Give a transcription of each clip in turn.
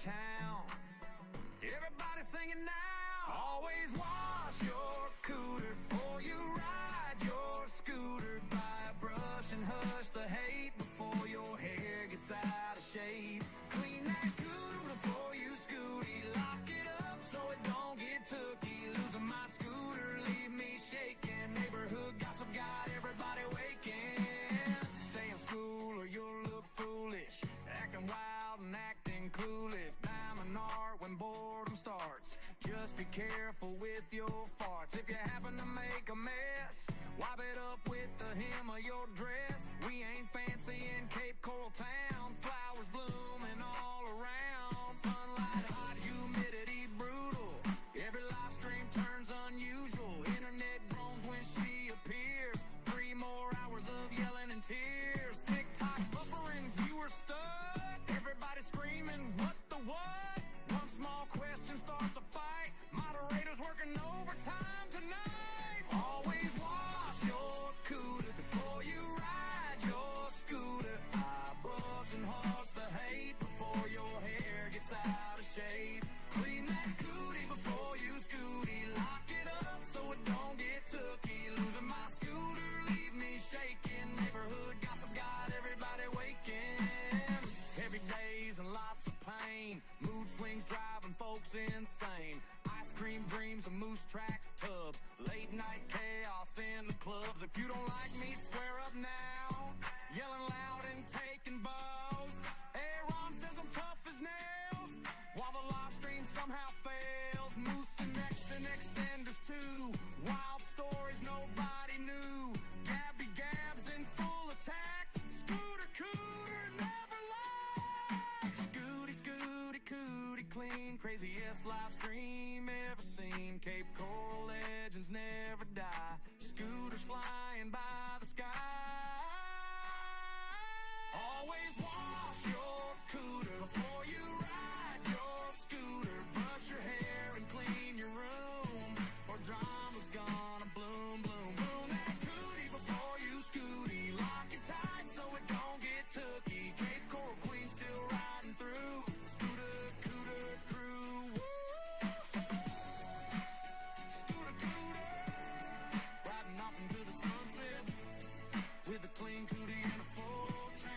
town. Everybody singing now. Always wash your cooter before you ride your scooter. Buy a brush and hush the hate before your hair gets out of shape. Clean that cooter before you scooty. Lock it up so it don't get tooky. Losing my scooter, leave me shaking. Neighborhood gossip got everybody waking. Stay in school or you'll look foolish. Acting wild and acting clueless. Diamond art when boredom starts. Just be careful with your farts. If you happen to make a mess, wipe it up with the hem of your dress. We ain't fancy in Cape Coral Town. Flowers blooming all around. Sunlight hot, humidity brutal. Every live stream turns unusual. Internet groans when she appears. 3 more hours of yelling and tears. TikTok buffering, viewers stuck. Everybody screaming, what the what? One small question starts a fight. Moderators working overtime tonight. Always wash your cooter before you ride your scooter. I brush and hush the hate before your hair gets out of shape. Clean that cootie before you scooty. Lock it up so it don't get tooky. Losing my scooter, leave me shaking. Neighborhood gossip got everybody waking. Heavy days and lots of pain. Mood swings driving folks insane. Ice cream dreams of moose tracks, tubs. Late night chaos in the clubs. If you don't like me, square up now. Yelling loud and taking bows. Aaron says I'm tough as nails. While the live stream somehow fails. Moose and extenders too. Wild stories nobody knew. Gabi Gab's in full attack. Scooter cooter never lack. Scooty scooty cootie clean. Craziest live stream ever seen. Cape Coral legends never die. Scooters flying by the sky. Always wash your cooter before you ride your scooter. Brush your hair and clean your room, or drama's gonna bloom, bloom, bloom. That cootie before you scooty. Lock it tight so it don't get tooky. Cape Coral Queen still riding through. Scooter cooter crew. Woo! Scooter cooter. Riding off into the sunset with a clean cootie and a full tank.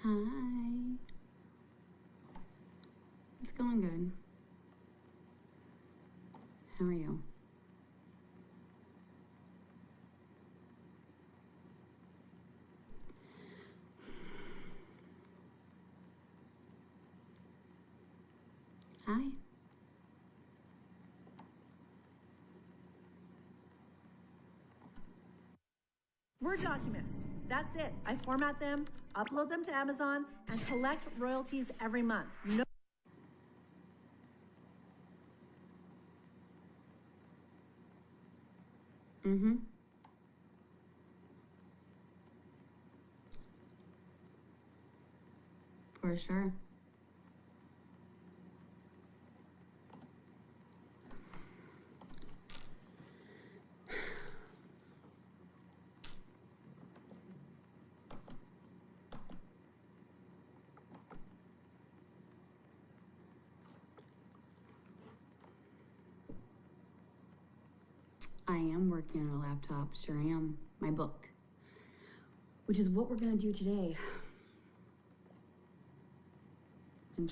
Hi. It's going good. How are you? Hi. Word documents. That's it. I format them, upload them to Amazon, and collect royalties every month. No. Mm-hmm. For sure. I am working on a laptop, sure am. My book, which is what we're gonna do today. I'm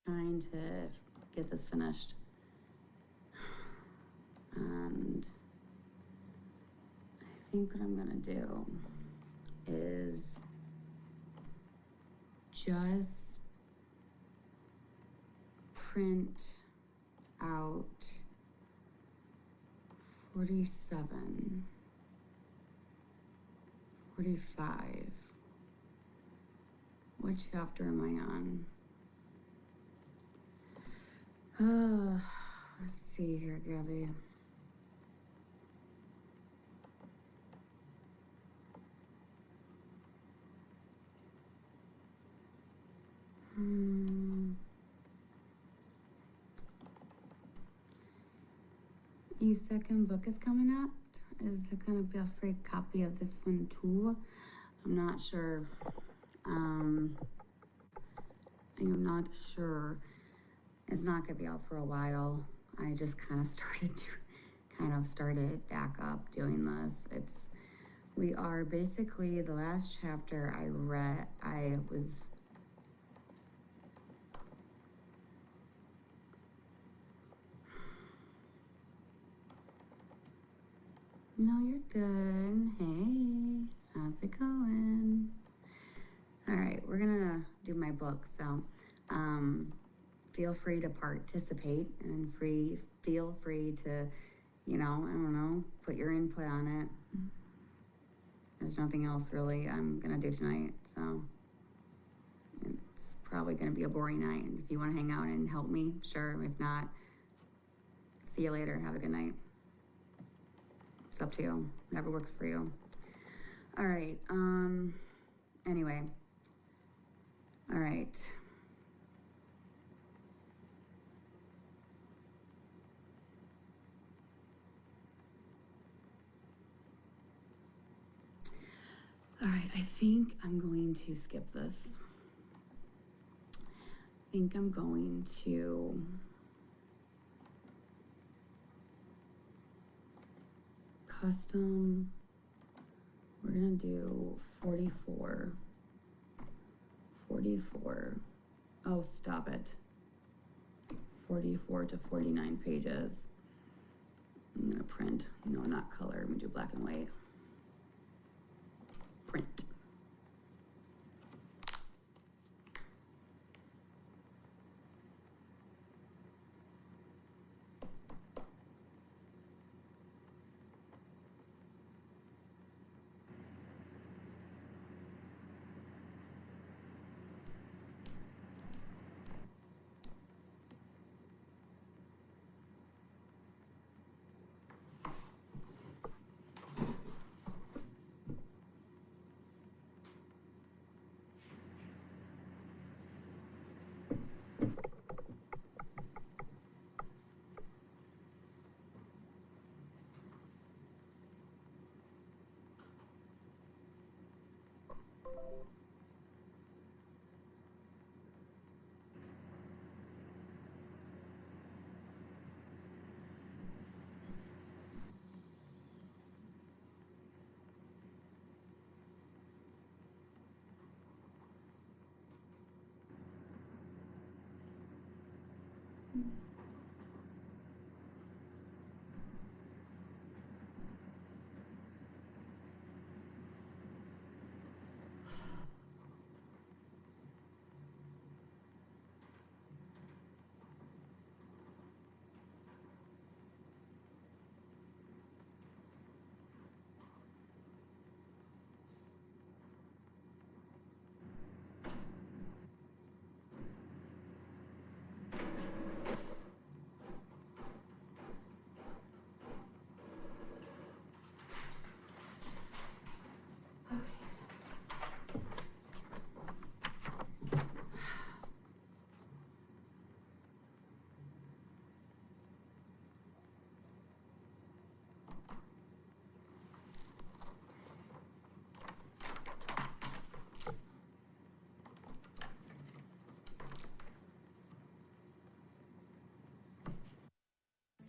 trying to get this finished. And I think what I'm gonna do is just print out 47, 45. What chapter am I on? Let's see here, Gabi. Your second book is coming out. Is there gonna be a free copy of this one too? I'm not sure. I am not sure. It's not gonna be out for a while. I just kind of started back up doing this. We are basically, the last chapter I read, No, you're good. Hey, how's it going? All right, we're gonna do my book, so feel free to participate and feel free to, I don't know, put your input on it. There's nothing else really I'm gonna do tonight, so it's probably gonna be a boring night. If you want to hang out and help me, sure. If not, see you later. Have a good night. It's up to you. Whatever works for you. All right. Anyway. All right. All right. I think I'm going to skip this. I think I'm going to custom, we're gonna do 44. Oh, stop it. 44 to 49 pages. I'm gonna print, no, not color, I'm gonna do black and white. Print.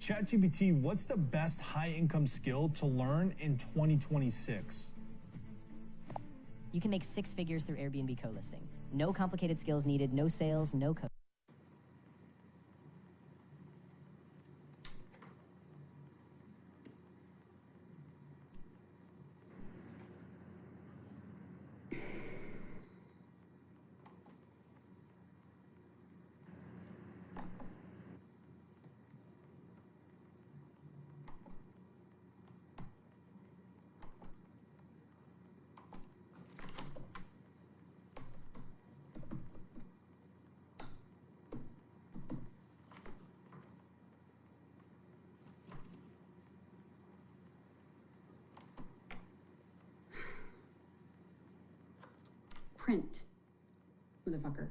ChatGPT, what's the best high-income skill to learn in 2026? You can make 6 figures through Airbnb co-listing. No complicated skills needed, no sales, no code. print, motherfucker.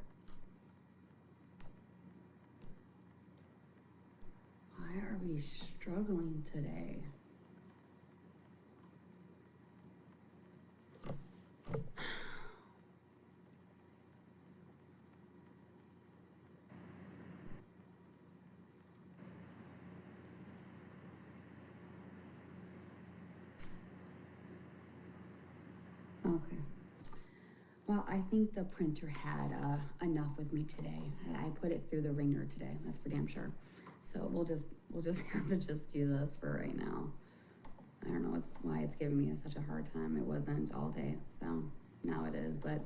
Why are we struggling today? Okay. Well, I think the printer had enough with me today. I put it through the ringer today. That's for damn sure. So we'll just have to just do this for right now. I don't know why it's giving me such a hard time. It wasn't all day, so now it is. But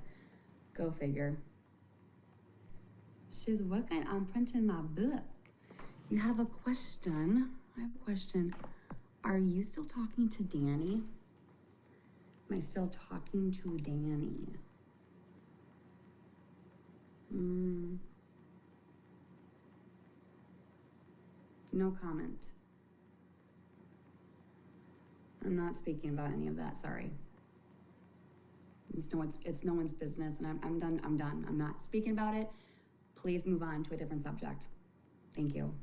go figure. She's working on printing my book. You have a question? I have a question. Are you still talking to Danny? Am I still talking to Danny? No comment. I'm not speaking about any of that, sorry. It's no one's business, and I'm done. I'm not speaking about it. Please move on to a different subject. Thank you.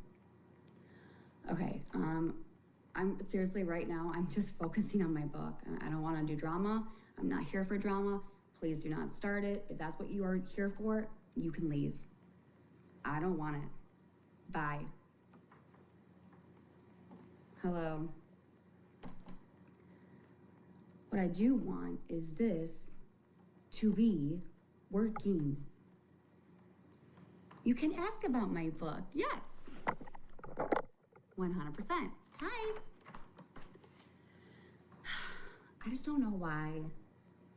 Okay, I'm seriously right now, I'm just focusing on my book. I don't want to do drama. I'm not here for drama. Please do not start it. If that's what you are here for, you can leave. I don't want it. Bye. Hello. What I do want is this to be working. You can ask about my book. Yes. 100%. Hi. I just don't know why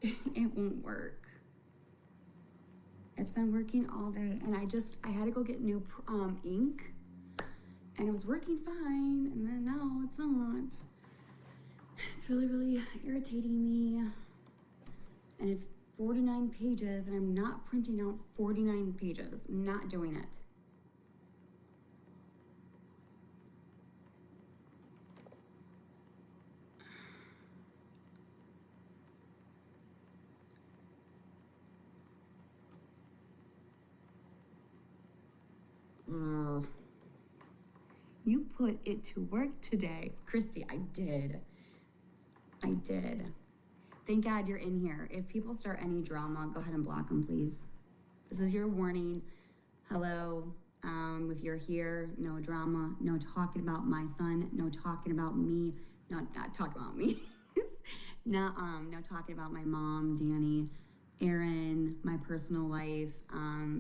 it won't work. It's been working all day, and I had to go get new ink, and it was working fine, and then now it's not. It's really, really irritating me. And it's 49 pages, and I'm not printing out 49 pages. I'm not doing it. You put it to work today. Christy, I did. Thank God you're in here. If people start any drama, go ahead and block them, please. This is your warning. Hello. If you're here, no drama, no talking about my son, no talking about me, not talking about me. No talking about my mom, Danny, Aaron, my personal life.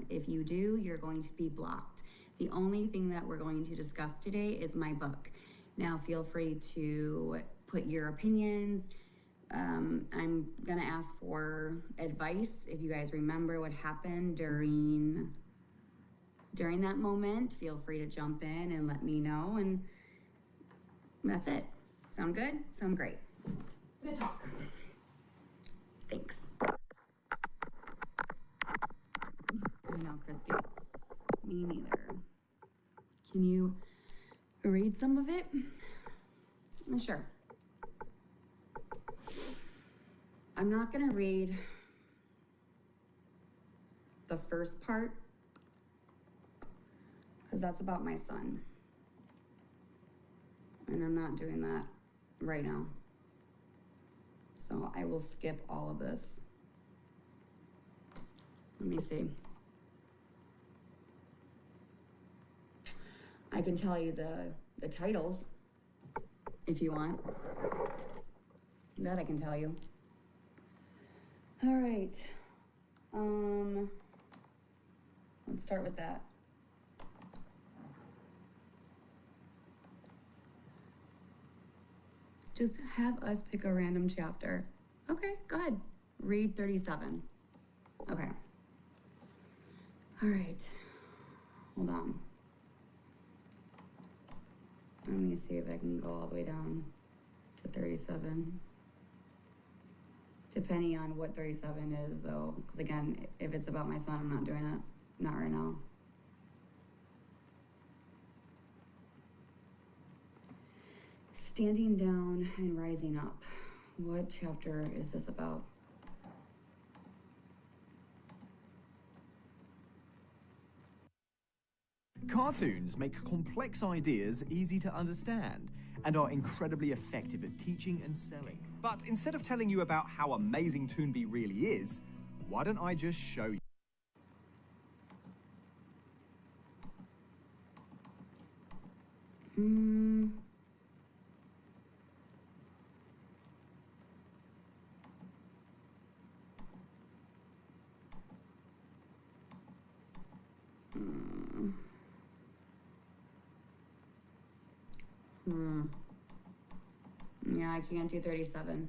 If you do, you're going to be blocked. The only thing that we're going to discuss today is my book. Now, feel free to put your opinions. I'm gonna ask for advice. If you guys remember what happened during that moment, feel free to jump in and let me know. And that's it. Sound good? Sound great. Good talk. Thanks. No, Christy. Me neither. Can you read some of it? Sure. I'm not gonna read the first part because that's about my son. And I'm not doing that right now. So I will skip all of this. Let me see. I can tell you the titles if you want. That I can tell you. All right. Let's start with that. Just have us pick a random chapter. Okay, go ahead. Read 37. Okay. All right. Hold on. Let me see if I can go all the way down to 37. Depending on what 37 is, though. Because again, if it's about my son, I'm not doing it. Not right now. Standing down and rising up. What chapter is this about? Cartoons make complex ideas easy to understand and are incredibly effective at teaching and selling. But instead of telling you about how amazing Toonby really is, why don't I just show you? Yeah, I can't do 37.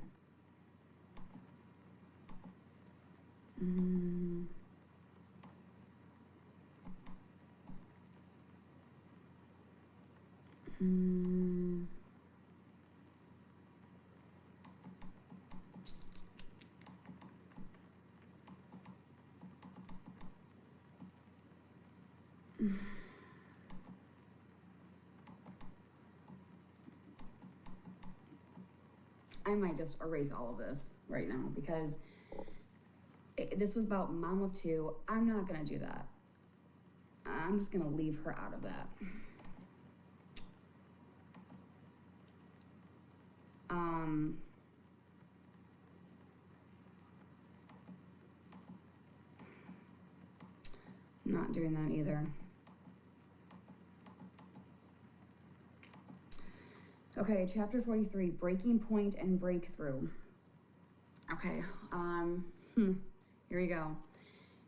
I might just erase all of this right now because this was about mom of two. I'm not gonna do that. I'm just gonna leave her out of that. Not doing that either. Okay, chapter 43, breaking point and breakthrough. Okay, here we go.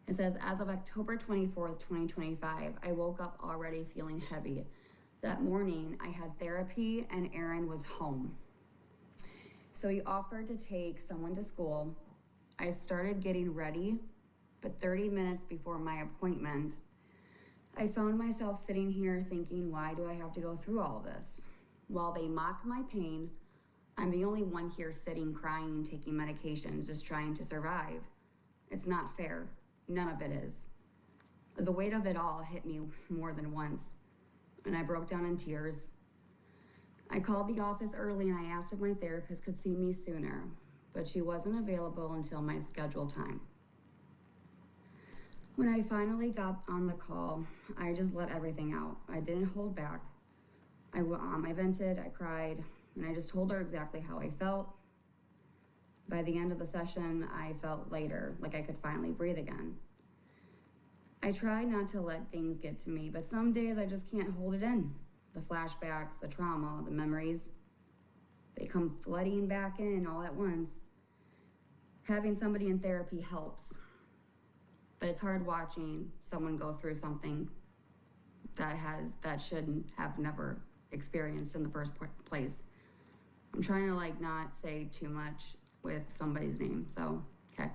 It says, as of October 24th, 2025, I woke up already feeling heavy. That morning, I had therapy and Aaron was home. So he offered to take someone to school. I started getting ready, but 30 minutes before my appointment, I found myself sitting here thinking, why do I have to go through all of this? While they mock my pain, I'm the only one here sitting, crying, taking medications, just trying to survive. It's not fair. None of it is. The weight of it all hit me more than once, and I broke down in tears. I called the office early and I asked if my therapist could see me sooner, but she wasn't available until my scheduled time. When I finally got on the call, I just let everything out. I didn't hold back. I vented, I cried, and I just told her exactly how I felt. By the end of the session, I felt lighter, like I could finally breathe again. I try not to let things get to me, but some days I just can't hold it in. The flashbacks, the trauma, the memories, they come flooding back in all at once. Having somebody in therapy helps, but it's hard watching someone go through something that shouldn't have never experienced in the first place. I'm trying to not say too much with somebody's name, so okay.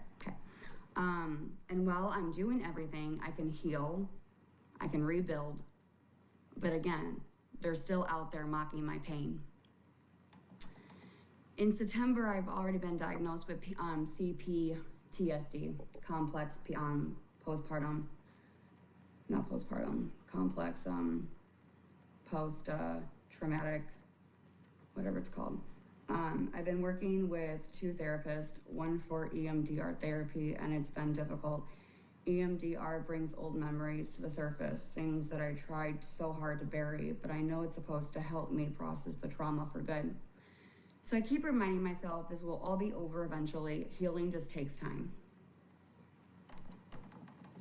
And while I'm doing everything, I can heal, I can rebuild, but again, they're still out there mocking my pain. In September, I've already been diagnosed with CPTSD, complex post-traumatic, whatever it's called. I've been working with two therapists, one for EMDR therapy, and it's been difficult. EMDR brings old memories to the surface, things that I tried so hard to bury, but I know it's supposed to help me process the trauma for good. So I keep reminding myself this will all be over eventually. Healing just takes time.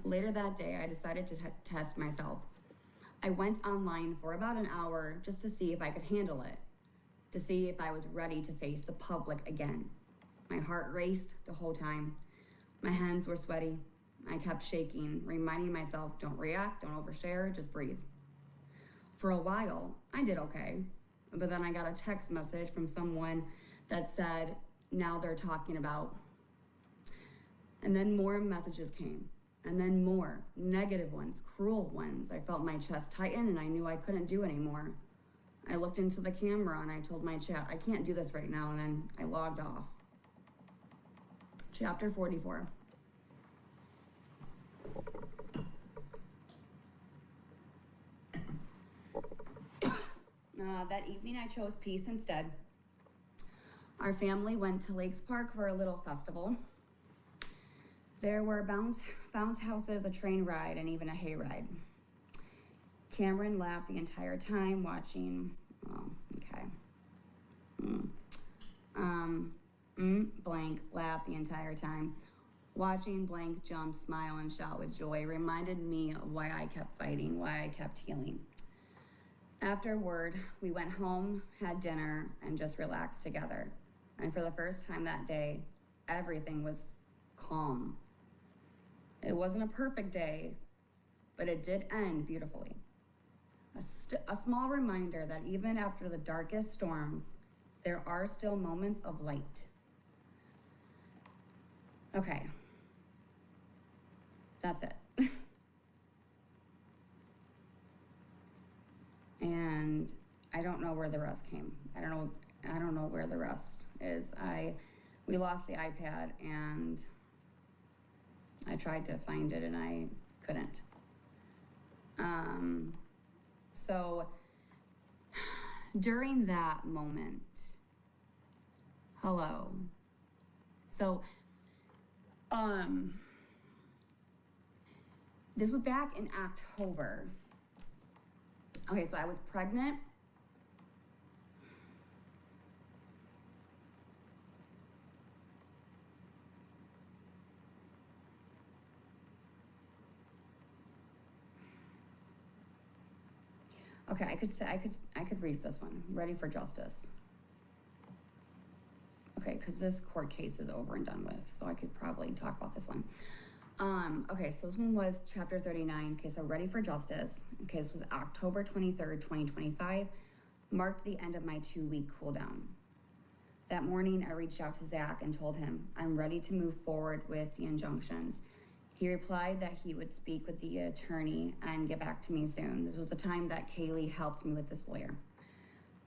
Later that day, I decided to test myself. I went online for about an hour just to see if I could handle it, to see if I was ready to face the public again. My heart raced the whole time. My hands were sweaty. I kept shaking, reminding myself, don't react, don't overshare, just breathe. For a while, I did okay, but then I got a text message from someone that said, now they're talking about. And then more messages came, and then more negative ones, cruel ones. I felt my chest tighten and I knew I couldn't do anymore. I looked into the camera and I told my chat, I can't do this right now, and then I logged off. Chapter 44. That evening I chose peace instead. Our family went to Lakes Park for a little festival. There were bounce houses, a train ride, and even a hayride. Cameron laughed the entire time watching, oh, okay. Blank laughed the entire time. Watching blank jump, smile, and shout with joy reminded me of why I kept fighting, why I kept healing. Afterward, we went home, had dinner, and just relaxed together. And for the first time that day, everything was calm. It wasn't a perfect day, but it did end beautifully. A small reminder that even after the darkest storms, there are still moments of light. Okay, that's it. And I don't know where the rest came. I don't know where the rest is. We lost the iPad and I tried to find it and I couldn't. So during that moment, hello. So, this was back in October. Okay, so I was pregnant. Okay, I could read this one. Ready for justice. Okay, because this court case is over and done with, so I could probably talk about this one. Okay, so this one was chapter 39. Okay, so ready for justice. Okay, this was October 23rd, 2025. Marked the end of my 2-week cool down. That morning, I reached out to Zach and told him I'm ready to move forward with the injunctions. He replied that he would speak with the attorney and get back to me soon. This was the time that Kaylee helped me with this lawyer.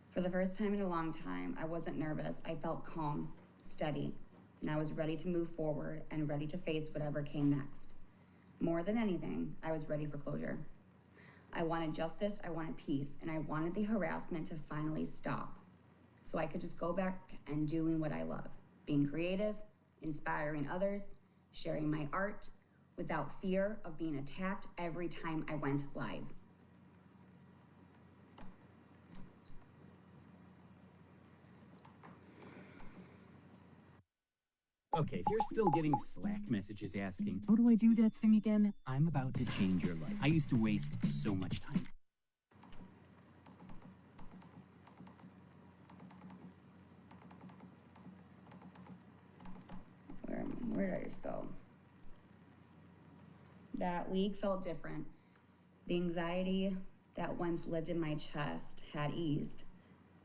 For the first time in a long time, I wasn't nervous. I felt calm, steady, and I was ready to move forward and ready to face whatever came next. More than anything, I was ready for closure. I wanted justice, I wanted peace, and I wanted the harassment to finally stop so I could just go back and doing what I love, being creative, inspiring others, sharing my art, without fear of being attacked every time I went live. Okay, if you're still getting Slack messages asking, how do I do that thing again? I'm about to change your life. I used to waste so much time. Where did I just go? That week felt different. The anxiety that once lived in my chest had eased.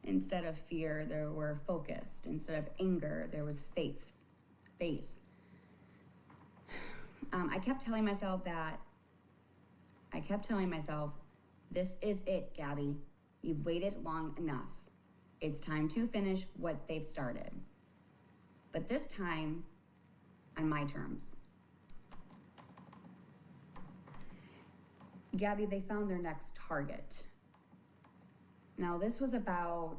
Instead of fear, there were focused. Instead of anger, there was faith. I kept telling myself, this is it, Gabi. You've waited long enough. It's time to finish what they've started. But this time, on my terms. Gabi, they found their next target. Now, this was about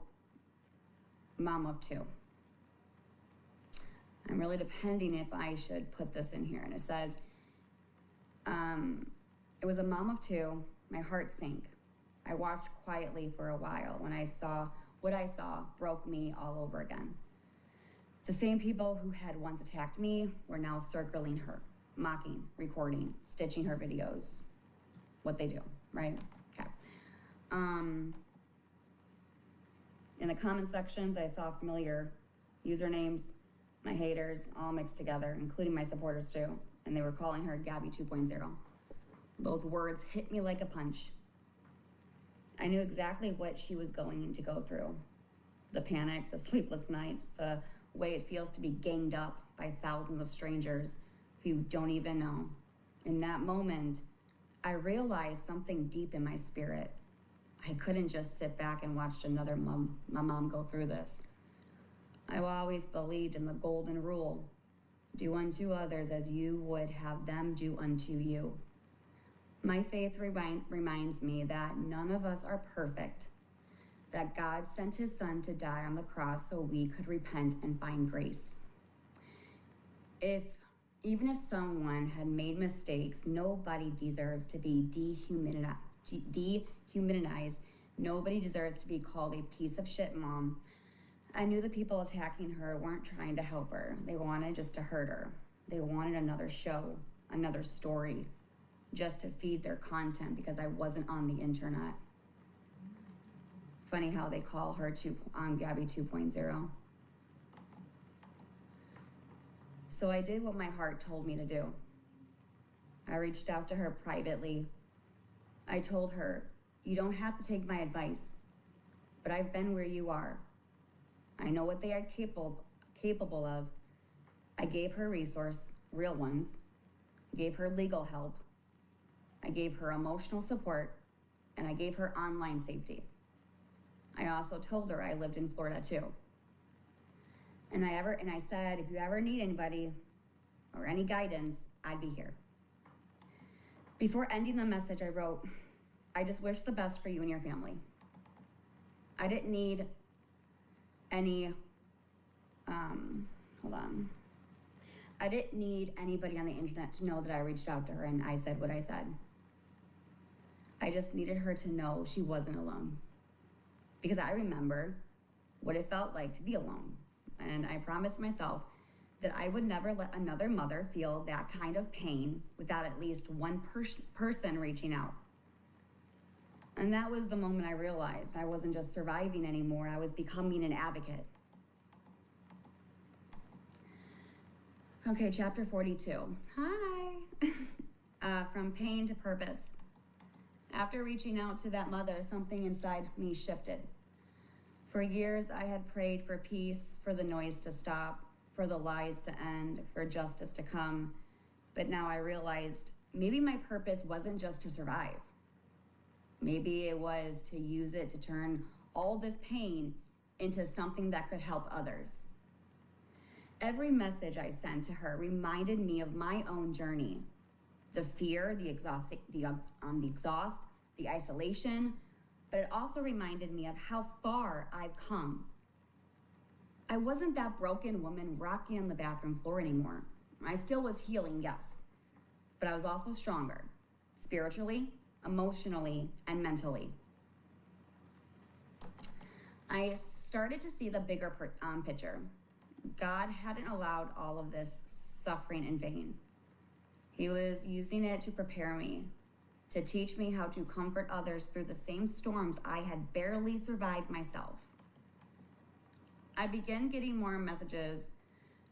mom of 2. I'm really depending if I should put this in here. And it says, it was a mom of 2. My heart sank. I watched quietly for a while when what I saw broke me all over again. The same people who had once attacked me were now circling her, mocking, recording, stitching her videos. What they do, right? Okay. In the comment sections, I saw familiar usernames, my haters, all mixed together, including my supporters too, and they were calling her Gabi 2.0. Those words hit me like a punch. I knew exactly what she was going to go through. The panic, the sleepless nights, the way it feels to be ganged up by thousands of strangers who you don't even know. In that moment, I realized something deep in my spirit. I couldn't just sit back and watch my mom go through this. I've always believed in the golden rule. Do unto others as you would have them do unto you. My faith reminds me that none of us are perfect, that God sent his son to die on the cross so we could repent and find grace. Even if someone had made mistakes, nobody deserves to be dehumanized. Nobody deserves to be called a piece of shit mom. I knew the people attacking her weren't trying to help her. They wanted just to hurt her. They wanted another show, another story, just to feed their content because I wasn't on the internet. Funny how they call her Gabi 2.0. So I did what my heart told me to do. I reached out to her privately. I told her, you don't have to take my advice, but I've been where you are. I know what they are capable of. I gave her resource, real ones. I gave her legal help. I gave her emotional support, and I gave her online safety. I also told her I lived in Florida too. And I said, if you ever need anybody or any guidance, I'd be here. Before ending the message, I wrote, I just wish the best for you and your family. I didn't need any, I didn't need anybody on the internet to know that I reached out to her and I said what I said. I just needed her to know she wasn't alone. Because I remember what it felt like to be alone. And I promised myself that I would never let another mother feel that kind of pain without at least one person reaching out. And that was the moment I realized I wasn't just surviving anymore, I was becoming an advocate. Okay, chapter 42. Hi! From pain to purpose. After reaching out to that mother, something inside me shifted. For years, I had prayed for peace, for the noise to stop, for the lies to end, for justice to come. But now I realized maybe my purpose wasn't just to survive. Maybe it was to use it to turn all this pain into something that could help others. Every message I sent to her reminded me of my own journey. The fear, the exhaust, the isolation, but it also reminded me of how far I've come. I wasn't that broken woman rocking on the bathroom floor anymore. I still was healing, yes, but I was also stronger, spiritually, emotionally, and mentally. I started to see the bigger picture. God hadn't allowed all of this suffering in vain. He was using it to prepare me, to teach me how to comfort others through the same storms I had barely survived myself. I began getting more messages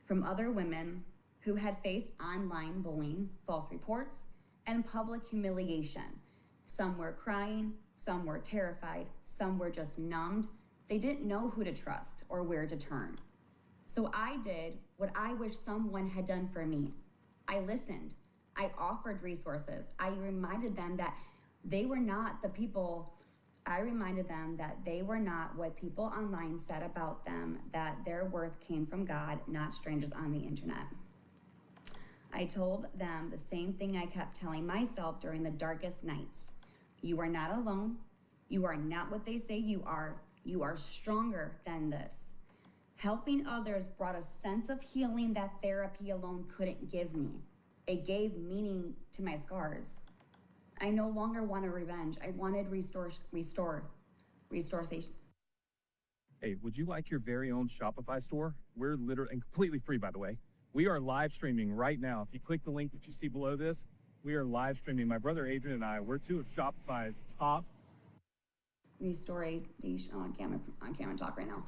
from other women who had faced online bullying, false reports, and public humiliation. Some were crying, some were terrified, some were just numbed. They didn't know who to trust or where to turn. So I did what I wish someone had done for me. I listened. I offered resources. I reminded them that they were not what people online said about them, that their worth came from God, not strangers on the internet. I told them the same thing I kept telling myself during the darkest nights. You are not alone. You are not what they say you are. You are stronger than this. Helping others brought a sense of healing that therapy alone couldn't give me. It gave meaning to my scars. I no longer wanted revenge. I wanted restoration. Hey, would you like your very own Shopify store? We're literally, and completely free, by the way. We are live streaming right now. If you click the link that you see below this, we are live streaming. My brother Adrian and I, we're two of Shopify's top. Restoration. Oh, I can't even talk right now.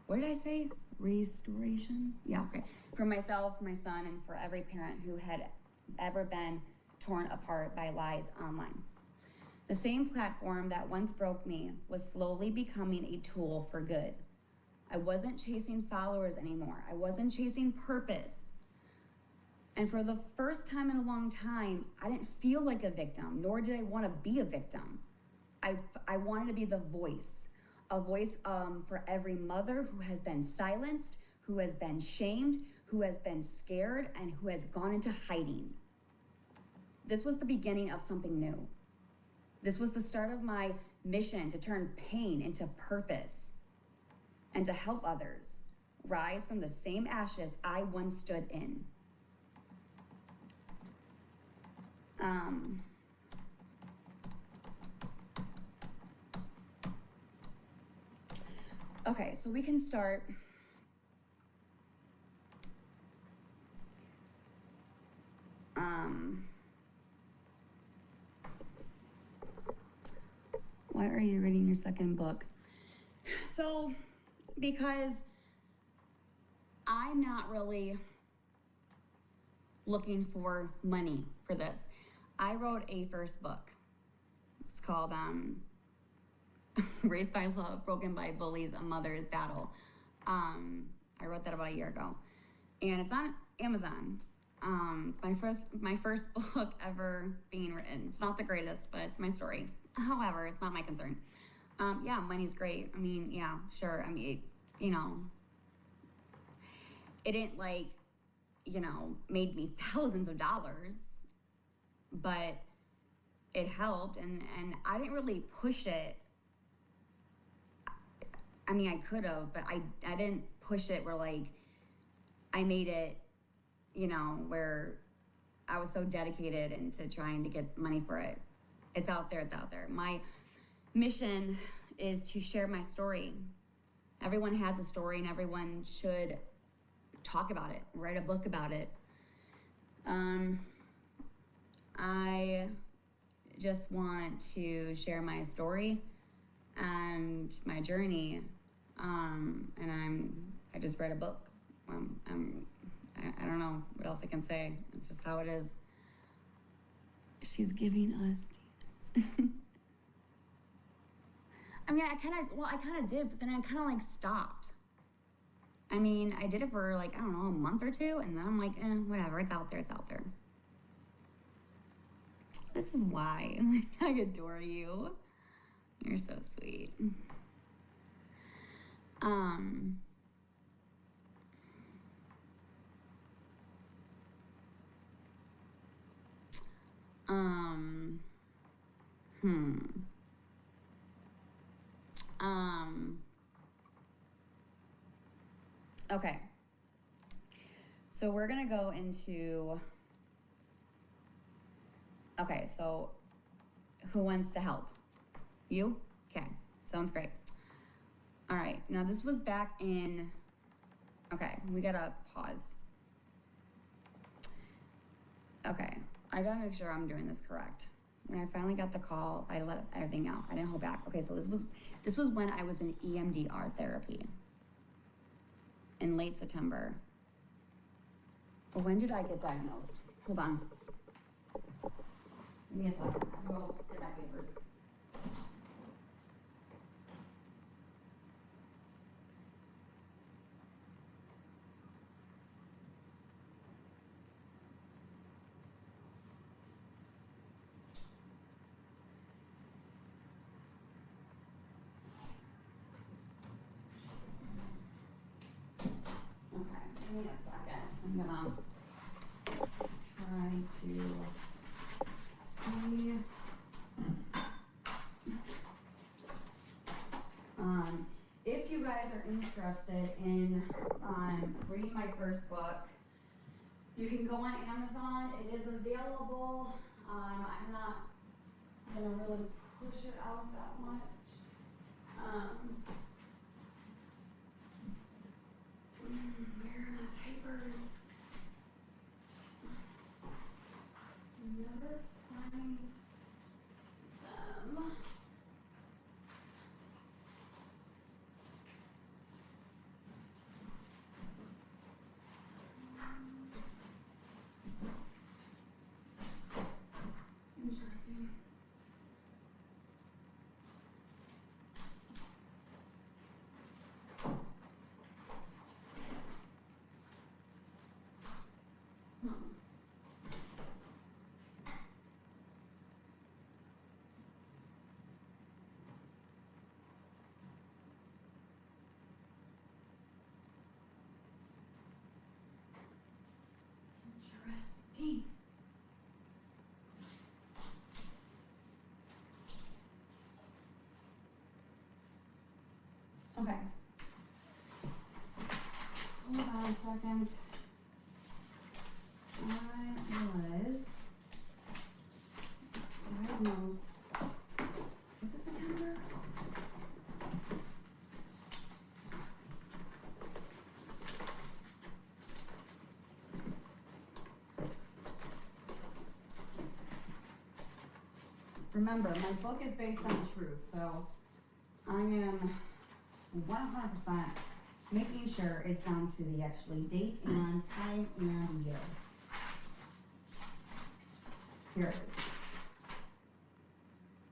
What did I say? Restoration? Yeah, okay. For myself, my son, and for every parent who had ever been torn apart by lies online. The same platform that once broke me was slowly becoming a tool for good. I wasn't chasing followers anymore. I wasn't chasing purpose. And for the first time in a long time, I didn't feel like a victim, nor did I want to be a victim. I wanted to be the voice, a voice for every mother who has been silenced, who has been shamed, who has been scared, and who has gone into hiding. This was the beginning of something new. This was the start of my mission to turn pain into purpose and to help others rise from the same ashes I once stood in. Okay, so we can start. Why are you reading your second book? So, because I'm not really looking for money for this. I wrote a first book. It's called Raised by Love, Broken by Bullies, A Mother's Battle. I wrote that about a year ago. And it's on Amazon. It's my first book ever being written. It's not the greatest, but it's my story. However, it's not my concern. Yeah, money's great. I mean, yeah, sure. I mean, it didn't like, made me thousands of dollars, but it helped. And I didn't really push it. I mean, I could have, but I didn't push it where like I made it, where I was so dedicated into trying to get money for it. It's out there. My mission is to share my story. Everyone has a story and everyone should talk about it, write a book about it. I just want to share my story and my journey. And I just read a book. I don't know what else I can say. It's just how it is. She's giving us tears. I mean, I kind of did, but then I kind of like stopped. I mean, I did it for like, I don't know, a month or two, and then I'm like, whatever, it's out there. This is why I adore you. You're so sweet. Okay. So we're gonna go into, okay, so who wants to help? You? Okay, sounds great. All right, now this was back in, okay, we gotta pause. Okay, I gotta make sure I'm doing this correct. When I finally got the call, I let everything out. I didn't hold back. Okay, so this was when I was in EMDR therapy in late September. Well, when did I get diagnosed? Hold on. Give me a second. I'll go get my papers. Give me a second. I'm gonna try to see. If you guys are interested in reading my first book, you can go on Amazon. It is available. I'm not gonna really push it out that much. Where are my papers? Never find them. Interesting. Interesting. Okay. Hold on a second. I was diagnosed. Is it September? remember, my book is based on truth, so I am 100% making sure it's down to the actually date and time and year. Here it is.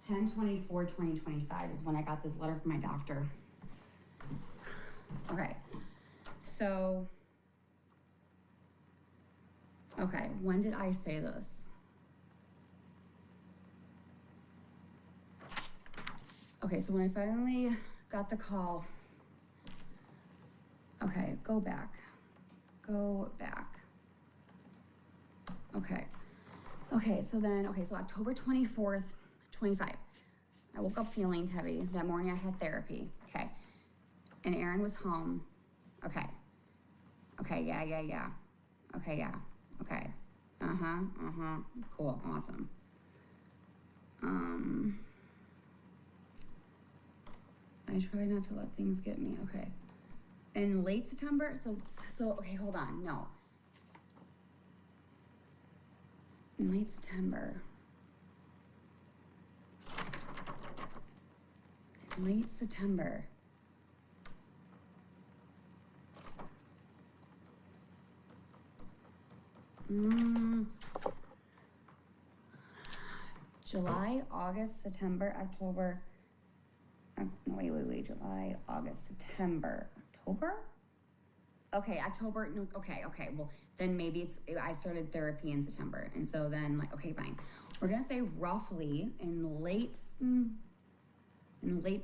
10/24/2025 is when I got this letter from my doctor. Okay, so, okay, when did I say this? Okay, so when I finally got the call, okay, go back. Okay, so then, so October 24th, 25. I woke up feeling heavy. That morning I had therapy, okay. And Aaron was home. Okay, yeah. Okay. Cool, awesome. I try not to let things get me, okay. In late September, so okay, hold on, no. In late September. July, August, September, October. No, wait, July, August, September, October? Okay, October, no, okay, well, then maybe I started therapy in September, and so then, like, okay, fine. We're gonna say roughly in late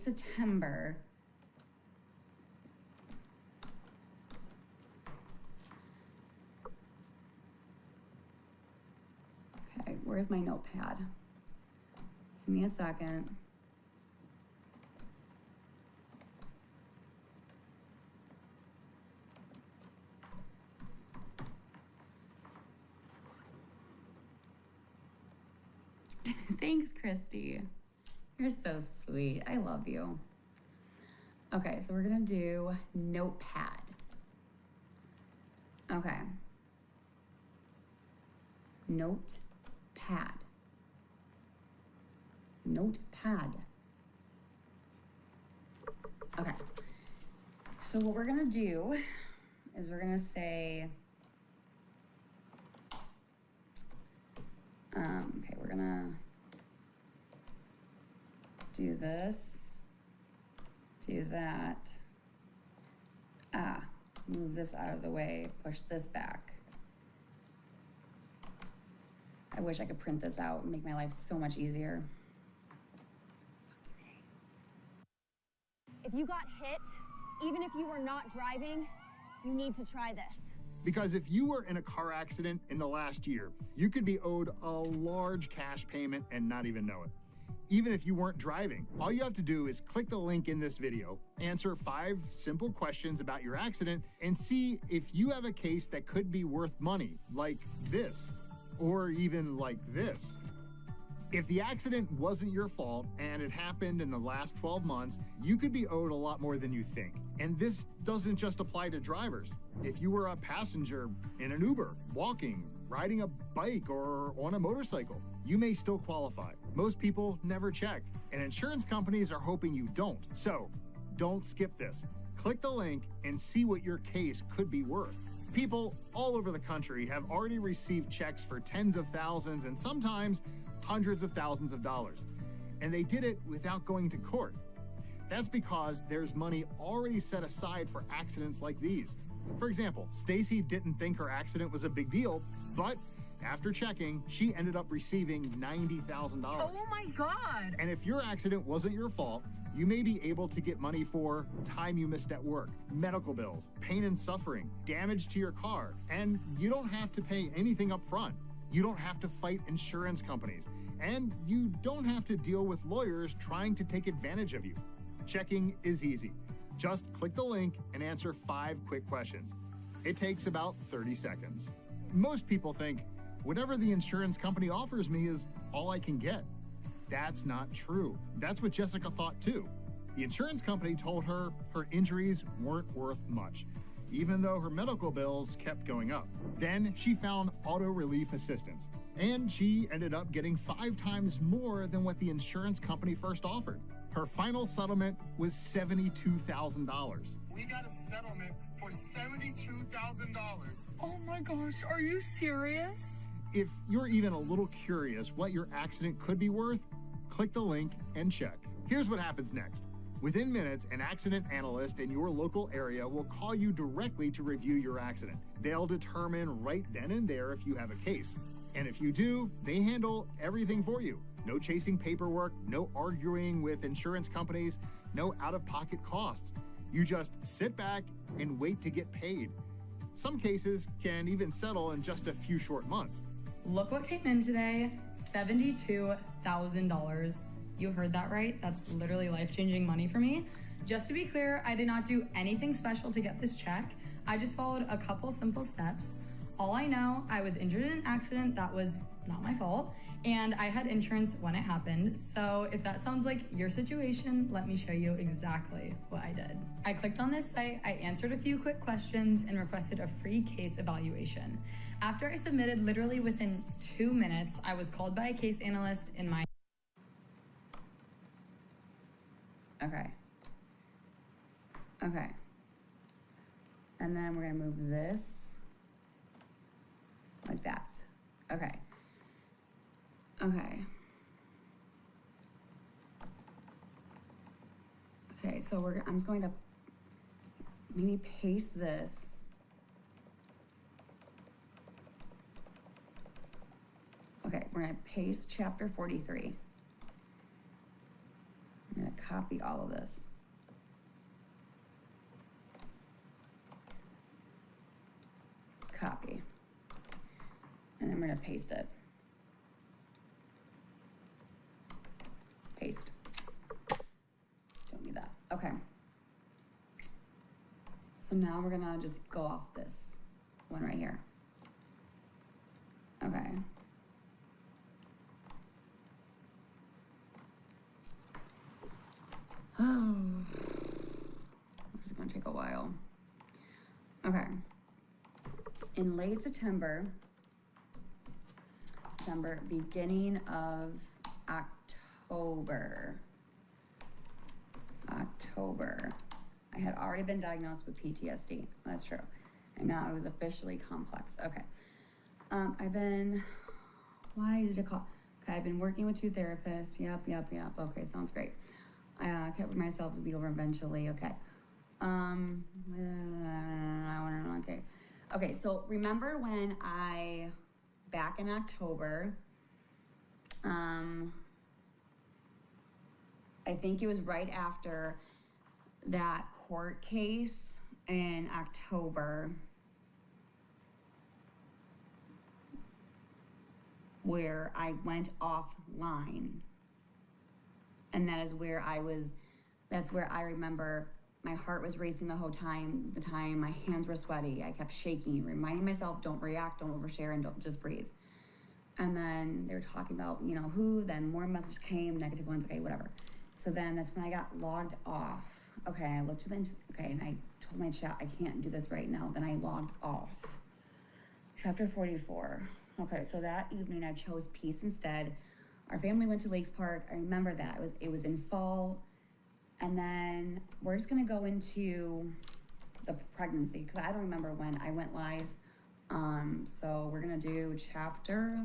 September, okay, where's my notepad? Give me a second. Thanks, Christy. You're so sweet. I love you. Okay, so we're gonna do notepad. Okay. Notepad. Okay. So what we're gonna do is we're gonna say, okay, we're gonna do this, do that. Move this out of the way, push this back. I wish I could print this out and make my life so much easier. If you got hit, even if you were not driving, you need to try this. Because if you were in a car accident in the last year, you could be owed a large cash payment and not even know it. Even if you weren't driving, all you have to do is click the link in this video, answer 5 simple questions about your accident, and see if you have a case that could be worth money, like this, or even like this. If the accident wasn't your fault and it happened in the last 12 months, you could be owed a lot more than you think. And this doesn't just apply to drivers. If you were a passenger in an Uber, walking, riding a bike, or on a motorcycle, you may still qualify. Most people never check, and insurance companies are hoping you don't. So, don't skip this. Click the link and see what your case could be worth. People all over the country have already received checks for tens of thousands and sometimes hundreds of thousands of dollars. And they did it without going to court. That's because there's money already set aside for accidents like these. For example, Stacy didn't think her accident was a big deal, but after checking, she ended up receiving $90,000. Oh my God! And if your accident wasn't your fault, you may be able to get money for time you missed at work, medical bills, pain and suffering, damage to your car, and you don't have to pay anything up front. You don't have to fight insurance companies, and you don't have to deal with lawyers trying to take advantage of you. Checking is easy. Just click the link and answer 5 quick questions. It takes about 30 seconds. Most people think, whatever the insurance company offers me is all I can get. That's not true. That's what Jessica thought too. The insurance company told her her injuries weren't worth much. even though her medical bills kept going up. Then she found auto relief assistance, and she ended up getting 5 times more than what the insurance company first offered. Her final settlement was $72,000. We got a settlement for $72,000. Oh my gosh, are you serious? If you're even a little curious what your accident could be worth, click the link and check. Here's what happens next. Within minutes, an accident analyst in your local area will call you directly to review your accident. They'll determine right then and there if you have a case. And if you do, they handle everything for you. No chasing paperwork, no arguing with insurance companies, no out-of-pocket costs. You just sit back and wait to get paid. Some cases can even settle in just a few short months. Look what came in today, $72,000. You heard that right? That's literally life-changing money for me. Just to be clear, I did not do anything special to get this check. I just followed a couple simple steps. All I know, I was injured in an accident that was not my fault, and I had insurance when it happened. So if that sounds like your situation, let me show you exactly what I did. I clicked on this site, I answered a few quick questions, and requested a free case evaluation. After I submitted, literally within 2 minutes, I was called by a case analyst in my... Okay. Okay. And then we're gonna move this like that. Okay. Okay. Okay, so I'm just going to maybe paste this. Okay, we're gonna paste chapter 43. I'm gonna copy all of this. Copy. And then we're gonna paste it. Paste. Don't need that. Okay. So now we're gonna just go off this one right here. Okay. Oh, this is gonna take a while. Okay. In late September, beginning of October, I had already been diagnosed with PTSD. That's true. And now it was officially complex. Okay. Why did it call? Okay, I've been working with 2 therapists. Yep. Okay, sounds great. I kept myself to be over eventually. Okay. Okay, so remember when back in October, I think it was right after that court case in October where I went offline. And that's where I remember my heart was racing the whole time, my hands were sweaty, I kept shaking, reminding myself, don't react, don't overshare, and don't just breathe. And then they were talking about, then more messages came, negative ones, okay, whatever. So then that's when I got logged off. Okay, I looked and I told my chat, I can't do this right now. Then I logged off. Chapter 44. Okay, so that evening I chose peace instead. Our family went to Lakes Park. I remember that. It was in fall. And then we're just gonna go into the pregnancy because I don't remember when I went live. So we're gonna do chapter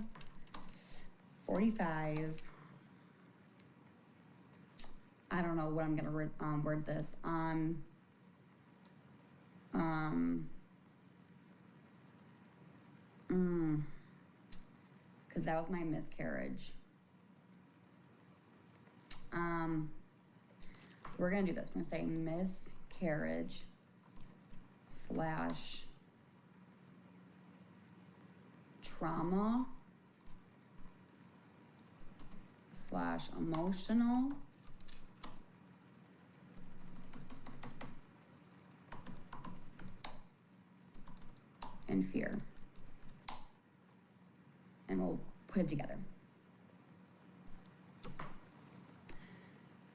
45. I don't know what I'm gonna word this. Because that was my miscarriage. We're gonna do this. We're gonna say miscarriage / trauma / emotional and fear. And we'll put it together.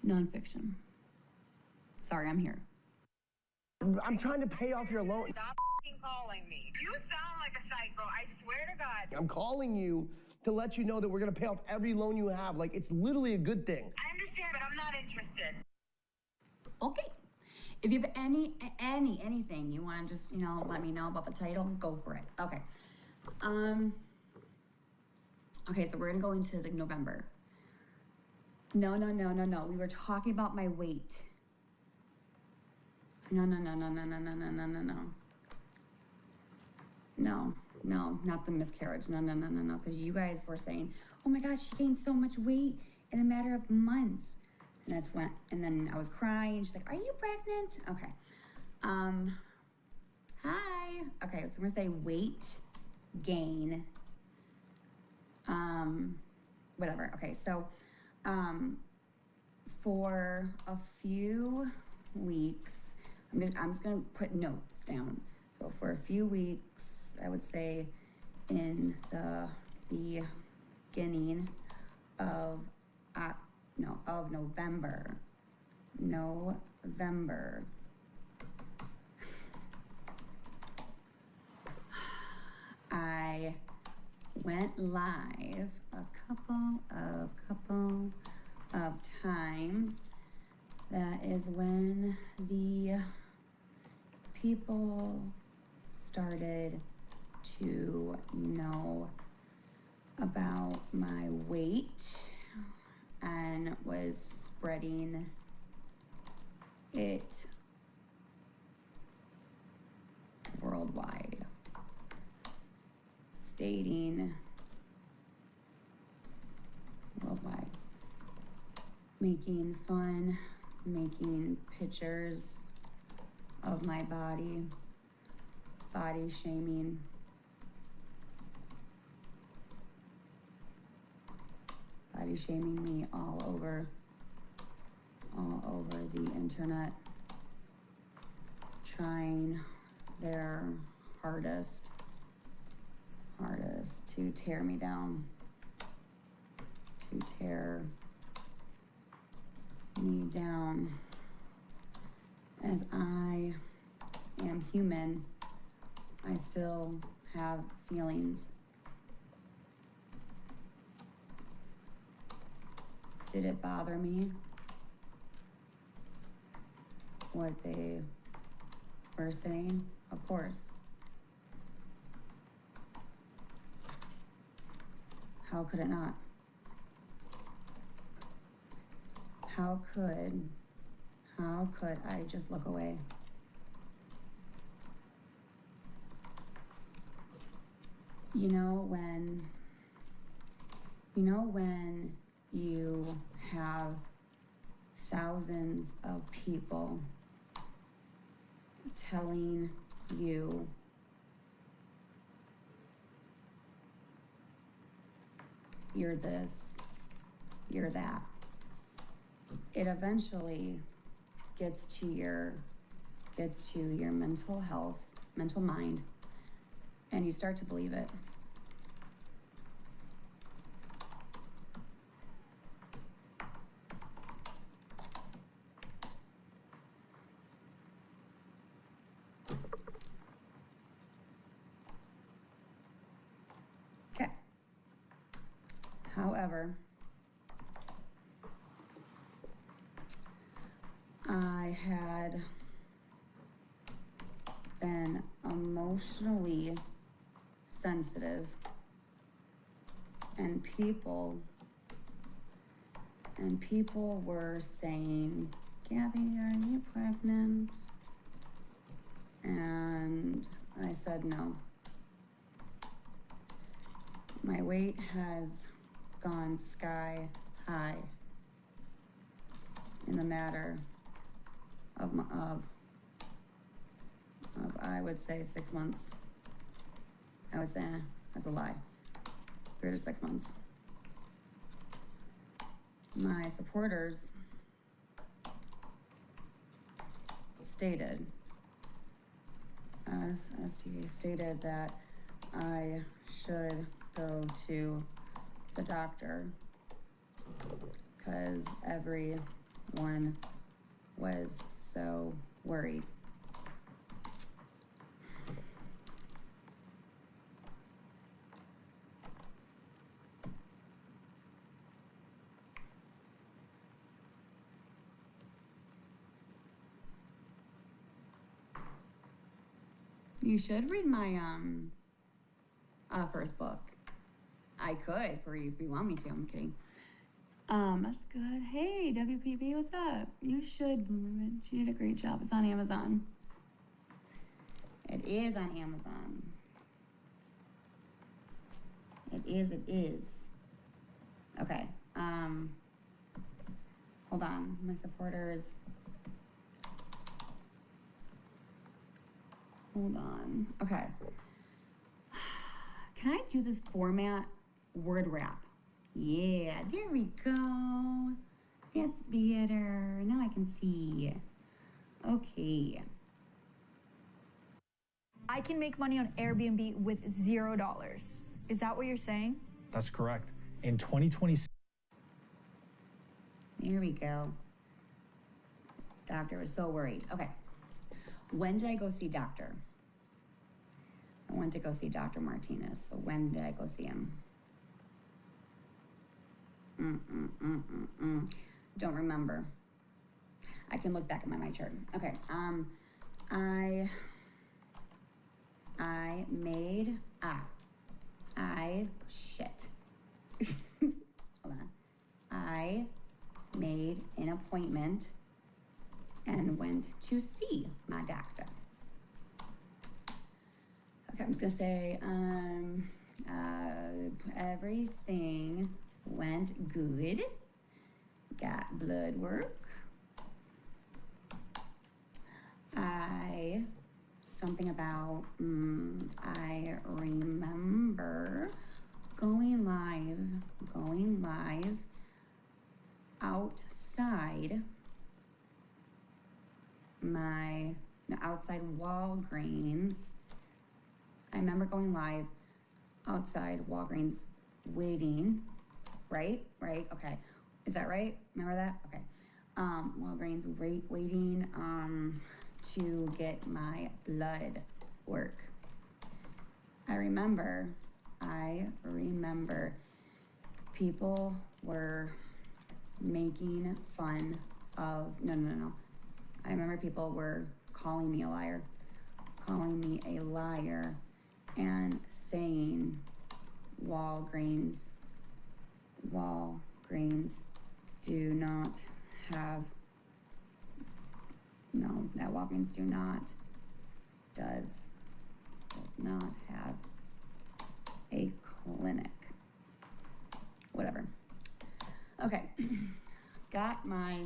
Nonfiction. Sorry, I'm here. I'm trying to pay off your loan. Stop calling me. You sound like a psycho. I swear to God. I'm calling you to let you know that we're gonna pay off every loan you have. Like, it's literally a good thing. I understand, but I'm not interested. Okay. If you have anything you want to just, let me know about the title, go for it. Okay. Okay, so we're gonna go into like November. No. We were talking about my weight. No. No, not the miscarriage. No. Because you guys were saying, oh my God, she gained so much weight in a matter of months. And that's when, and then I was crying. She's like, are you pregnant? Okay. Hi. Okay, so we're gonna say weight gain. Whatever. Okay, so, for a few weeks, I'm just gonna put notes down. So for a few weeks, I would say in the beginning of November, I went live a couple of times. That is when the people started to know about my weight and was spreading it worldwide, stating worldwide, making fun, making pictures of my body, body shaming, me all over the internet, trying their hardest to tear me down, to tear me down. As I am human, I still have feelings. Did it bother me what they were saying? Of course. How could it not? How could I just look away? You know when you have thousands of people telling you you're this, you're that, it eventually gets to your mental health, mental mind, and you start to believe it. Okay. However, I had been emotionally sensitive, and people were saying, Gabby, are you pregnant? And I said no. My weight has gone sky high in the matter of I would say 6 months. I would say that's a lie. 3 to 6 months. My supporters stated, STA stated that I should go to the doctor because everyone was so worried. You should read my first book. I could for you if you want me to. I'm kidding. That's good. Hey, WPP, what's up? You should, Blue Mermaid. She did a great job. It's on Amazon. It is on Amazon. It is. Okay. Hold on. My supporters. Hold on. Okay. Can I do this format word wrap? Yeah, there we go. That's better. Now I can see. Okay. I can make money on Airbnb with $0. Is that what you're saying? That's correct. In 2026. There we go. Doctor was so worried. Okay. When did I go see doctor? I went to go see Dr. Martinez. So when did I go see him? Don't remember. I can look back at my chart. Okay. I made shit. Hold on. I made an appointment and went to see my doctor. Okay, I'm just gonna say, everything went good. Got blood work. Something about, I remember going live outside outside Walgreens. I remember going live outside Walgreens waiting, right? Okay. Is that right? Remember that? Okay. Walgreens waiting to get my blood work. I remember people were making fun of, no. I remember people were calling me a liar, and saying Walgreens do not have, no, that Walgreens does not have a clinic. Whatever. Okay, got my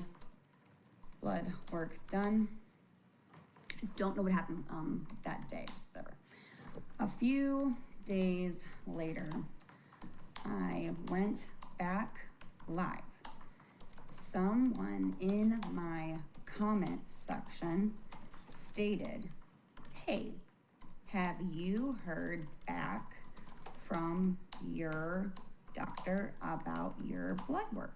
blood work done. Don't know what happened that day, whatever. A few days later, I went back live. Someone in my comment section stated, hey, have you heard back from your doctor about your blood work?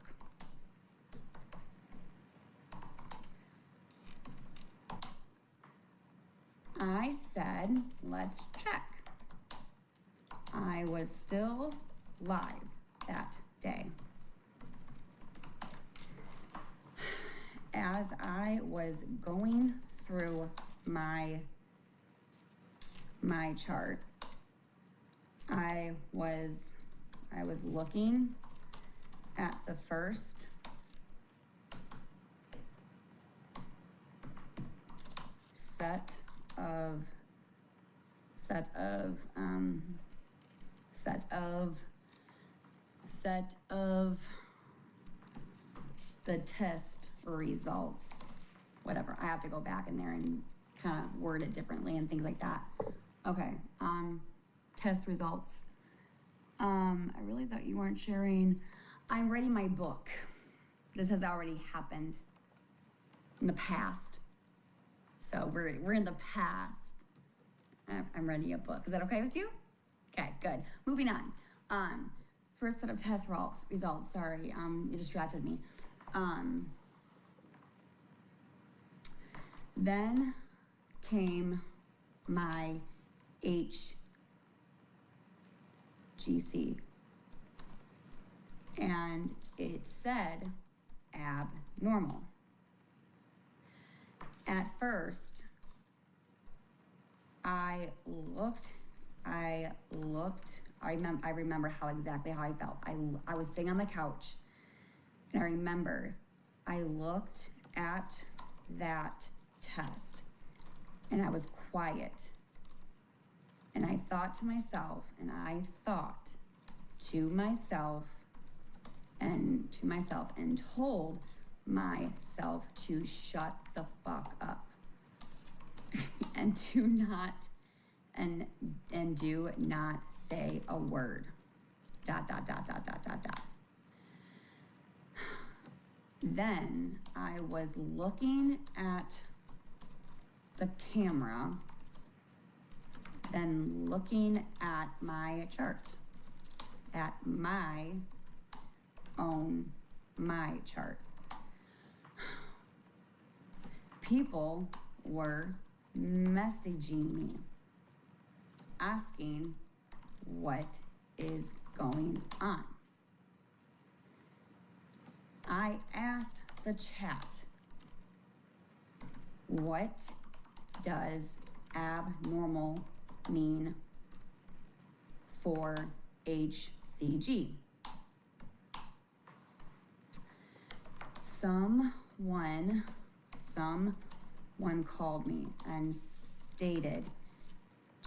I said, let's check. I was still live that day. As I was going through my chart, I was looking at the first set of the test results. Whatever, I have to go back in there and kind of word it differently and things like that. Okay, test results. I really thought you weren't sharing. I'm writing my book. This has already happened in the past. So we're in the past. I'm writing a book. Is that okay with you? Okay, good. Moving on. First set of test results. Sorry, you distracted me. Then came my HGC, and it said abnormal. At first, I remember exactly how I felt. I was sitting on the couch, and I remembered I looked at that test, and I was quiet. And I thought to myself, and told myself to shut the fuck up and do not say a word. ... Then I was looking at the camera, then looking at my chart, at my chart. People were messaging me, asking what is going on. I asked the chat, what does abnormal mean for HCG? Someone called me and stated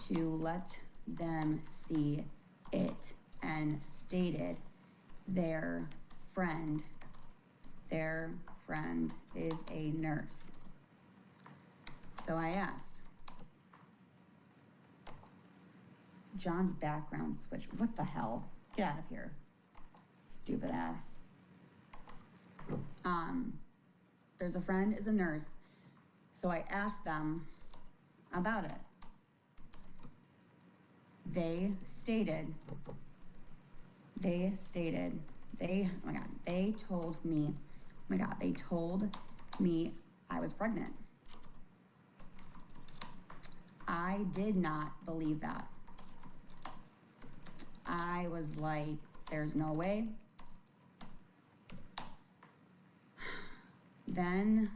to let them see it, and stated their friend is a nurse. So I asked. John's background switch. What the hell? Get out of here. Stupid ass. There's a friend is a nurse. So I asked them about it. They told me I was pregnant. I did not believe that. I was like, there's no way. Then,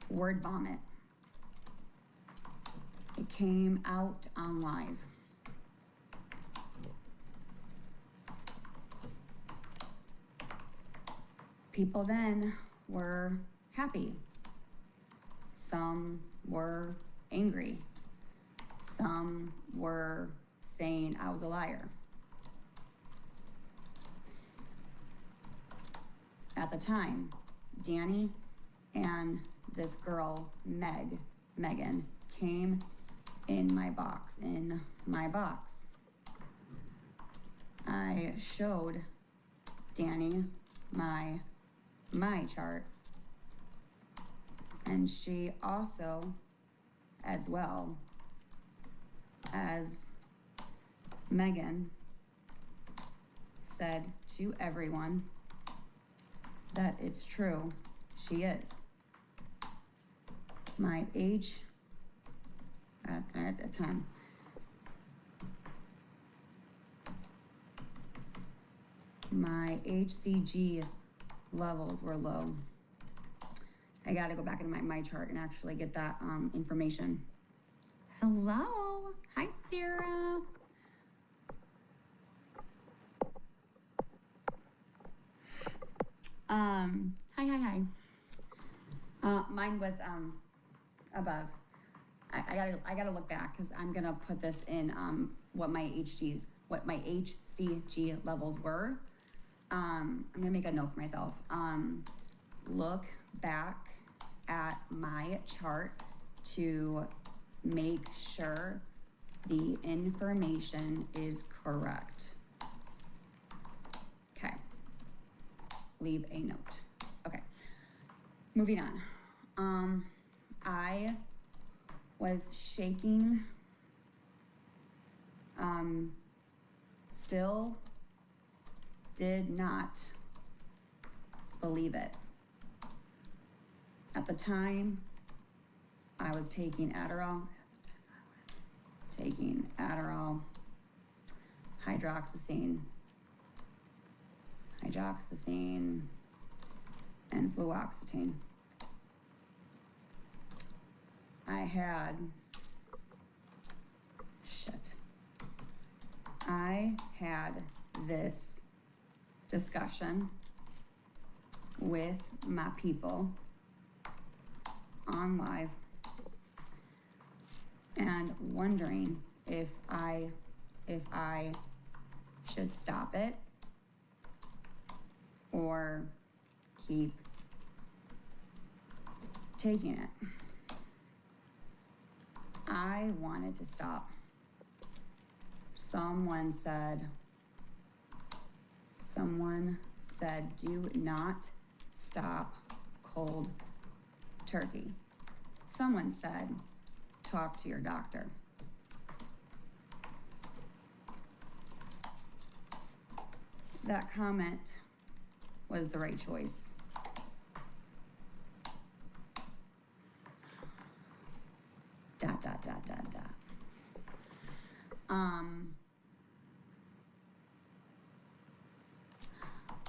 word vomit. It came out on live. People then were happy. Some were angry. Some were saying I was a liar. At the time, Danny and this girl, Megan, came in my box. I showed Danny my chart, and she also, as well as Megan, said to everyone that it's true, she is. My age at the time, my HCG levels were low. I gotta go back into my chart and actually get that information. Hello, hi Sarah. Hi. Mine was above. I gotta look back because I'm gonna put this in what my HCG levels were. I'm gonna make a note for myself. Look back at my chart to make sure the information is correct. Okay. Leave a note. Okay. Moving on. I was shaking. Still did not believe it. At the time, I was taking Adderall, hydroxyzine, and fluoxetine. I had I had this discussion with my people on live and wondering if I should stop it or keep taking it. I wanted to stop. Someone said, do not stop cold turkey. Someone said, talk to your doctor. That comment was the right choice.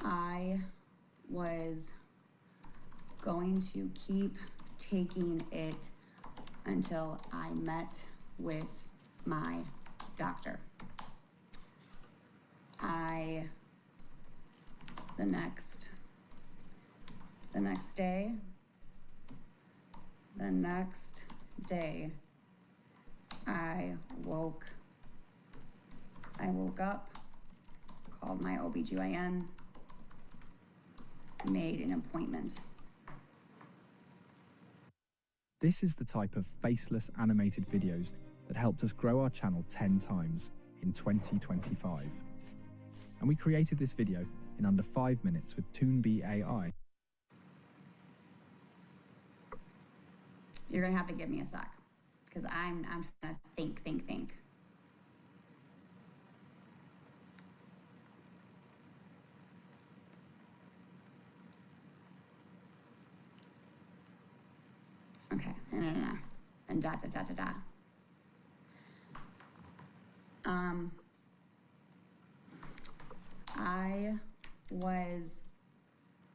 I was going to keep taking it until I met with my doctor. The next day, I woke up, called my OBGYN, made an appointment. This is the type of faceless animated videos that helped us grow our channel 10 times in 2025. And we created this video in under 5 minutes with Toonbee AI. You're gonna have to give me a sec, because I'm trying to think. Okay, no. And da. I was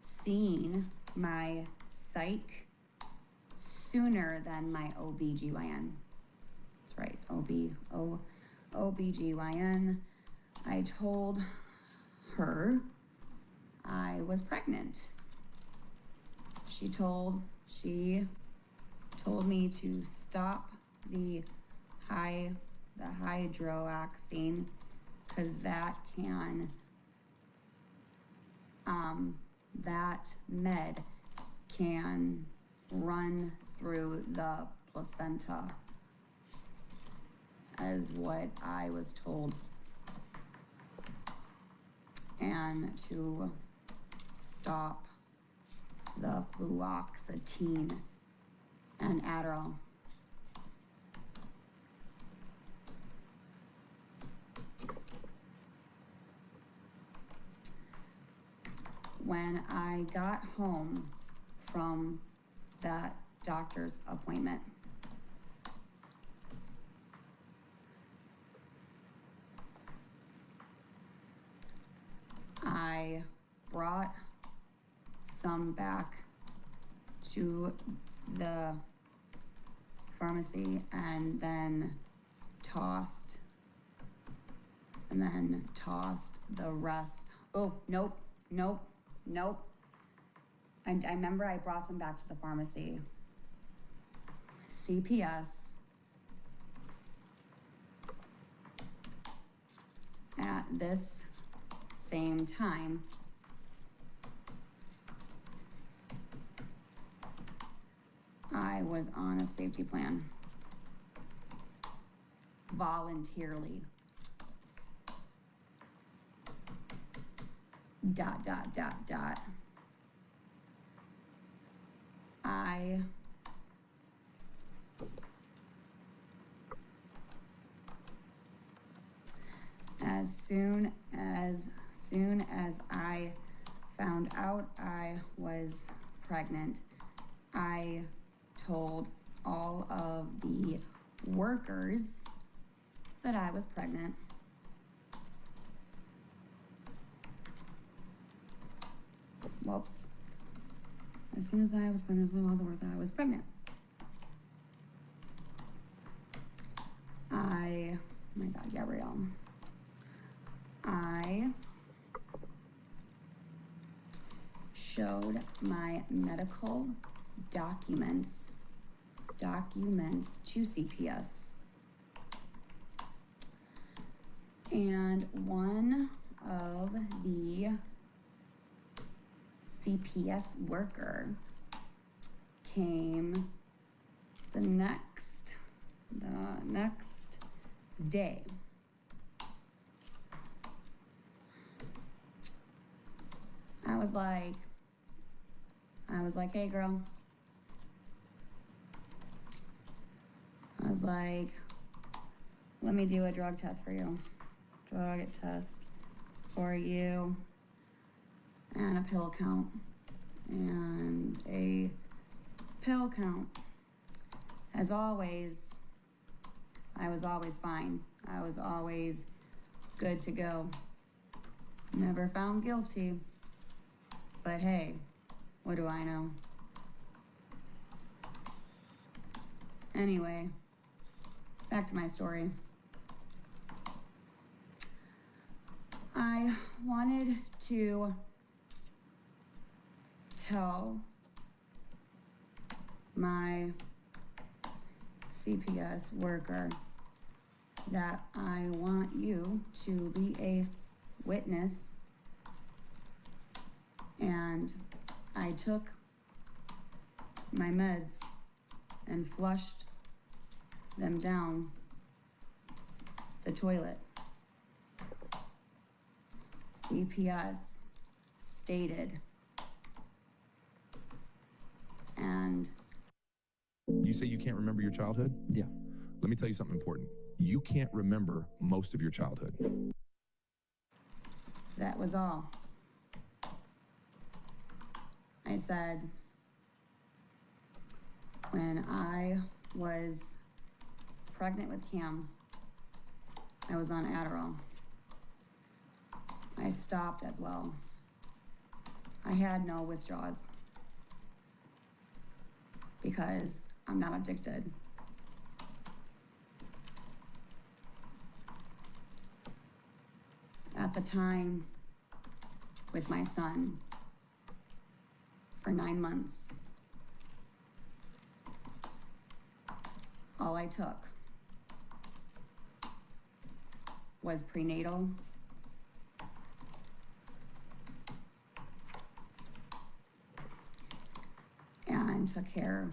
seeing my psych sooner than my OBGYN. That's right, OBGYN. I told her I was pregnant. She told me to stop the hydroxine, because that med can run through the placenta, as what I was told, and to stop the fluoxetine and Adderall. When I got home from that doctor's appointment, I brought some back to the pharmacy and then tossed the rest. Oh, nope. I remember I brought some back to the pharmacy. CPS at this same time I was on a safety plan voluntarily. ... As soon as I found out I was pregnant, I told all of the workers that I was pregnant. Whoops. As soon as I was pregnant, I told all the workers that I was pregnant. Oh my God, Gabrielle. I showed my medical documents to CPS. And one of the CPS worker came the next day. I was like, hey girl. I was like, let me do a drug test for you. Drug test for you. And a pill count. And a pill count. As always, I was always fine. I was always good to go. Never found guilty. But hey, what do I know? Anyway, back to my story. I wanted to tell my CPS worker that I want you to be a witness, and I took my meds and flushed them down the toilet. CPS stated, and you say you can't remember your childhood? Yeah. Let me tell you something important. You can't remember most of your childhood. that was all. I said, when I was pregnant with Cam, I was on Adderall. I stopped as well. I had no withdrawals because I'm not addicted. At the time, with my son, for 9 months, all I took was prenatal and took care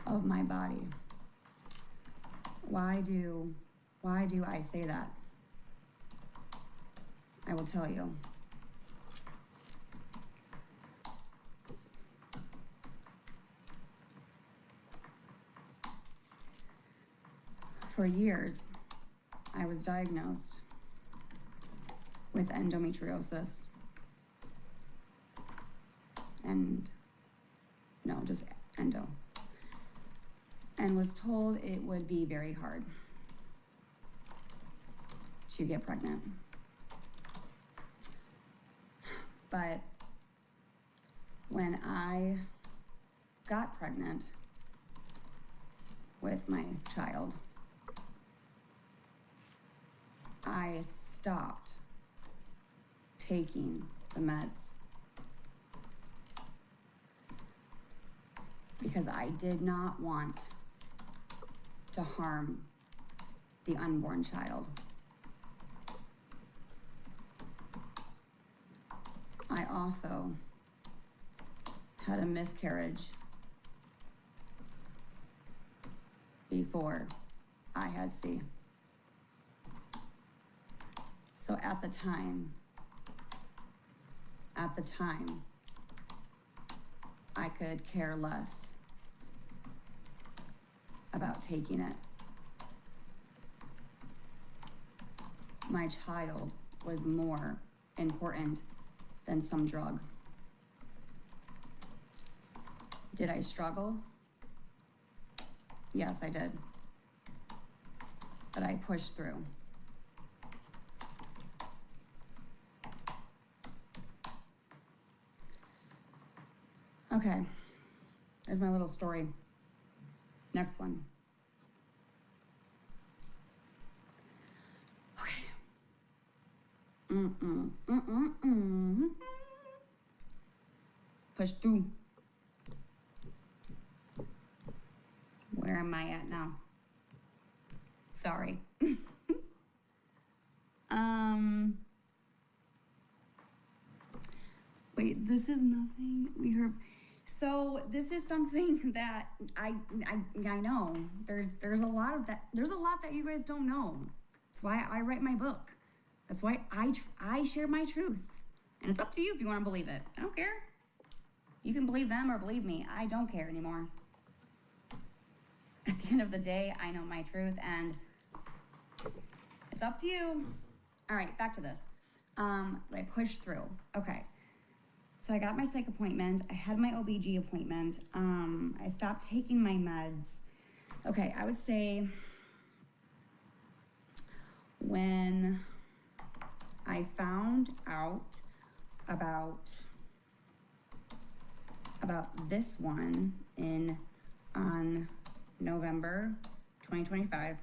of my body. Why do I say that? I will tell you. For years, I was diagnosed with endometriosis. Just endo. And was told it would be very hard to get pregnant. But when I got pregnant with my child, I stopped taking the meds because I did not want to harm the unborn child. I also had a miscarriage before I had C. So at the time, I could care less about taking it. My child was more important than some drug. Did I struggle? Yes, I did. But I pushed through. Okay, there's my little story. Next one. Okay. Push through. Where am I at now? Sorry. Wait, this is nothing we heard. So this is something that I know. There's a lot of that. There's a lot that you guys don't know. That's why I write my book. That's why I share my truth. And it's up to you if you want to believe it. I don't care. You can believe them or believe me. I don't care anymore. At the end of the day, I know my truth and it's up to you. All right, back to this. I pushed through. Okay. So I got my psych appointment. I had my OBG appointment. I stopped taking my meds. Okay, I would say when I found out about this one on November 2025.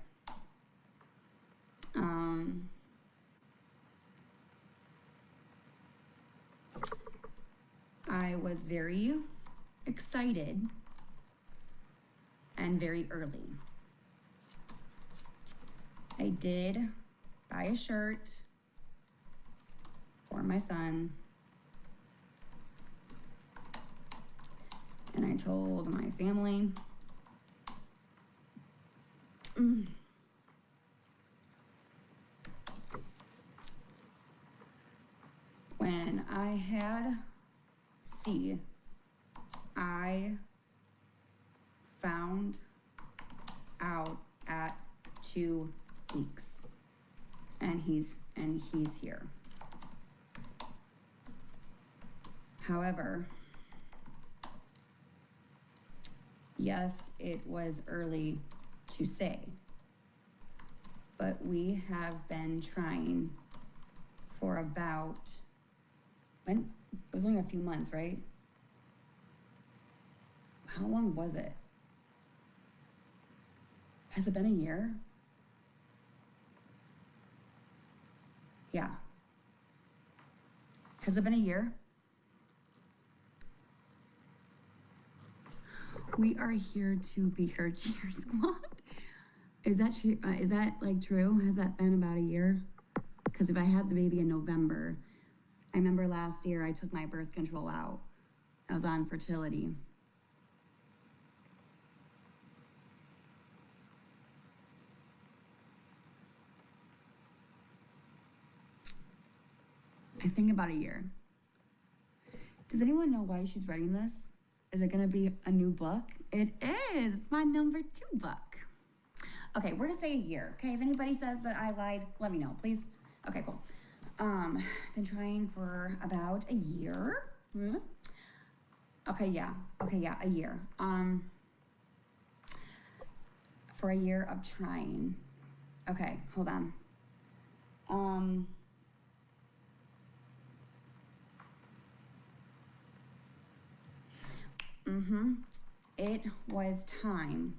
I was very excited and very early. I did buy a shirt for my son. And I told my family. When I had C, I found out at 2 weeks, and he's here. However, yes, it was early to say, but we have been trying for about, it was only a few months, right? How long was it? Has it been a year? Yeah. Has it been a year? We are here to be her cheer squad. Is that true? Is that like true? Has that been about a year? Because if I had the baby in November, I remember last year I took my birth control out. I was on fertility. I think about a year. Does anyone know why she's writing this? Is it gonna be a new book? It is, it's my number 2 book. Okay, we're gonna say a year, okay? If anybody says that I lied, let me know, please. Okay, cool. Been trying for about a year. Okay, yeah, a year. For a year of trying. Okay, hold on. It was time.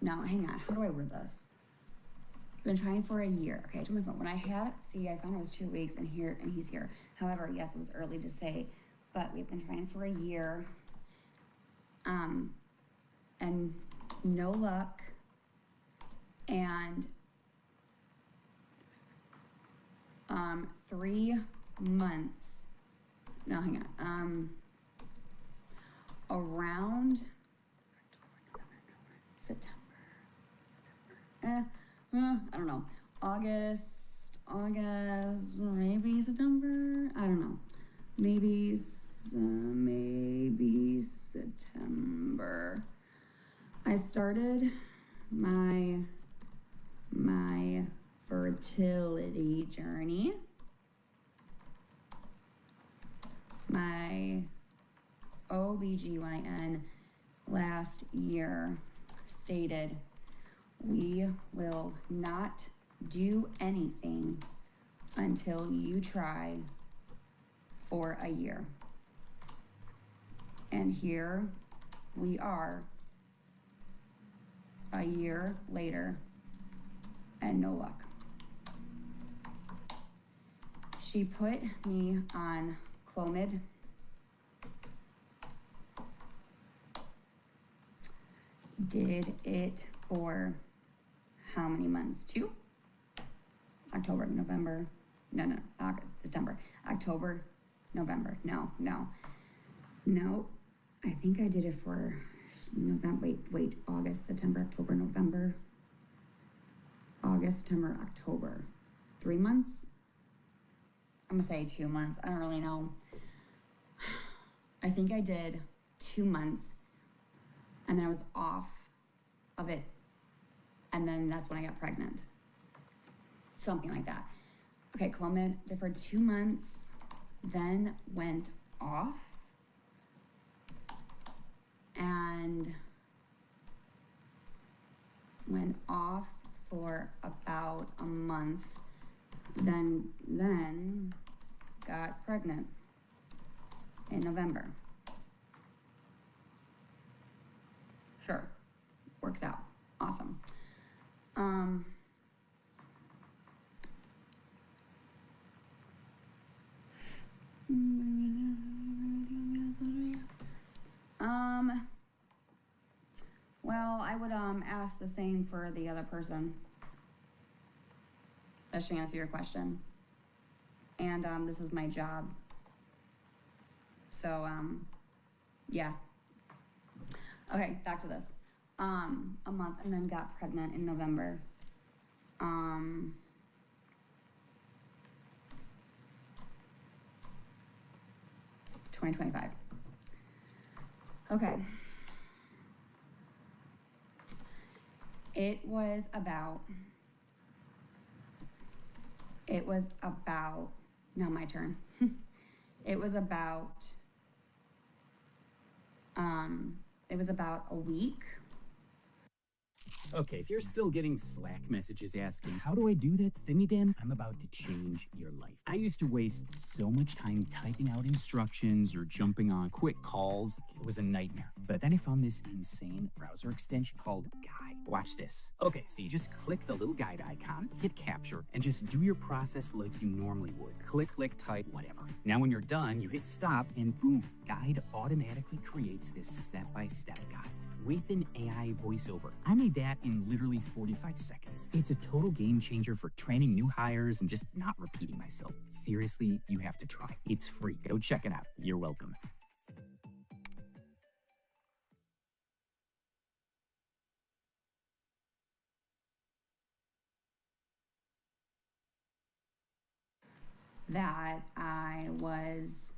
No, hang on. How do I word this? Been trying for a year. Okay, I told my phone. When I had C, I found it was 2 weeks and he's here. However, yes, it was early to say, but we've been trying for a year. And no luck. And 3 months. No, hang on. Around September. I don't know. August, maybe September. I don't know. Maybe September. I started my fertility journey. My OBGYN last year stated, we will not do anything until you try for a year. And here we are, a year later, and no luck. she put me on Clomid. Did it for how many months? 2? October, November. No, August, September. October, November. No. I think I did it for November. Wait. August, September, October, November. August, September, October. 3 months? I'm gonna say 2 months. I don't really know. I think I did 2 months, and then I was off of it, and then that's when I got pregnant. Something like that. Okay, Clomid did for 2 months, then went off, and went off for about a month, then got pregnant in November. Sure, works out, awesome. Well, I would ask the same for the other person. That should answer your question. And this is my job. So yeah. Okay, back to this. A month, and then got pregnant in November. 2025. Okay. It was about, now my turn. It was about a week. Okay, if you're still getting Slack messages asking, how do I do that thing again? I'm about to change your life. I used to waste so much time typing out instructions or jumping on quick calls. It was a nightmare. But then I found this insane browser extension called Guide. Watch this. Okay, so you just click the little guide icon, hit capture, and just do your process like you normally would. Click, type, whatever. Now when you're done, you hit stop, and boom, Guide automatically creates this step-by-step guide with an AI voiceover. I made that in literally 45 seconds. It's a total game changer for training new hires and just not repeating myself. Seriously, you have to try. It's free. Go check it out. You're welcome. That I was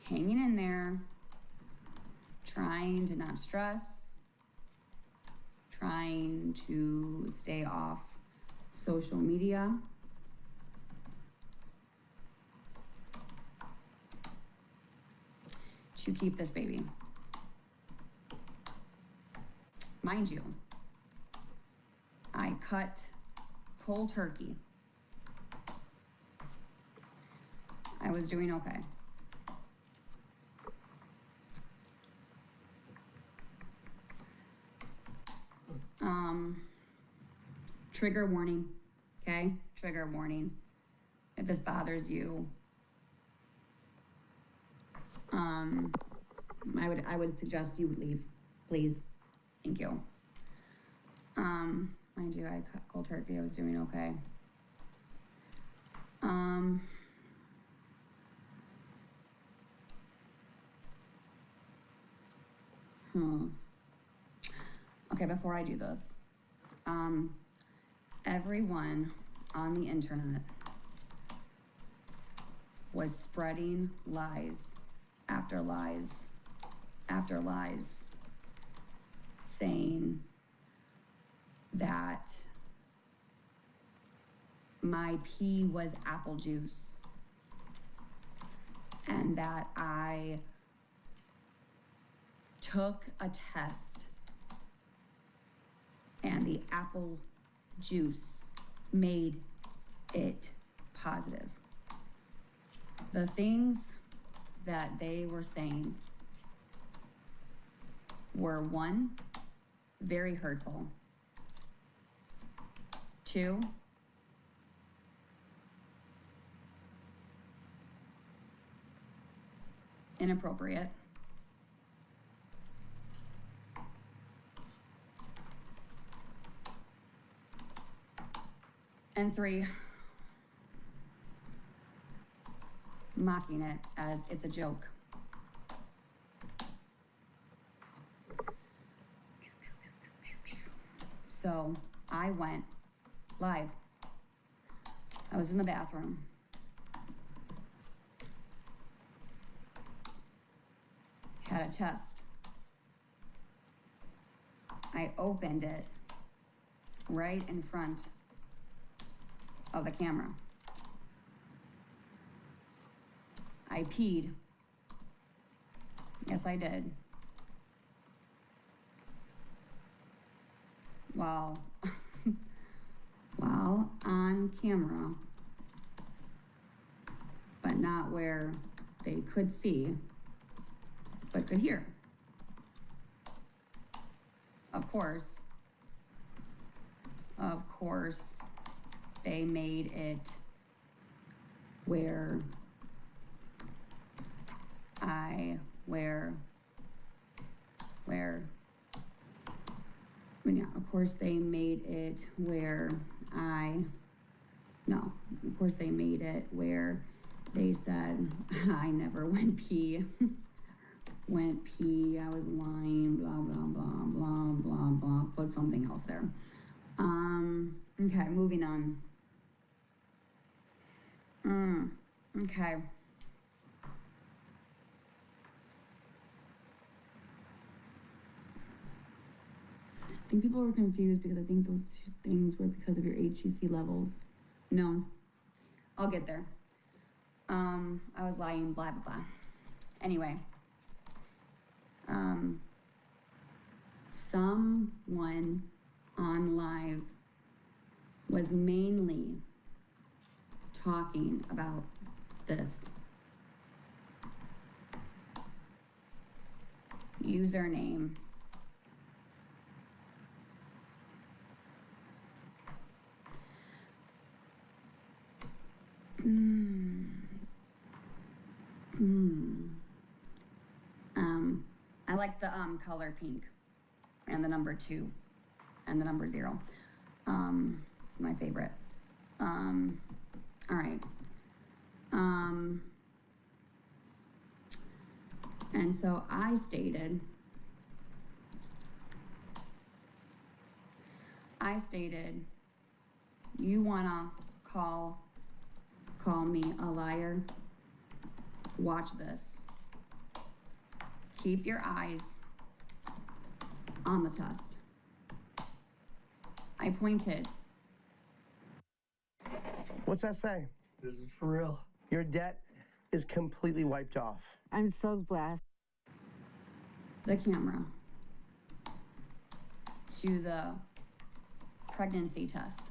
hanging in there, trying to not stress, trying to stay off social media. To keep this baby. Mind you, I cut cold turkey. I was doing okay. Trigger warning, okay? Trigger warning. If this bothers you, I would suggest you leave, please. Thank you. Mind you, I cut cold turkey. I was doing okay. Okay, before I do this, everyone on the internet was spreading lies after lies after lies, saying that my pee was apple juice and that I took a test and the apple juice made it positive. The things that they were saying were 1, very hurtful. 2, inappropriate. And 3, mocking it as it's a joke. So I went live. I was in the bathroom. Had a test. I opened it right in front of the camera. I peed. Yes, I did. While on camera, but not where they could see, but could hear. Of course, they made it where of course they made it where they said I never went pee, I was lying, blah, blah, blah, blah, blah, blah, put something else there. Okay, moving on. Okay. I think people were confused because I think those 2 things were because of your HCC levels. No, I'll get there. I was lying, blah, blah, blah. Anyway, someone on live was mainly talking about this. Username. I like the color pink and the number 2 and the number 0. It's my favorite. All right. And so I stated, you wanna call me a liar? Watch this. Keep your eyes on the test. I pointed. What's that say? This is for real. Your debt is completely wiped off. I'm so blessed. The camera to the pregnancy test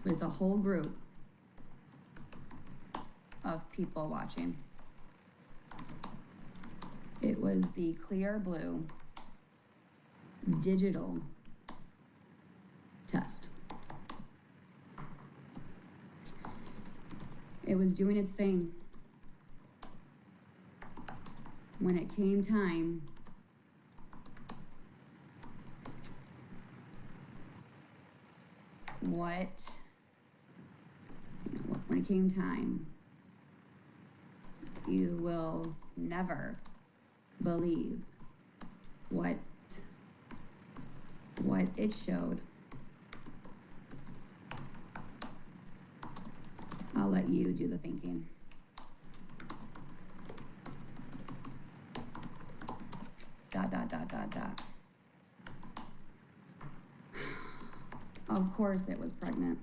with a whole group of people watching. It was the clear blue digital test. It was doing its thing. When it came time when it came time, you will never believe what it showed. I'll let you do the thinking. Dot. Of course it was pregnant.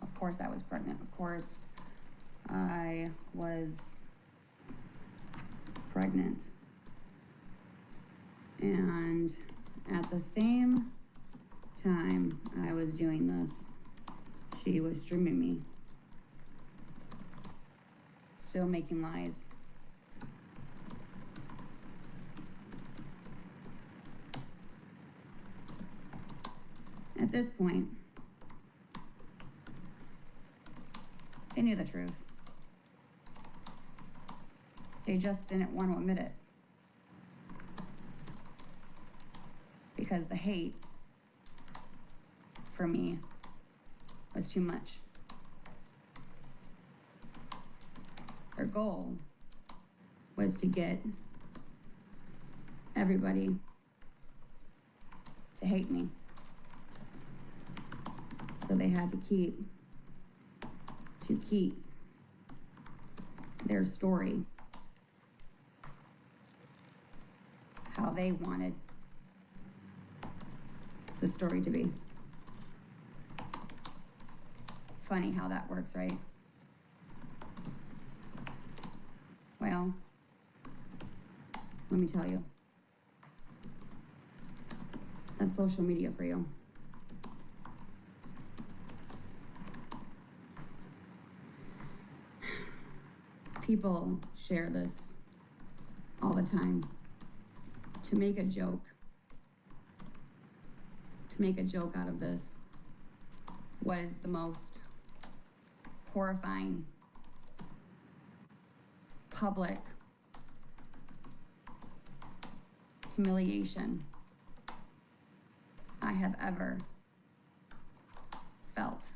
Of course I was pregnant. Of course I was pregnant. And at the same time I was doing this, she was streaming me. Still making lies. At this point, they knew the truth. They just didn't want to admit it. Because the hate for me was too much. Their goal was to get everybody to hate me. So they had to keep their story how they wanted the story to be. Funny how that works, right? Well, let me tell you. That's social media for you. People share this all the time to make a joke. To make a joke out of this was the most horrifying public humiliation I have ever felt.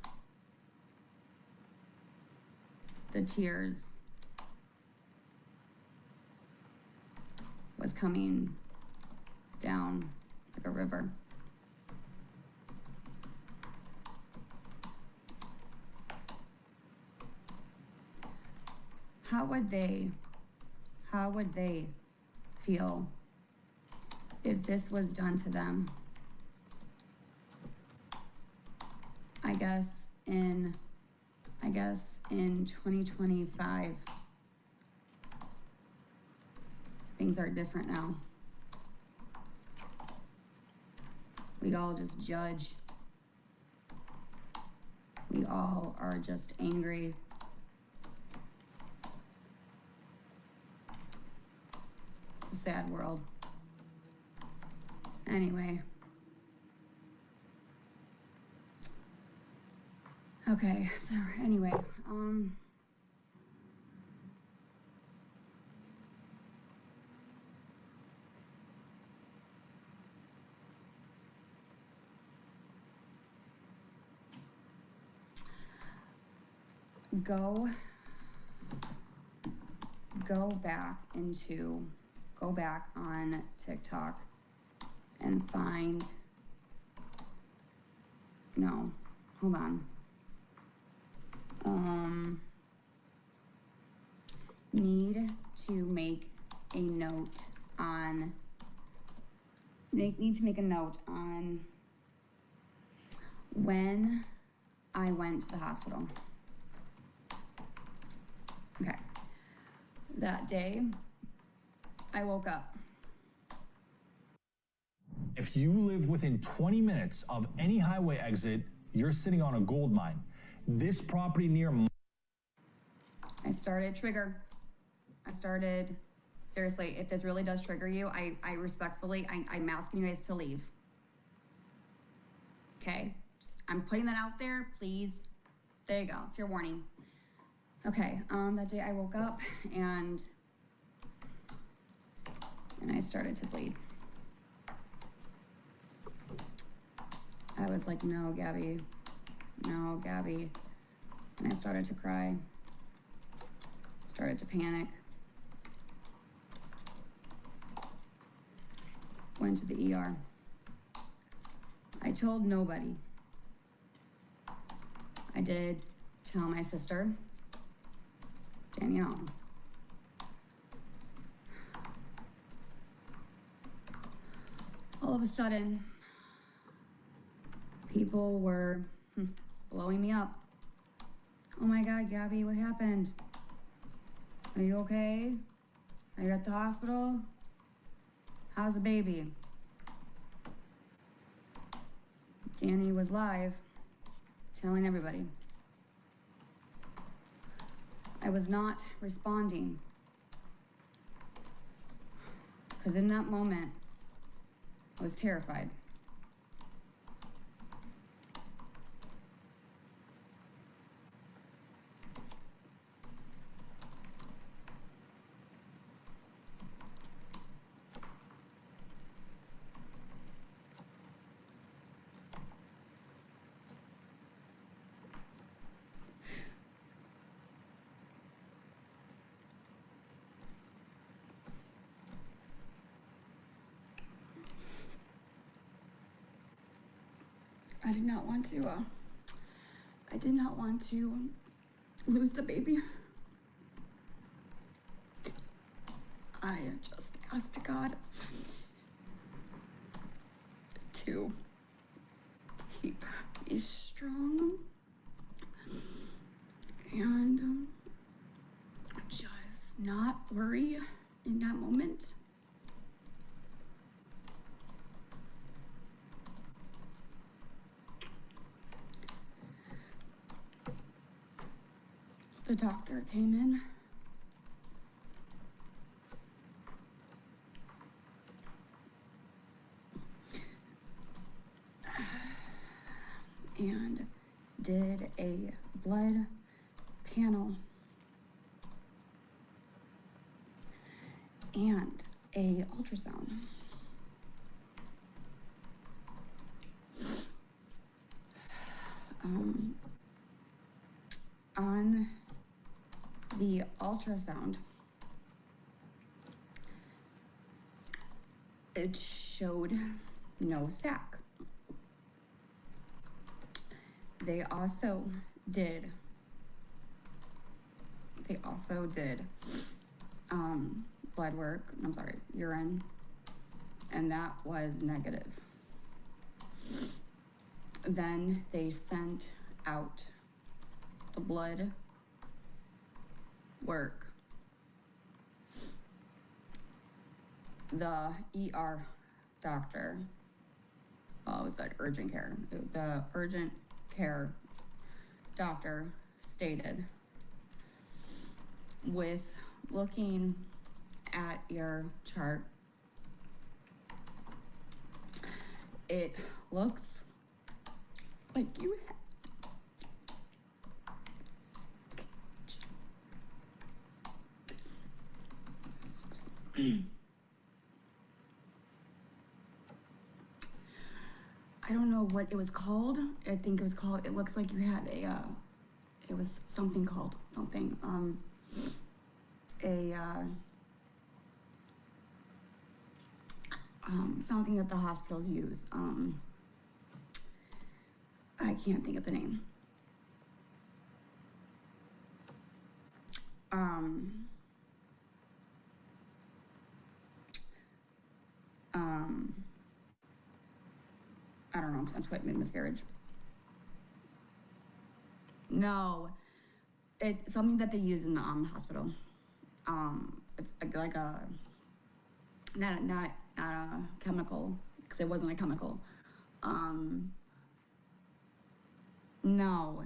The tears was coming down like a river. How would they feel if this was done to them? I guess in 2025, things are different now. We all just judge. We all are just angry. It's a sad world. Anyway. Okay, so anyway, go back on TikTok and find, no, hold on. Need to make a note on when I went to the hospital. Okay. That day, I woke up. If you live within 20 minutes of any highway exit, you're sitting on a gold mine. This property near Seriously, if this really does trigger you, I respectfully, I'm asking you guys to leave. Okay? I'm putting that out there, please. There you go, it's your warning. Okay, that day I woke up and I started to bleed. I was like, no, Gabi. And I started to cry. Started to panic. Went to the ER. I told nobody. I did tell my sister, Danielle. All of a sudden, people were blowing me up. Oh my God, Gabi, what happened? Are you okay? Are you at the hospital? How's the baby? Danny was live, telling everybody. I was not responding. Because in that moment, I was terrified. I did not want to lose the baby. I just asked God to keep me strong and just not worry in that moment. The doctor came in. And did a blood panel and a ultrasound. On the ultrasound, it showed no sac. They also did blood work, urine, and that was negative. Then they sent out the blood work. The ER doctor, well, it was like urgent care. The urgent care doctor stated, with looking at your chart, it looks like you have I don't know what it was called. I think it was called, it looks like you had it was something called, something that the hospitals use. I can't think of the name. I don't know, unexpected miscarriage. No, it's something that they use in the hospital. It's like a not a chemical, because it wasn't a chemical. No,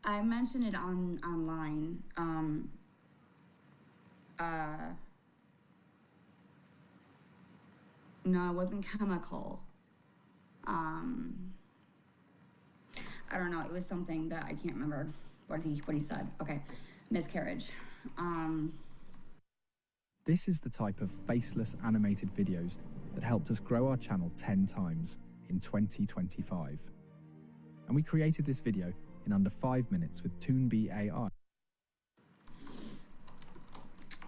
I mentioned it online. No, it wasn't chemical. I don't know, it was something that I can't remember what he said. Okay, miscarriage. This is the type of faceless animated videos that helped us grow our channel 10 times in 2025. And we created this video in under 5 minutes with Toonbee AI.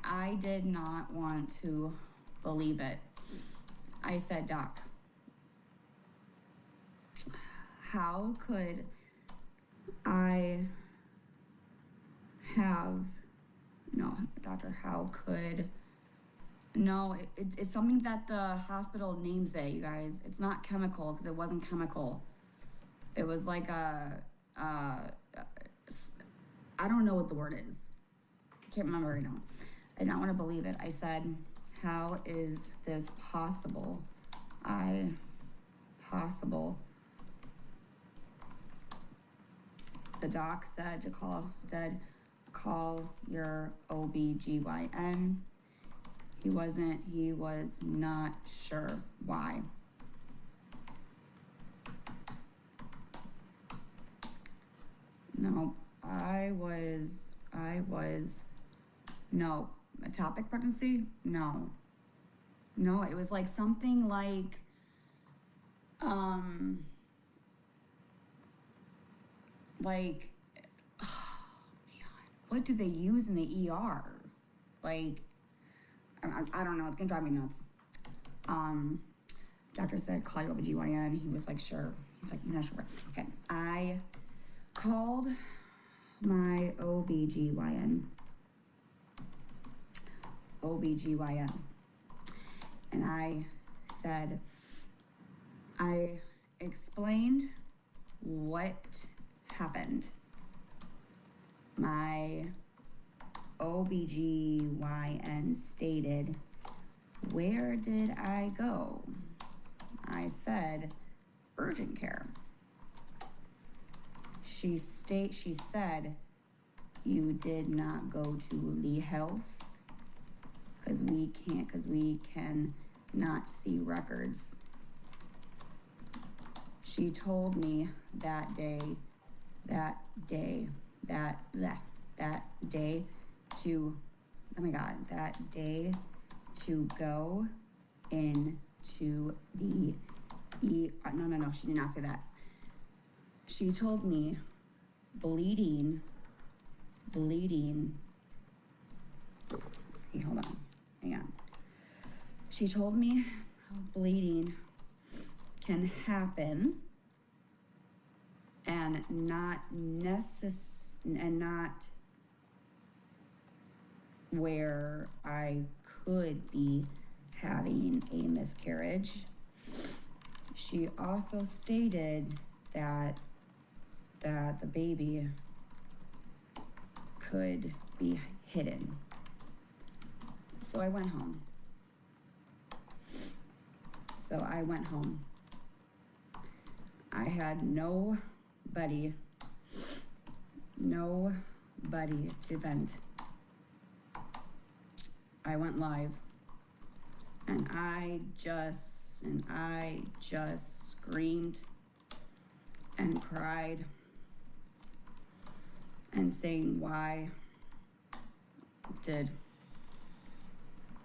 I did not want to believe it. I said, Doc, how could I have, no, doctor, how could, no, it's something that the hospital names it, you guys. It's not chemical, because it wasn't chemical. It was like I don't know what the word is. I can't remember right now. I did not want to believe it. I said, how is this possible? Possible. The doc said to call your OBGYN. He was not sure why. No, no, ectopic pregnancy? No, it was like something like, oh man, what do they use in the ER? Like, I don't know, it's gonna drive me nuts. Doctor said, call your OBGYN. He was like, sure. It's like, I'm not sure. Okay, I called my OBGYN. And I said, I explained what happened. My OBGYN stated, where did I go? I said, urgent care. She said, you did not go to Lee Health because we can not see records. She told me that day to, oh my God, that day to go into the no, she did not say that. She told me bleeding, see, hold on, hang on. She told me bleeding can happen and not where I could be having a miscarriage. She also stated that the baby could be hidden. So I went home. I had nobody to vent. I went live and I just screamed and cried and saying, why did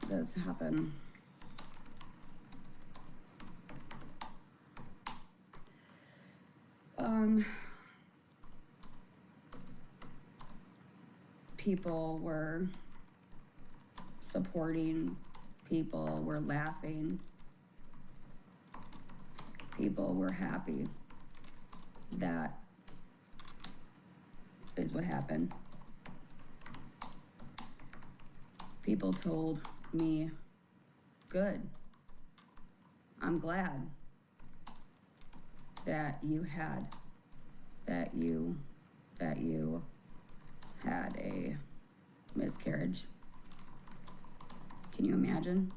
this happen? People were supporting, people were laughing, people were happy. That is what happened. People told me, good, I'm glad that you had a miscarriage. Can you imagine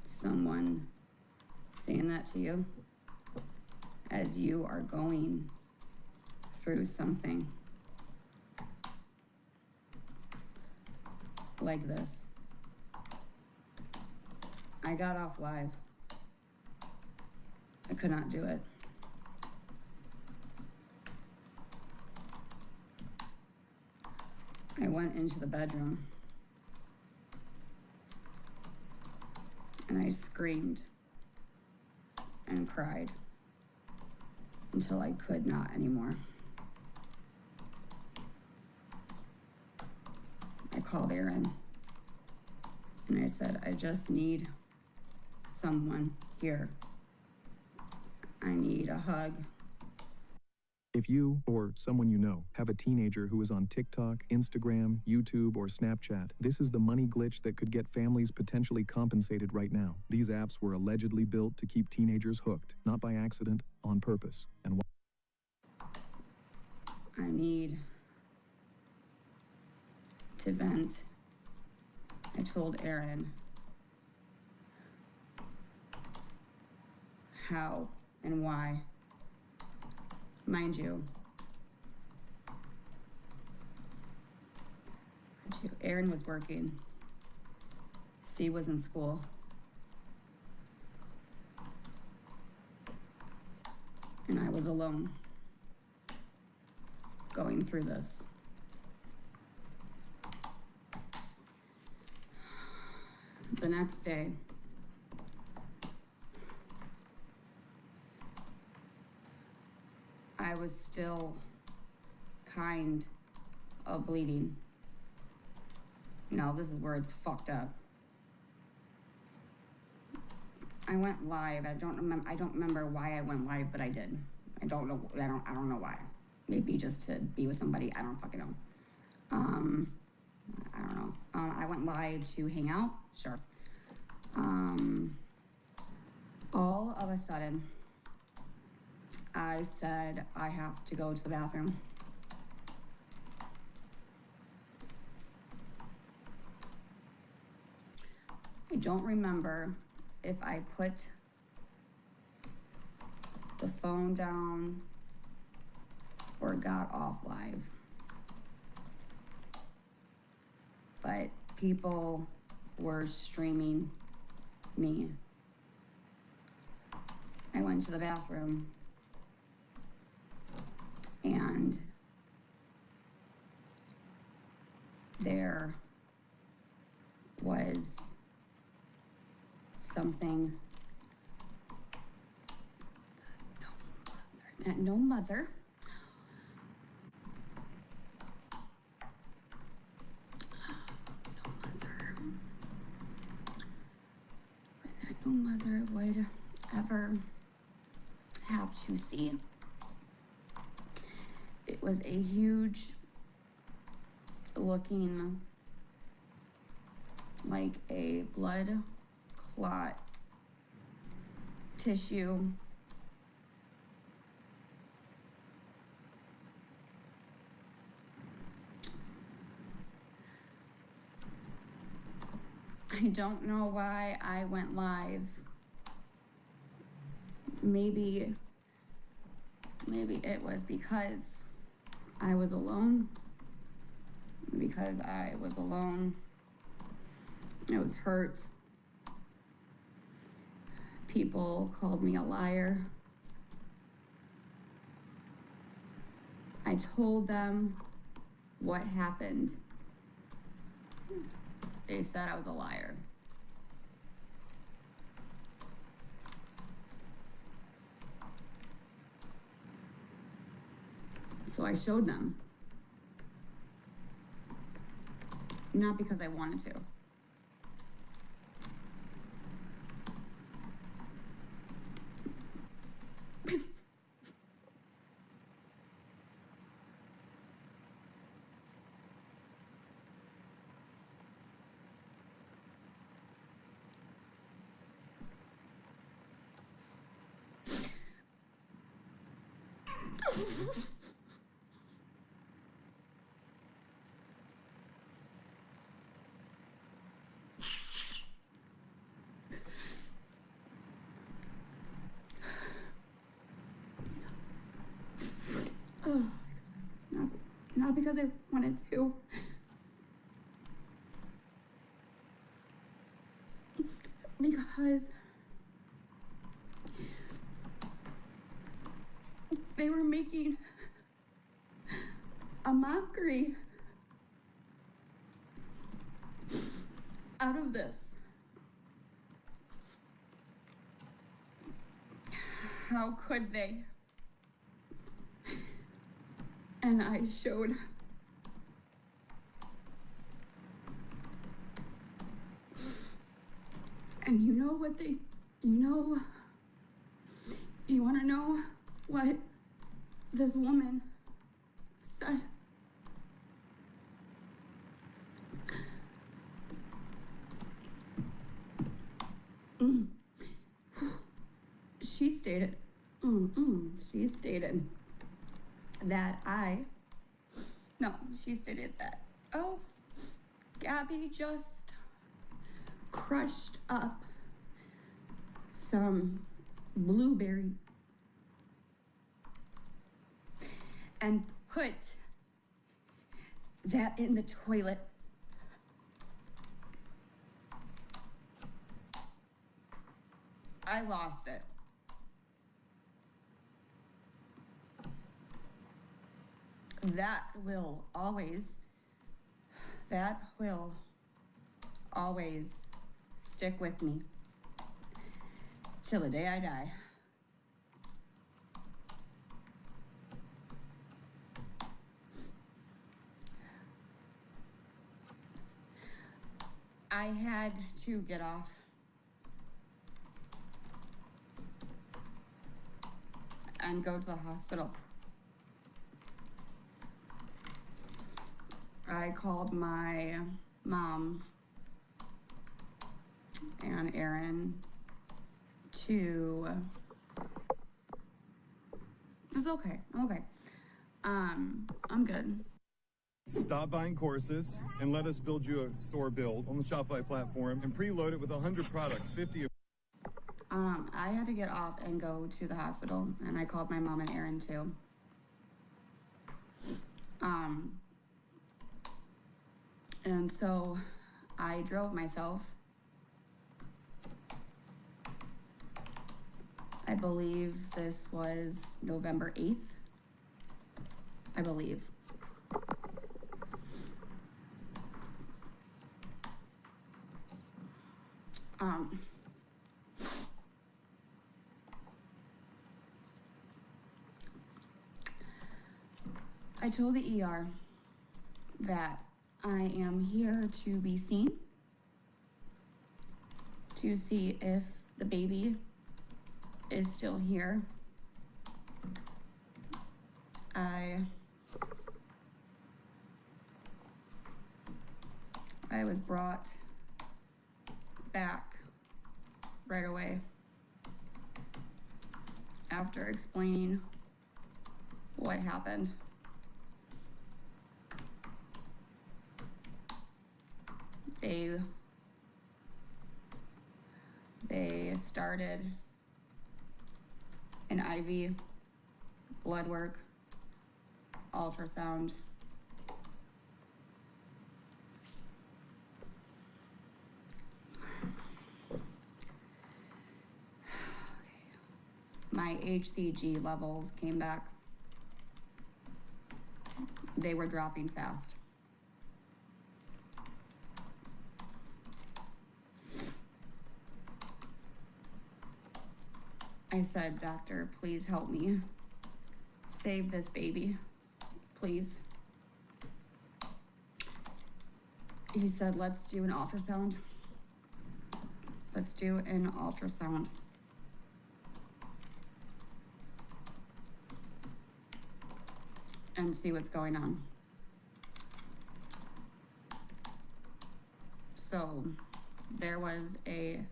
someone saying that to you as you are going through something like this? I got off live. I could not do it. I went into the bedroom and I screamed and cried until I could not anymore. I called Aaron and I said, I just need someone here. I need a hug. If you, or someone you know, have a teenager who is on TikTok, Instagram, YouTube, or Snapchat, this is the money glitch that could get families potentially compensated right now. These apps were allegedly built to keep teenagers hooked, not by accident, on purpose. And I need to vent. I told Aaron how and why. Mind you, Aaron was working. C was in school. And I was alone going through this. The next day, I was still kind of bleeding. You know, this is where it's fucked up. I went live. I don't remember why I went live, but I did. I don't know why. Maybe just to be with somebody. I don't fucking know. I don't know. I went live to hang out. Sure. All of a sudden, I said I have to go to the bathroom. I don't remember if I put the phone down or got off live. But people were streaming me. I went to the bathroom and there was something that no mother would ever have to see. It was a huge looking like a blood clot tissue. I don't know why I went live. Maybe it was because I was alone. Because I was alone. I was hurt. People called me a liar. I told them what happened. They said I was a liar. So I showed them. Not because I wanted to. Not because I wanted to. Because they were making a mockery out of this. How could they? And I showed and you know what you want to know what this woman said? She stated that she stated that, oh, Gabi just crushed up some blueberries and put that in the toilet. I lost it. That will always stick with me till the day I die. I had to get off and go to the hospital. I called my mom and Aaron to... It's okay. I'm okay. I'm good. Stop buying courses and let us build you a store build on the Shopify platform and preload it with 100 products, 50 of I had to get off and go to the hospital, and I called my mom and Aaron too. And so I drove myself. I believe this was November 8th. I believe. I told the ER that I am here to be seen, to see if the baby is still here. I was brought back right away after explaining what happened. They started an IV, blood work, ultrasound. My HCG levels came back. They were dropping fast. I said, "Doctor, please help me. Save this baby, please." He said, "Let's do an ultrasound. Let's do an ultrasound." And see what's going on. So there was a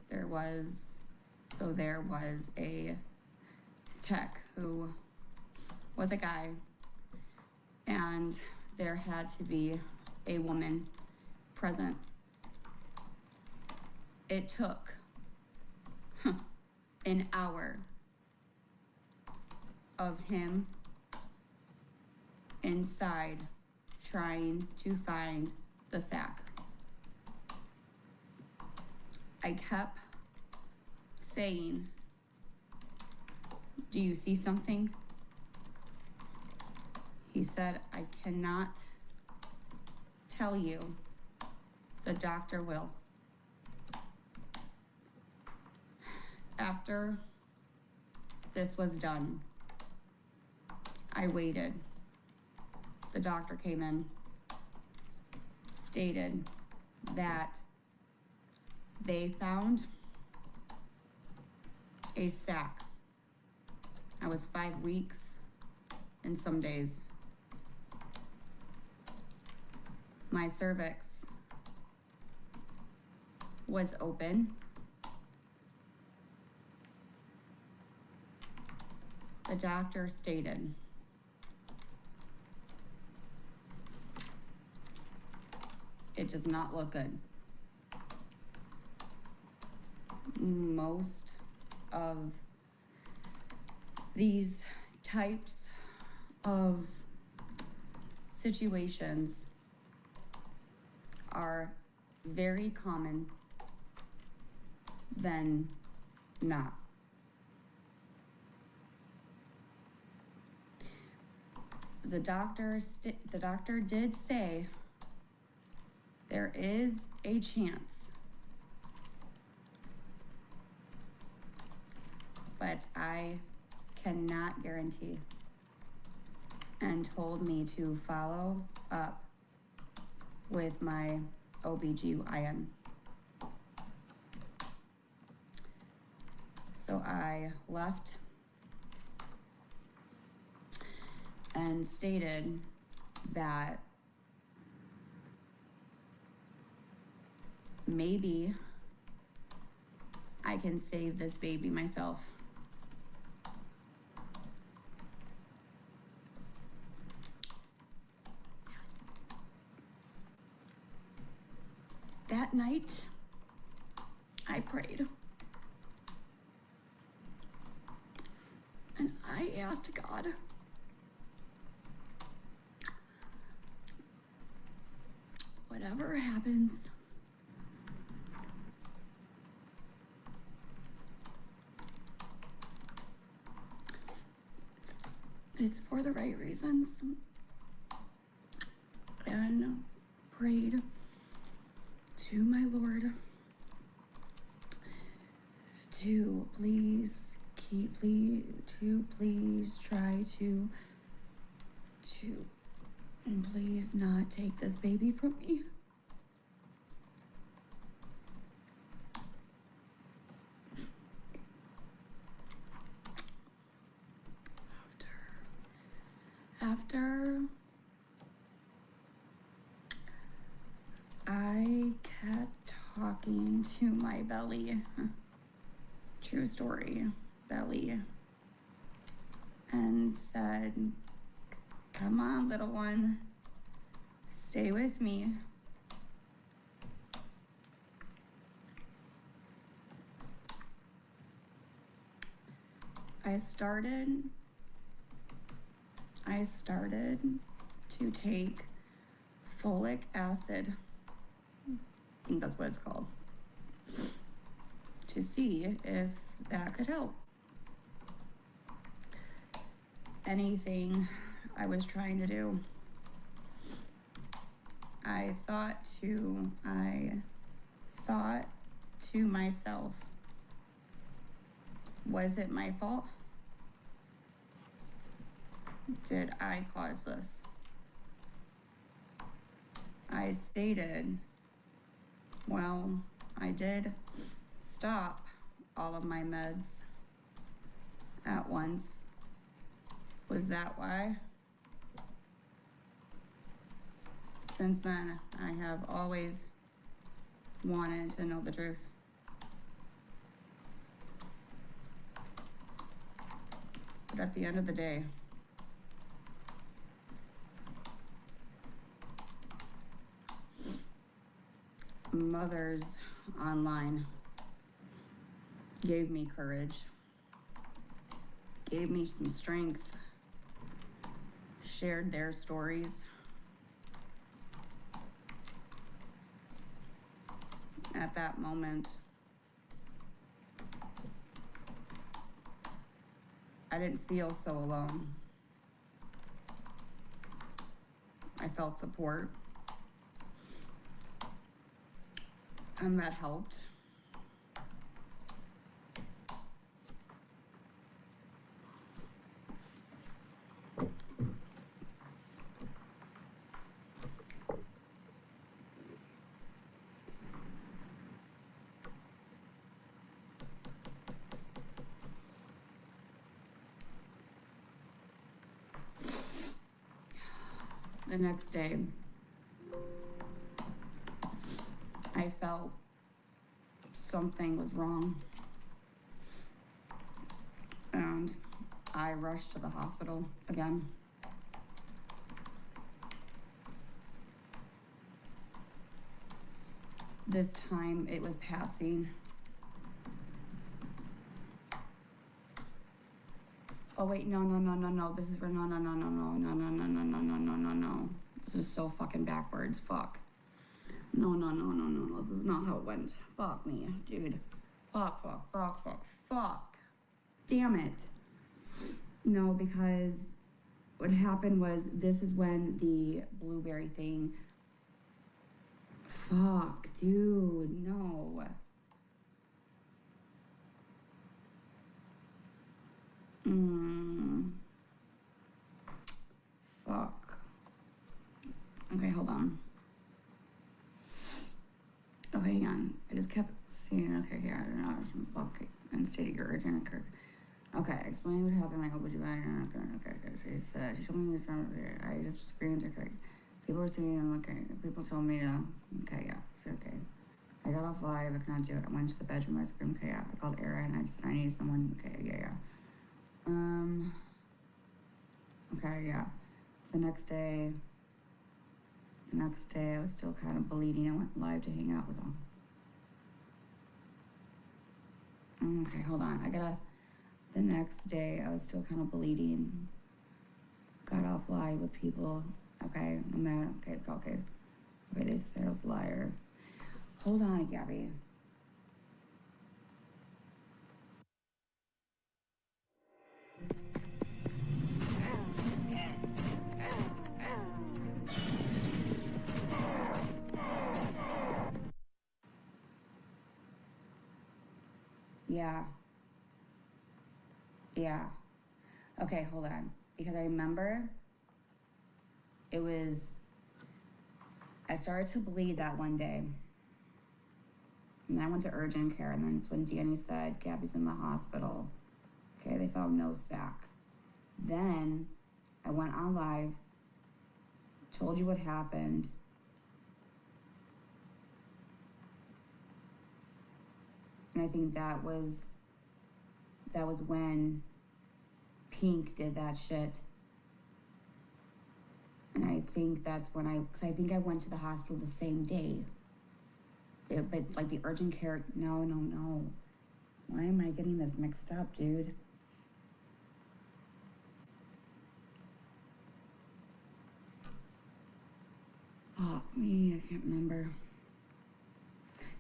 tech who was a guy, and there had to be a woman present. It took an hour of him inside trying to find the sack. I kept saying, "Do you see something?" He said, "I cannot tell you. The doctor will." After this was done, I waited. The doctor came in, stated that they found a sack. I was 5 weeks and some days. My cervix was open. The doctor stated it does not look good. Most of these types of situations are very common than not. The doctor did say there is a chance, but I cannot guarantee, and told me to follow up with my OBGYN. So I left and stated that maybe I can save this baby myself. That night, I prayed. And I asked God, whatever happens, it's for the right reasons. And prayed to my Lord to please try to please not take this baby from me. After I kept talking to my belly, true story, belly, and said, come on, little one, stay with me. I started to take folic acid, I think that's what it's called, to see if that could help. Anything I was trying to do, I thought to myself, was it my fault? Did I cause this? I stated, well, I did stop all of my meds at once. Was that why? Since then, I have always wanted to know the truth. But at the end of the day, mothers online gave me courage, gave me some strength, shared their stories. At that moment, I didn't feel so alone. I felt support, and that helped. The next day, I felt something was wrong, and I rushed to the hospital again. This time it was passing. Oh wait, no, this is for, no. This is so fucking backwards, fuck. No, this is not how it went. Fuck me, dude. Fuck. Damn it. No, because what happened was, this is when the blueberry thing, fuck, dude, no. Fuck. Okay, hold on. Okay, hang on. I just kept seeing, okay, here, I don't know, fuck, and stated your urgent occurred. Okay, explain what happened, I hope you better, okay. She said, she told me to sound weird. I just screamed, okay. People were saying, okay. People told me to, okay, yeah, it's okay. I got off live, I could not do it. I went to the bedroom, I screamed, okay, yeah. I called Aaron, I just said, I need someone, okay, yeah. Okay, yeah. The next day, I was still kind of bleeding. I went live to hang out with them. Okay, hold on. The next day, I was still kind of bleeding. Got off live with people. Okay, no matter. Okay, they said I was a liar. Hold on, Gabby. Yeah. Okay, hold on. Because I remember I started to bleed that one day. And then I went to urgent care, and then it's when Danny said, Gabby's in the hospital. Okay, they found no sac. Then I went on live, told you what happened. And I think that was when Pink did that shit. And I think that's when because I think I went to the hospital the same day. But like the urgent care, no. Why am I getting this mixed up, dude? Fuck me, I can't remember.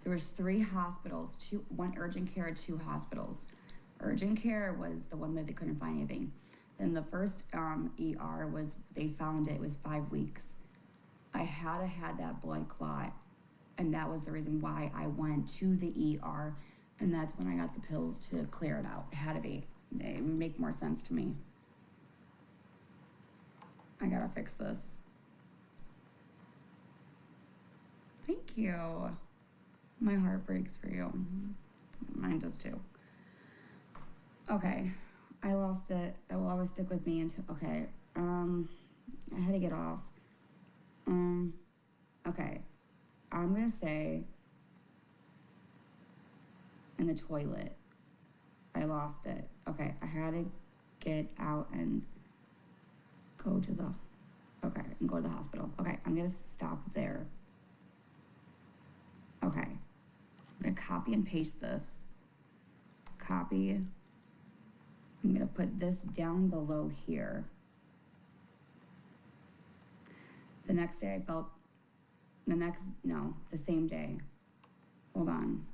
There was 3 hospitals, 1 urgent care, 2 hospitals. Urgent care was the one that they couldn't find anything. Then the first ER they found it was 5 weeks. I had that blood clot, and that was the reason why I went to the ER, and that's when I got the pills to clear it out. It had to be. They make more sense to me. I gotta fix this. Thank you. My heart breaks for you. Mine does too. Okay, I lost it. It will always stick with me until, okay. I had to get off. Okay. I'm gonna say in the toilet. I lost it. Okay, I had to get out and go to the hospital. Okay, I'm gonna stop there. Okay, I'm gonna copy and paste this. Copy. I'm gonna put this down below here. The next day the same day. Hold on.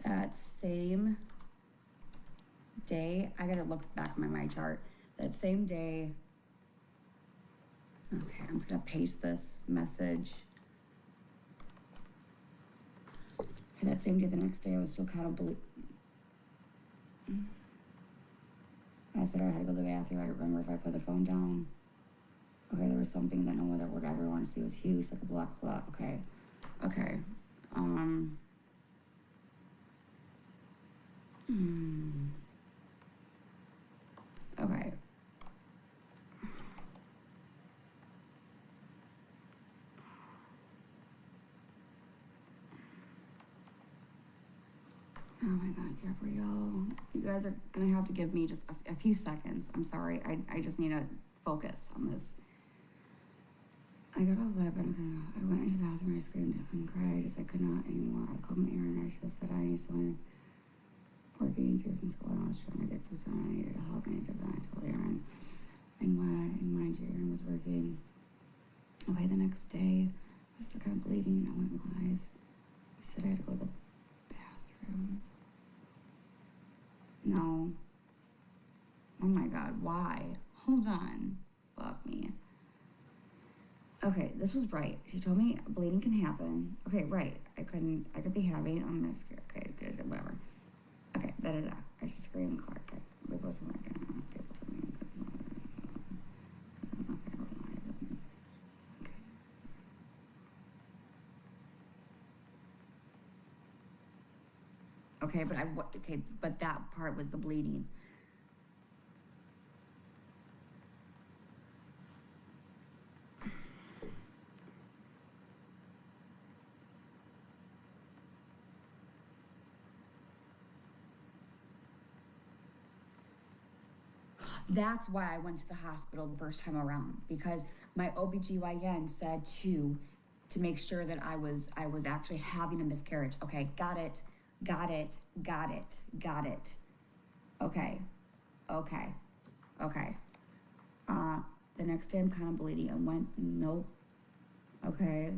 That same day, I gotta look back at my chart. That same day, okay, I'm just gonna paste this message. Okay, that same day, the next day, I was still kind of I said I had to go to the bathroom. I don't remember if I put the phone down. Okay, there was something that no one would ever want to see. It was huge, like a black clot. Okay. Okay. Oh my God, Gabrielle. You guys are gonna have to give me just a few seconds. I'm sorry. I just need to focus on this. I got off live, I went into the bathroom, I screamed and cried because I could not anymore. I called my Aaron, I just said I need someone working through some school, and I was trying to get through someone. I needed help, I needed that. I told Aaron. And mind you, Aaron was working. Okay, the next day, I was still kind of bleeding. I went live. I said I had to go to the bathroom. No. Oh my God, why? Hold on. Fuck me. Okay, this was right. She told me bleeding can happen. Okay, right. I could be having, I'm gonna scare. Okay, good, whatever. Okay, da-da-da. I just screamed Clark. Okay, we both went down. People told me. Okay. Okay, but that part was the bleeding. That's why I went to the hospital the first time around, because my OBGYN said to make sure that I was actually having a miscarriage. Okay, got it. Okay. The next day I'm kind of bleeding and went, nope. Okay.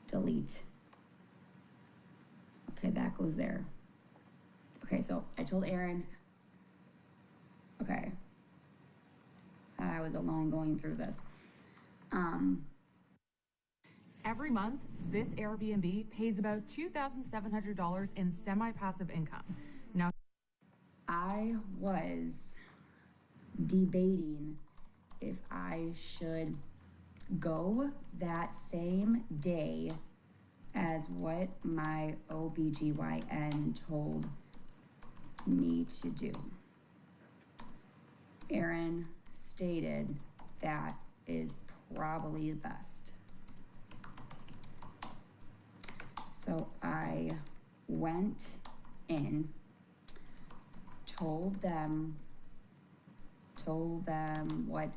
Delete. Okay, that goes there. Okay, so I told Aaron, okay, I was alone going through this. Every month, this Airbnb pays about $2,700 in semi-passive income. Now, I was debating if I should go that same day as what my OBGYN told me to do. Aaron stated that is probably the best. So I went in, told them what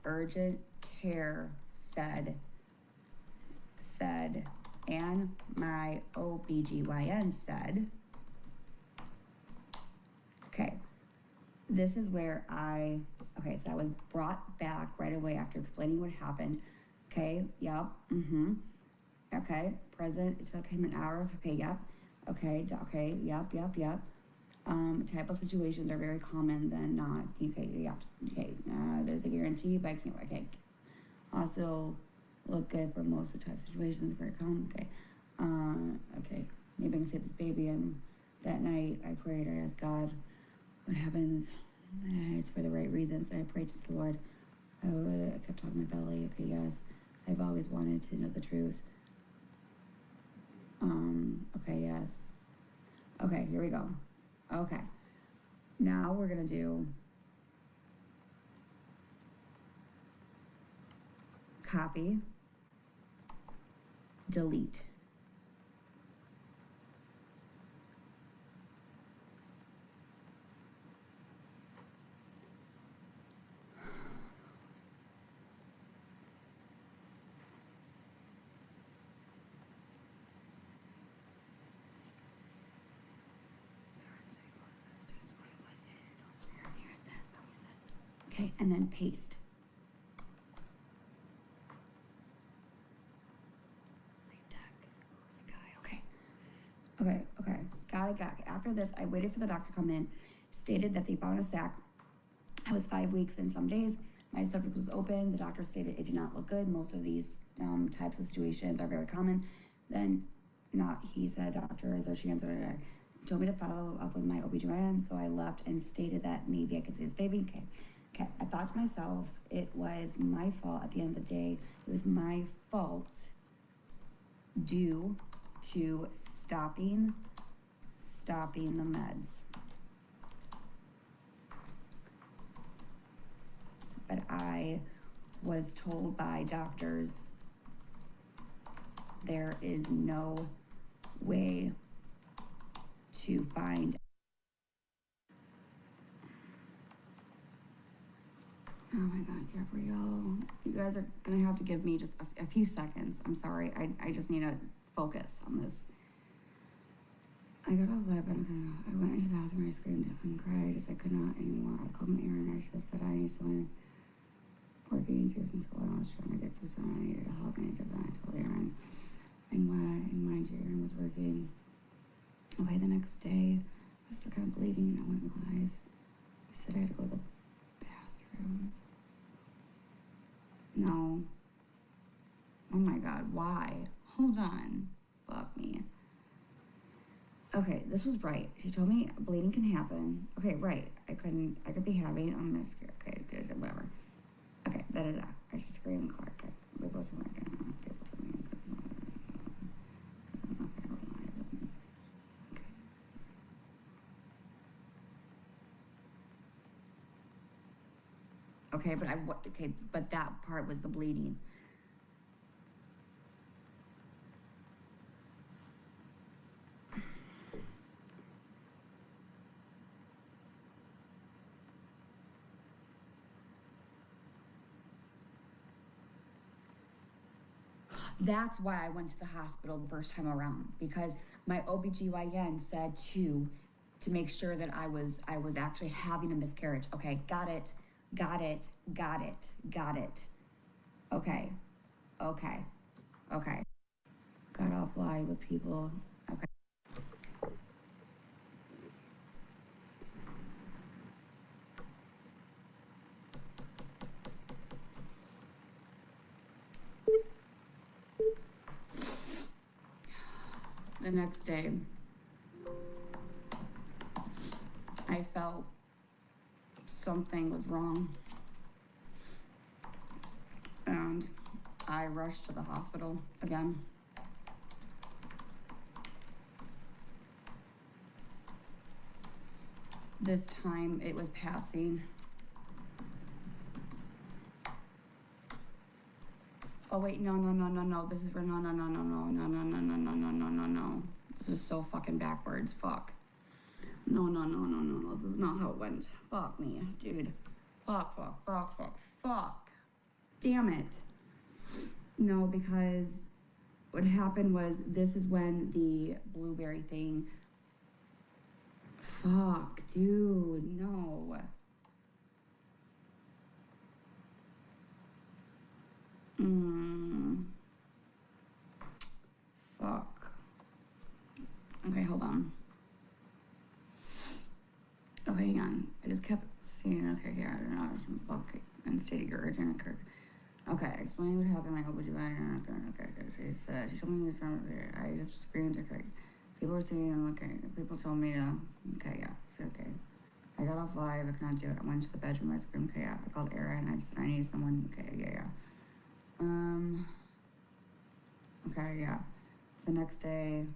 urgent care said, and my OBGYN said. Okay, this is where so I was brought back right away after explaining what happened. Okay, yep, okay, present, it took him an hour, okay, yep, okay, yep. Type of situations are very common than not, okay, yep, okay, there's a guarantee, but I can't, okay. Also, look good for most of the type of situations, very common, okay. Okay, maybe I can save this baby, and that night I prayed, I asked God, what happens, it's for the right reasons, I prayed to the Lord. I kept talking my belly, okay, yes, I've always wanted to know the truth. Okay, yes. Okay, here we go. Okay, now we're gonna do copy, delete. Okay, and then paste. Okay. Got it. After this, I waited for the doctor to come in, stated that they found a sac. I was 5 weeks and some days. My cervix was open. The doctor stated it did not look good. Most of these types of situations are very common. Then, he said, doctor, is there a chance that I told me to follow up with my OBGYN, so I left and stated that maybe I could see this baby. Okay. I thought to myself, it was my fault at the end of the day. It was my fault due to stopping the meds. But I was told by doctors there is no way to find. Oh my God, Gabrielle, you guys are gonna have to give me just a few seconds. I'm sorry, I just need to focus on this. I got off live and I went into the bathroom, I screamed and cried as I could not anymore. I called my Aaron, I just said I need someone working, she was in school, and I was trying to get through someone, I needed help, I needed that. I told Aaron, and mind you, Aaron was working. Okay, the next day, I was still kind of bleeding, I went live. I said I had to go to the bathroom. No. Oh my God, why? Hold on. Fuck me. Okay, this was right. She told me bleeding can happen. Okay, right. I could be having a miscarriage. Okay, good, whatever. Okay, da-da-da. I should scream Clark. We both went down. People told me. Okay, but that part was the bleeding. That's why I went to the hospital the first time around, because my OBGYN said to make sure that I was actually having a miscarriage. Okay, got it. Okay. Got off live with people. Okay. The next day, I felt something was wrong, and I rushed to the hospital again. This time it was passing. Oh wait, no. This is where no. This is so fucking backwards. Fuck. No. This is not how it went. Fuck me, dude. Fuck. Damn it. No, because what happened was this is when the blueberry thing. Fuck, dude, no. Fuck. Okay, hold on. Okay, hang on. I just kept saying, okay, here, I don't know. Okay, and stated your urgent occurred. Okay, explain what happened. Like, what would you buy? Okay. She told me I just screamed. Okay. People were saying, okay. People told me to. Okay, yeah. So okay. I got off live. I could not do it. I went to the bedroom. I screamed. Okay, yeah. I called Era and I just said I need someone. Okay, yeah. Okay, yeah. The next day,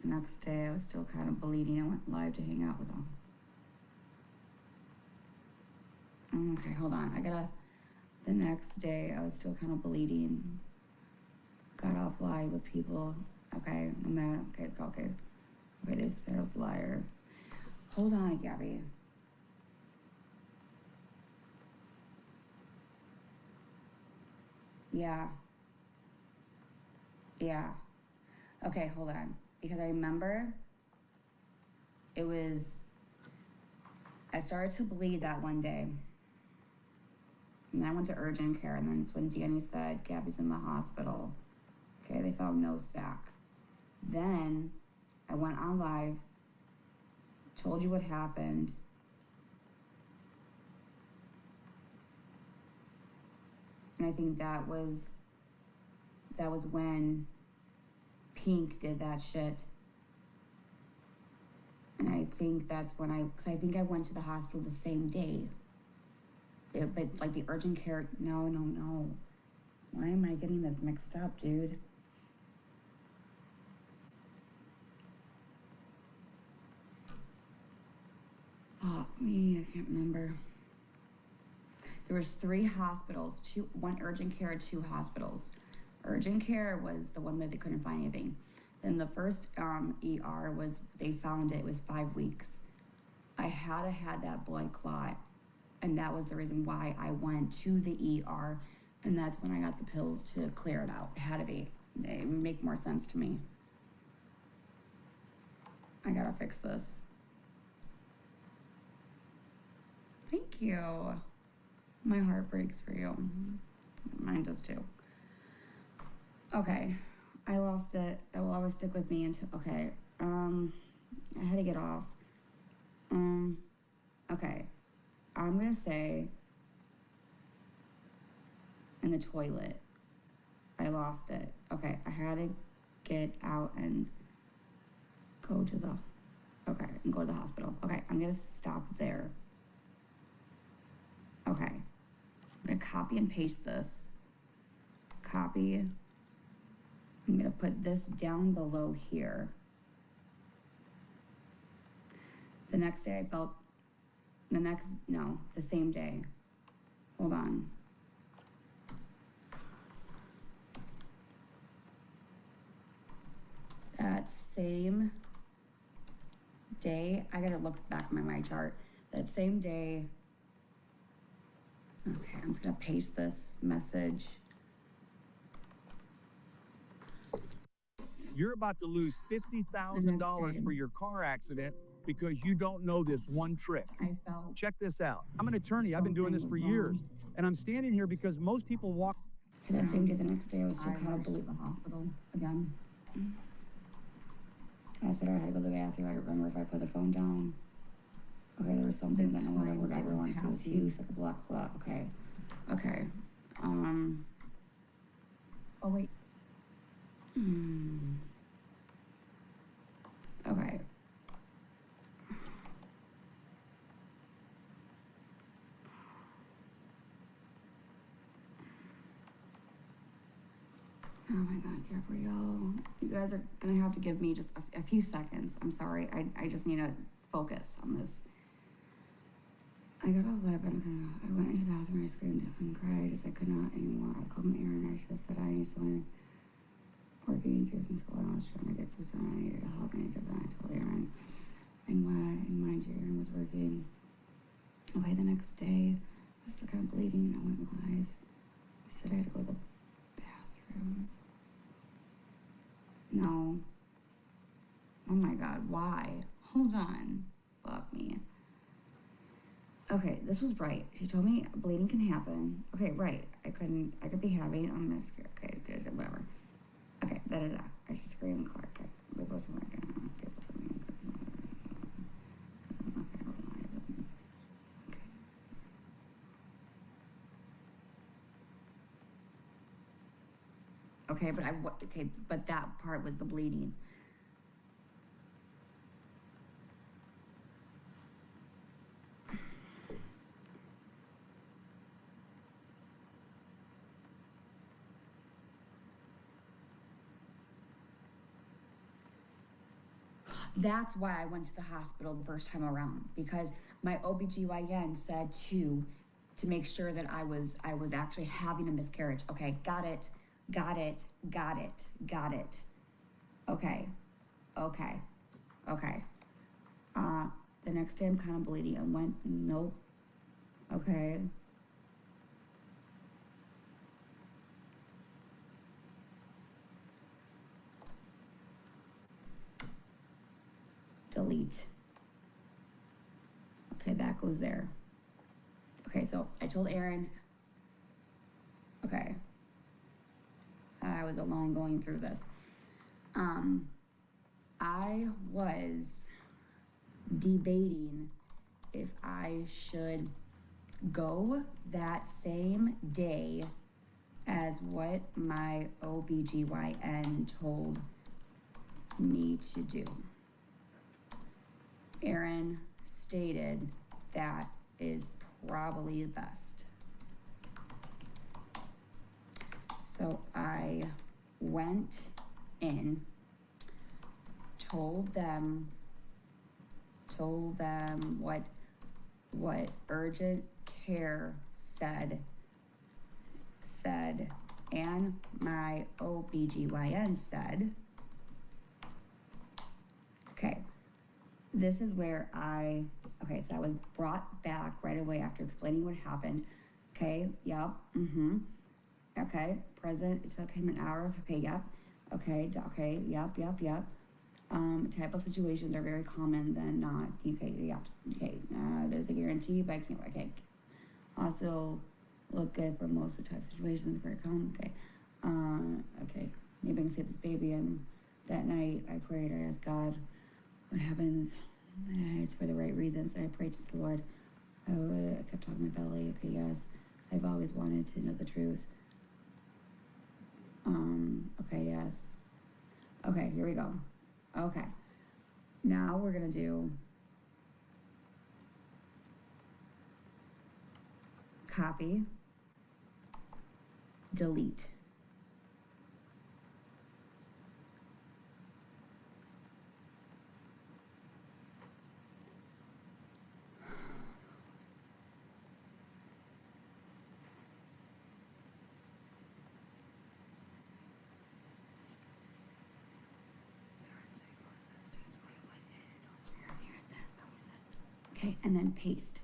I was still kind of bleeding. I went live to hang out with them. Okay, hold on. The next day, I was still kind of bleeding. Got off live with people. Okay, no matter. Okay, they said I was a liar. Hold on, Gabi. Yeah. Okay, hold on. Because I remember I started to bleed that one day. And I went to urgent care, and then it's when Danny said, Gabby's in the hospital. Okay, they found no sac. Then I went on live, told you what happened. And I think that was when Pink did that shit. And I think that's when because I think I went to the hospital the same day. But like the urgent care, no. Why am I getting this mixed up, dude? Fuck me, I can't remember. There was 3 hospitals, 1 urgent care, 2 hospitals. Urgent care was the one that they couldn't find anything. Then the first ER was, they found it was 5 weeks. I had that blood clot, and that was the reason why I went to the ER, and that's when I got the pills to clear it out. It had to be. It would make more sense to me. I gotta fix this. Thank you. My heart breaks for you. Mine does too. Okay, I lost it. It will always stick with me until, okay. I had to get off. Okay, I'm gonna say in the toilet. I lost it. Okay, I had to get out and go to the hospital. Okay, I'm gonna stop there. Okay, I'm gonna copy and paste this. Copy. I'm gonna put this down below here. The next day I felt, the same day. Hold on. That same day, I gotta look back at my chart. That same day, okay, I'm just gonna paste this message. You're about to lose $50,000 for your car accident because you don't know this one trick. I felt. Check this out. I'm an attorney. I've been doing this for years. And I'm standing here because most people walk. Okay, that same day, the next day, I was still kind of to the hospital again. I said I had to go to the bathroom. I remember if I put the phone down. Okay, there was something that no one would ever want to see. It was huge, like a black spot. Okay. Okay. Oh, wait. Okay. Oh my God, Gabrielle. You guys are gonna have to give me just a few seconds. I'm sorry. I just need to focus on this. I got off lab and I went into the bathroom, I screamed and cried as I could not anymore. I called Aaron, I just said I need someone working serious in school, and I was trying to get through something. I needed help, I needed that. I told Aaron, and mind you, Aaron was working. Okay, the next day, I was still kind of bleeding. I went live. I said I had to go to the bathroom. No. Oh my God, why? Hold on. Fuck me. Okay, this was right. She told me bleeding can happen. Okay, right. I could be having a miscarriage. Okay, good, whatever. Okay, da-da-da. I just screamed Clark. Okay, we both were working. Okay, but that part was the bleeding. That's why I went to the hospital the first time around, because my OBGYN said to make sure that I was actually having a miscarriage. Okay, got it. Okay. The next day I'm kind of bleeding. I went, nope. Okay. Delete. Okay, that goes there. Okay, so I told Aaron, okay, I was alone going through this. I was debating if I should go that same day as what my OBGYN told me to do. Aaron stated that is probably the best. So I went in, told them what urgent care said, and my OBGYN said. Okay, this is where so I was brought back right away after explaining what happened. Okay, yep, okay, present, it took him an hour, okay, yep, okay, yep. Type of situations are very common than not, okay, yep, okay, there's a guarantee, but I can't, okay. Also, look good for most of the type of situations, very common, okay. Okay, maybe I can save this baby, and that night I prayed, I asked God, what happens? It's for the right reasons. I prayed to the Lord. I kept talking my belly. Okay, yes. I've always wanted to know the truth. Okay, yes. Okay, here we go. Okay. Now we're gonna do copy, delete. Okay, and then paste.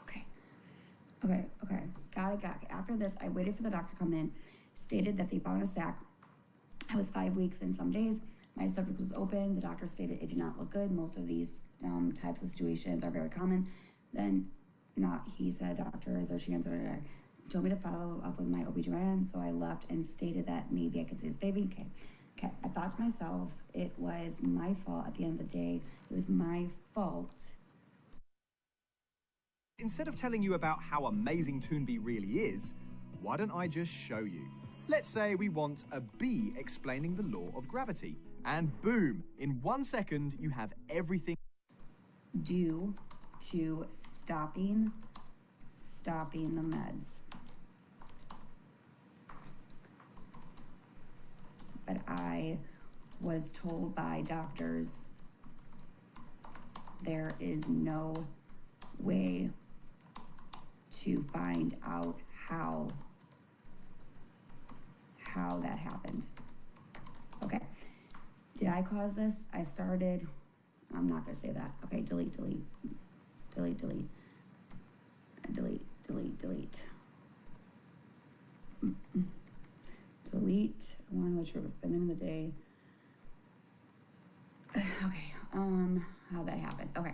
Okay. Got it. After this, I waited for the doctor to come in, stated that they found a sac. I was 5 weeks and some days. My cervix was open. The doctor stated it did not look good. Most of these types of situations are very common. Then, he said, doctor, is there a chance? Told me to follow up with my OB/GYN, so I left and stated that maybe I could see this baby. Okay. I thought to myself, it was my fault at the end of the day. It was my fault. Instead of telling you about how amazing Toonby really is, why don't I just show you? Let's say we want a bee explaining the law of gravity. And boom, in 1 second, you have everything. Due to stopping the meds. But I was told by doctors there is no way to find out how that happened. Okay. Did I cause this? I'm not gonna say that. Okay, delete. Delete. I want to know the truth. At the end of the day. Okay, how'd that happen? Okay.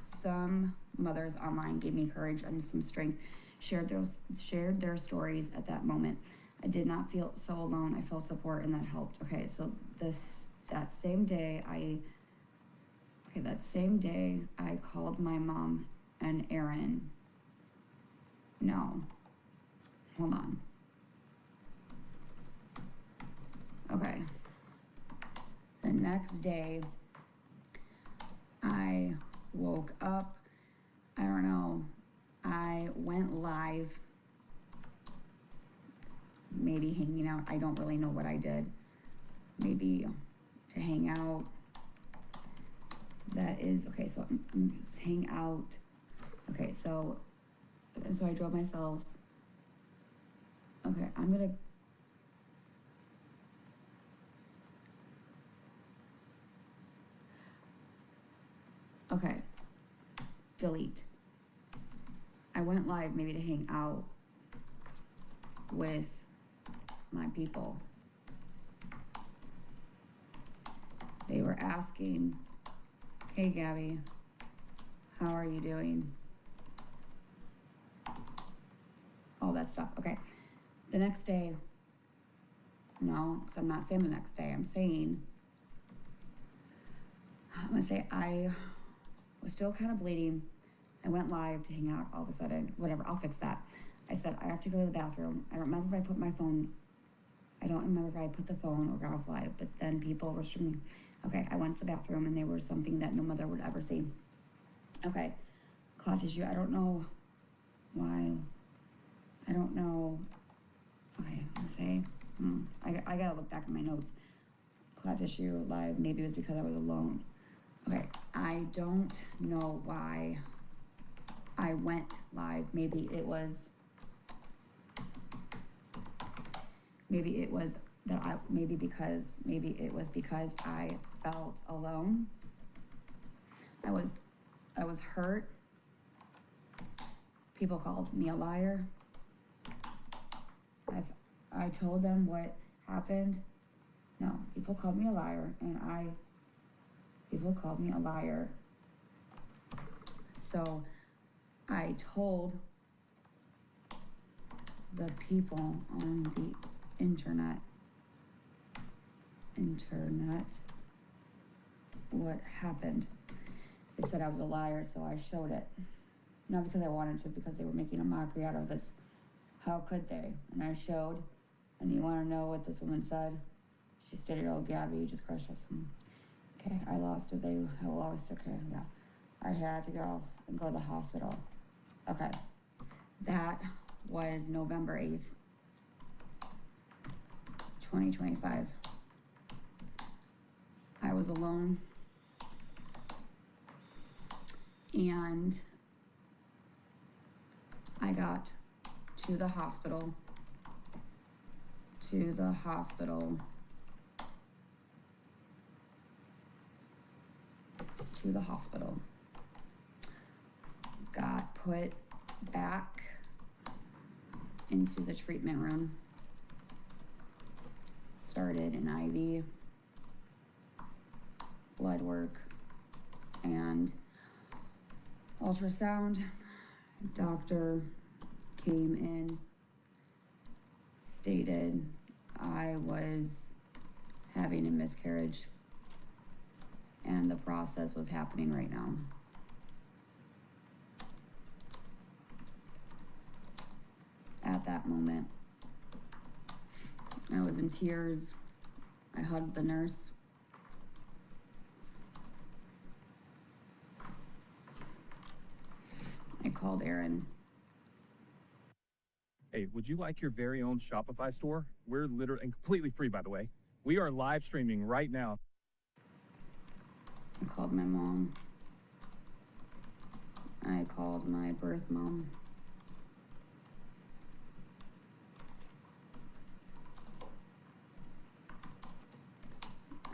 Some mothers online gave me courage and some strength, shared their stories at that moment. I did not feel so alone. I felt support and that helped. Okay, so that same day I called my mom and Aaron. No. Hold on. Okay. The next day I woke up. I don't know. I went live. Maybe hanging out. I don't really know what I did. Maybe to hang out. That is, okay, so hang out. Okay, so I drove myself. Okay, I'm gonna. Okay, delete. I went live maybe to hang out with my people. They were asking, hey Gabi, how are you doing? All that stuff. Okay. The next day, no, because I'm not saying the next day. I'm gonna say I was still kind of bleeding. I went live to hang out all of a sudden. Whatever, I'll fix that. I said, I have to go to the bathroom. I don't remember if I put my phone, I don't remember if I put the phone or got off live, but then people were streaming. Okay, I went to the bathroom and they were something that no mother would ever see. Okay, clot tissue, I don't know why. I don't know. Okay, let's say, I gotta look back at my notes. Clot tissue live, maybe it was because I was alone. Okay, I don't know why I went live. Maybe it was that maybe it was because I felt alone. I was hurt. People called me a liar. I told them what happened. No, people called me a liar, and people called me a liar. So I told the people on the internet what happened. They said I was a liar, so I showed it. Not because I wanted to, because they were making a mockery out of this How could they? And I showed. And you want to know what this woman said? She stated, oh, Gabi, you just crushed us. Okay, I lost it. They lost. Okay, yeah. I had to get off and go to the hospital. Okay. That was November 8th, 2025. I was alone. And I got to the hospital. Got put back into the treatment room. Started an IV, blood work, and ultrasound. Doctor came in, stated I was having a miscarriage and the process was happening right now. At that moment, I was in tears. I hugged the nurse. I called Aaron. Hey, would you like your very own Shopify store? We're literally, and completely free, by the way. We are live streaming right now. I called my mom. I called my birth mom.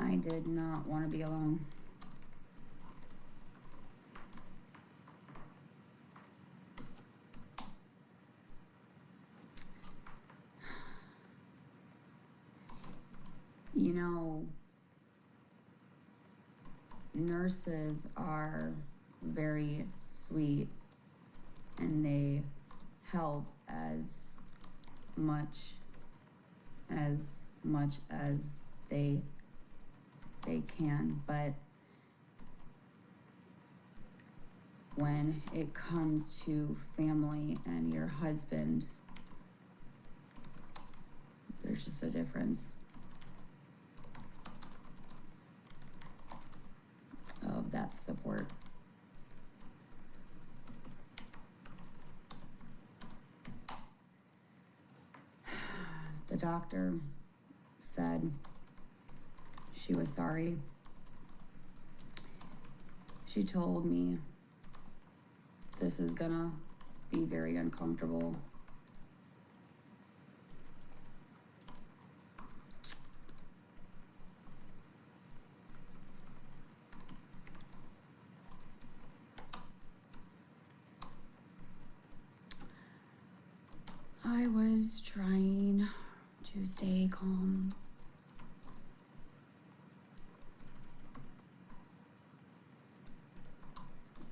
I did not want to be alone. You know, nurses are very sweet and they help as much as they can, but when it comes to family and your husband, there's just a difference of that support. The doctor said she was sorry. She told me this is gonna be very uncomfortable. I was trying to stay calm.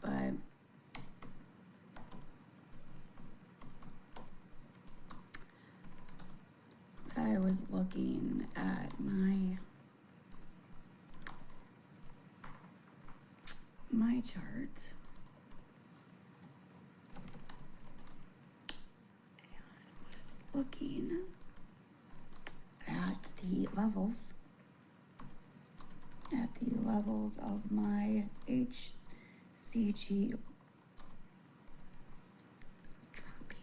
But I was looking at my chart. Looking at the levels of my HCG dropping.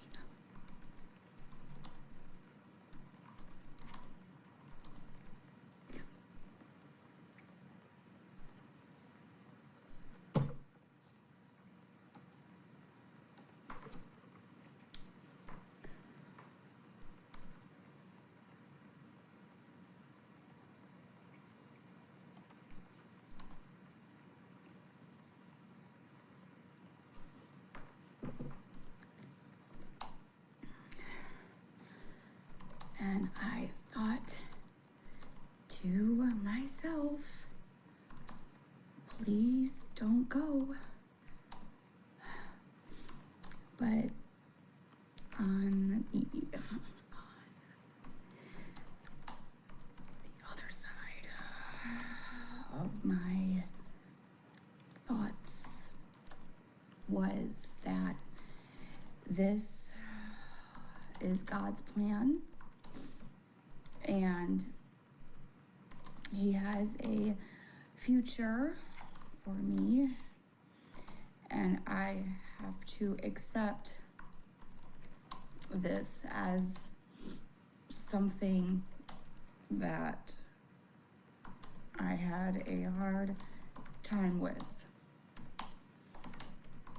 And I thought to myself, please don't go. But on the other side of my thoughts was that this is God's plan. And He has a future for me. And I have to accept this as something that I had a hard time with.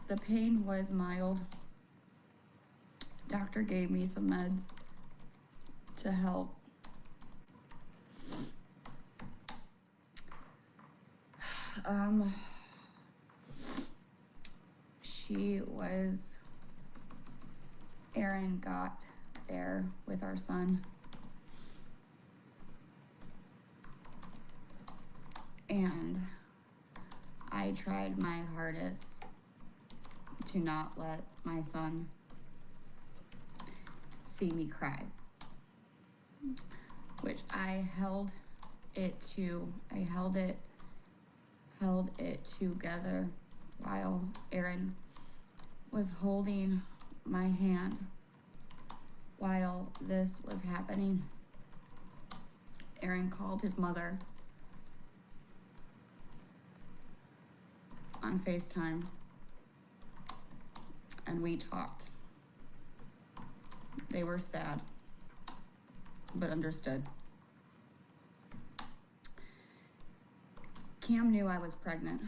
The pain was mild. Doctor gave me some meds to help. Erin got there with our son. And I tried my hardest to not let my son see me cry, which I held it together while Erin was holding my hand while this was happening. Erin called his mother on FaceTime and we talked. They were sad, but understood. Cam knew I was pregnant,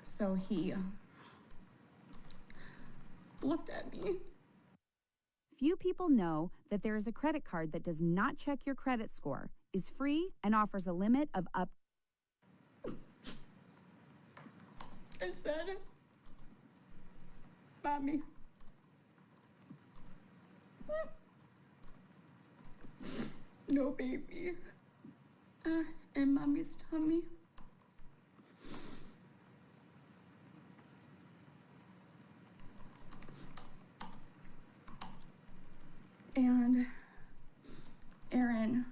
so he looked at me. Few people know that there is a credit card that does not check your credit score, is free, and offers a limit of up. And said, "Mommy, no baby in Mommy's tummy." And Erin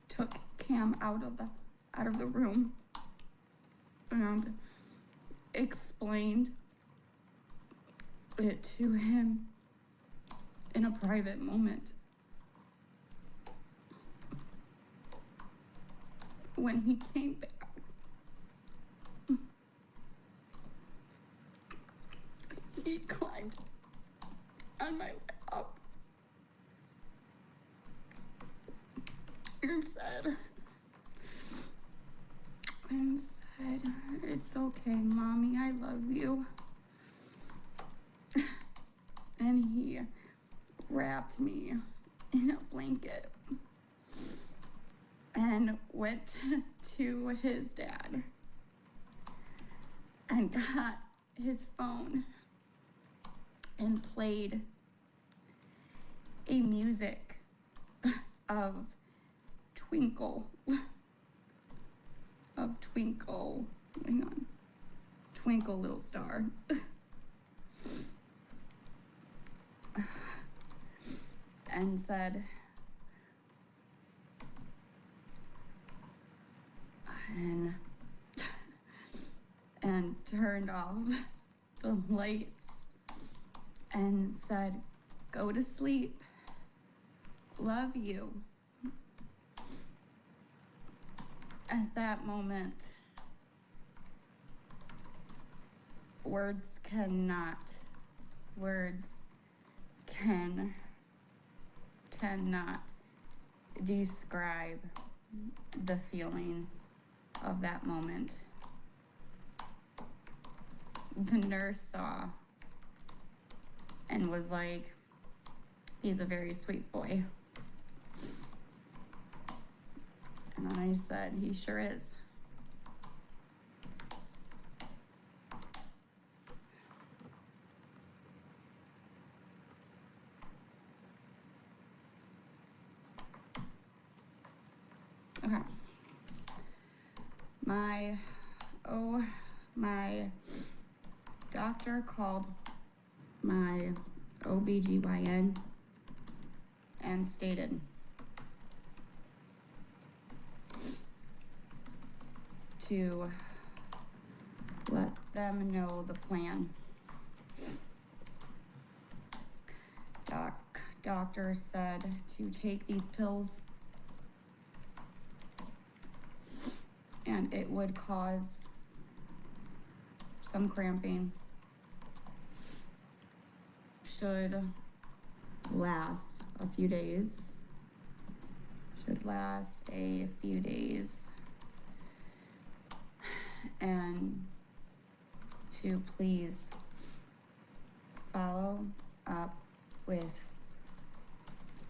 took Cam out of the room and explained it to him in a private moment. When he came back, he climbed on my lap and said, "It's okay, Mommy, I love you." And he wrapped me in a blanket and went to his dad and got his phone and played a music of Twinkle, hang on, Twinkle Little Star. And said, and turned off the lights and said, "Go to sleep. Love you." At that moment, words cannot describe the feeling of that moment. The nurse saw and was like, "He's a very sweet boy." And I said, "He sure is." Okay. My doctor called my OBGYN and stated to let them know the plan. doctor said to take these pills and it would cause some cramping. Should last a few days. Should last a few days. And to please follow up with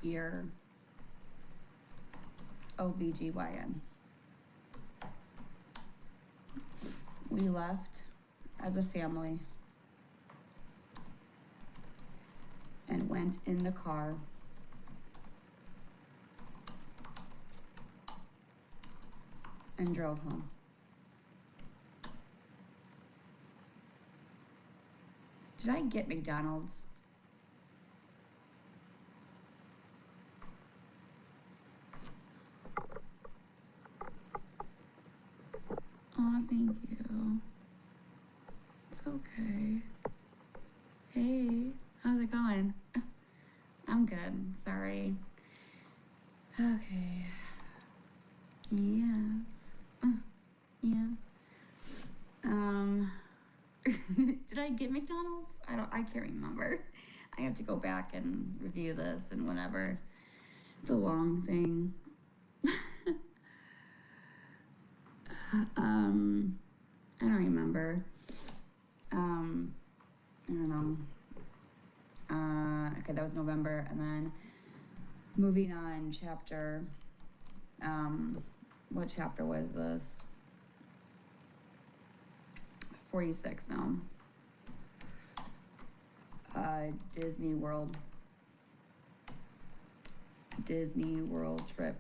your OBGYN. We left as a family and went in the car and drove home. Did I get McDonald's? Oh, thank you. It's okay. Hey, how's it going? I'm good, sorry. Okay. Yes. Yeah. Did I get McDonald's? I can't remember. I have to go back and review this and whatever. It's a long thing. I don't remember. I don't know. Okay, that was November, and then moving on, chapter, what chapter was this? 46 now. Disney World trip.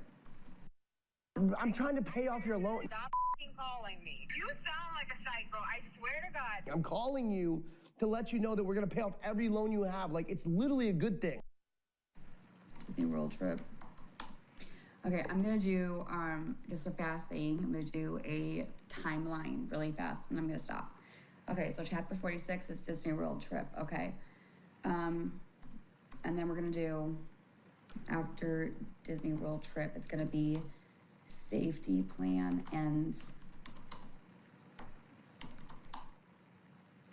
I'm trying to pay off your loan. Stop calling me. You sound like a psycho. I swear to God. I'm calling you to let you know that we're gonna pay off every loan you have. Like, it's literally a good thing. Disney World trip. Okay, I'm gonna do just a fast thing. I'm gonna do a timeline really fast, and I'm gonna stop. Okay, so chapter 46 is Disney World trip. Okay, and then we're gonna do, after Disney World trip, it's gonna be safety plan ends.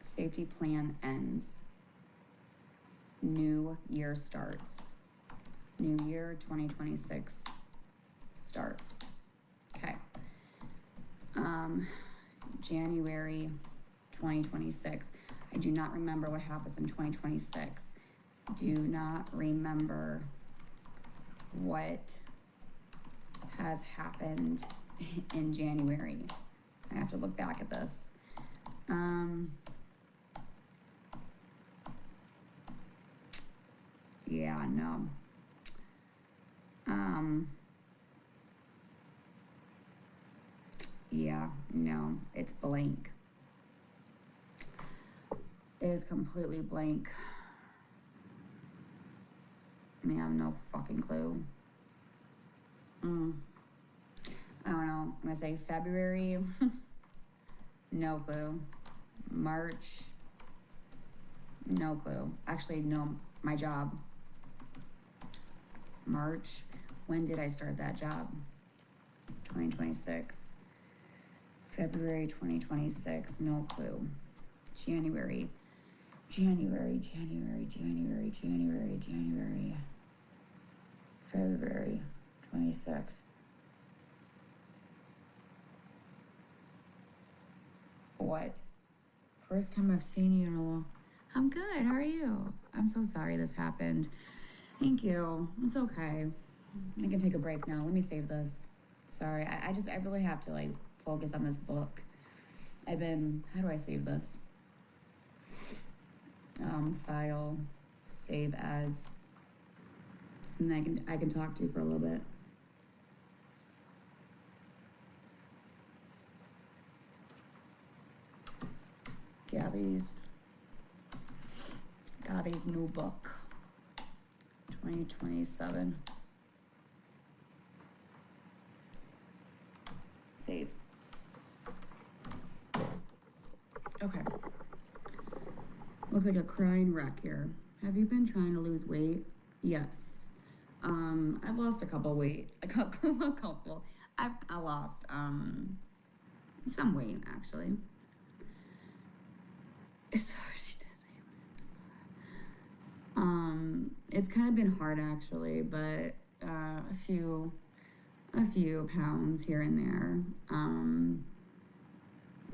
Safety plan ends. New year starts. New year 2026 starts. Okay. January 2026. I do not remember what happens in 2026. Do not remember what has happened in January. I have to look back at this. Yeah, no. Yeah, no, it's blank. It is completely blank. I mean, I have no fucking clue. I don't know. I'm gonna say February. No clue. March. No clue. Actually, no, my job. March. When did I start that job? 2026. February 2026. No clue. January. February 26. What? First time I've seen you in a long... I'm good, how are you? I'm so sorry this happened. Thank you, it's okay. I can take a break now, let me save this. Sorry, I really have to like focus on this book. How do I save this? File, save as, and I can talk to you for a little bit. Gabi's new book, 2027. Save. Okay. Looks like a crying wreck here. Have you been trying to lose weight? Yes. I've lost a couple weight. A couple. I lost some weight actually. So she does. It's kind of been hard actually, but a few pounds here and there.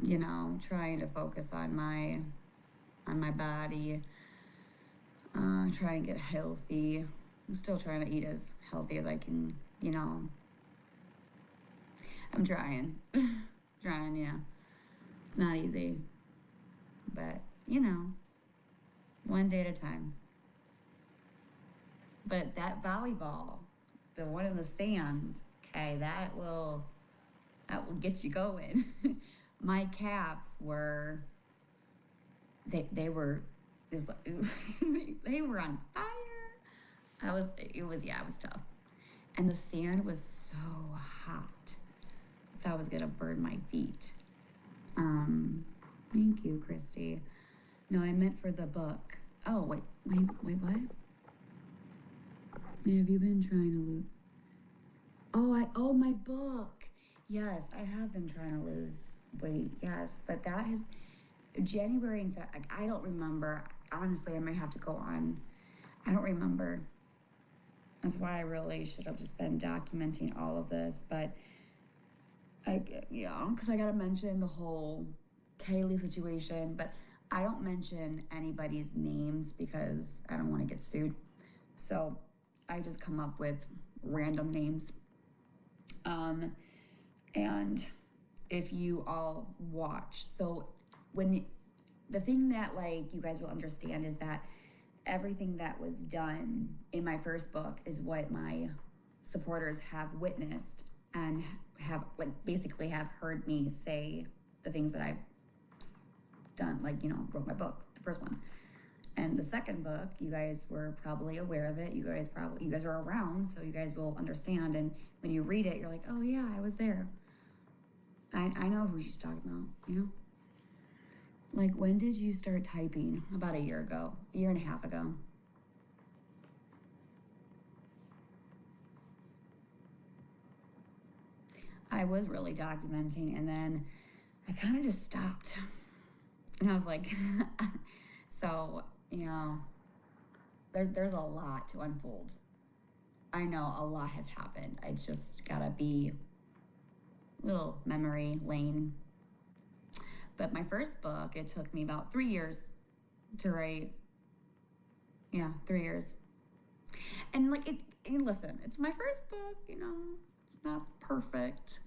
You know, trying to focus on my body. Trying to get healthy. I'm still trying to eat as healthy as I can, you know. I'm trying. Trying, yeah. It's not easy. But, you know, one day at a time. But that volleyball, the one in the sand, okay, that will get you going. My calves were, they were, it was like, they were on fire. It was tough. And the sand was so hot. So I was gonna burn my feet. Thank you, Christy. No, I meant for the book. Oh, wait, what? Have you been trying to lose? Oh, my book. Yes, I have been trying to lose weight, yes. But that has, January, in fact, like, I don't remember. Honestly, I might have to go on. I don't remember. That's why I really should have just been documenting all of this. But, because I got to mention the whole Kaylee situation. But I don't mention anybody's names because I don't want to get sued. So I just come up with random names. And if you all watch, so the thing that like you guys will understand is that everything that was done in my first book is what my supporters have witnessed and have basically have heard me say the things that I've done, like, you know, wrote my book, the first one. And the second book, you guys were probably aware of it. You guys are around, so you guys will understand. And when you read it, you're like, oh yeah, I was there. I know who she's talking about, you know? Like, when did you start typing? About a year ago, a year and a half ago. I was really documenting, and then I kind of just stopped. And I was like, so, you know, there's a lot to unfold. I know a lot has happened. I just gotta be a little memory lane. But my first book, it took me about 3 years to write. Yeah, 3 years. And like, listen, it's my first book, you know, it's not perfect.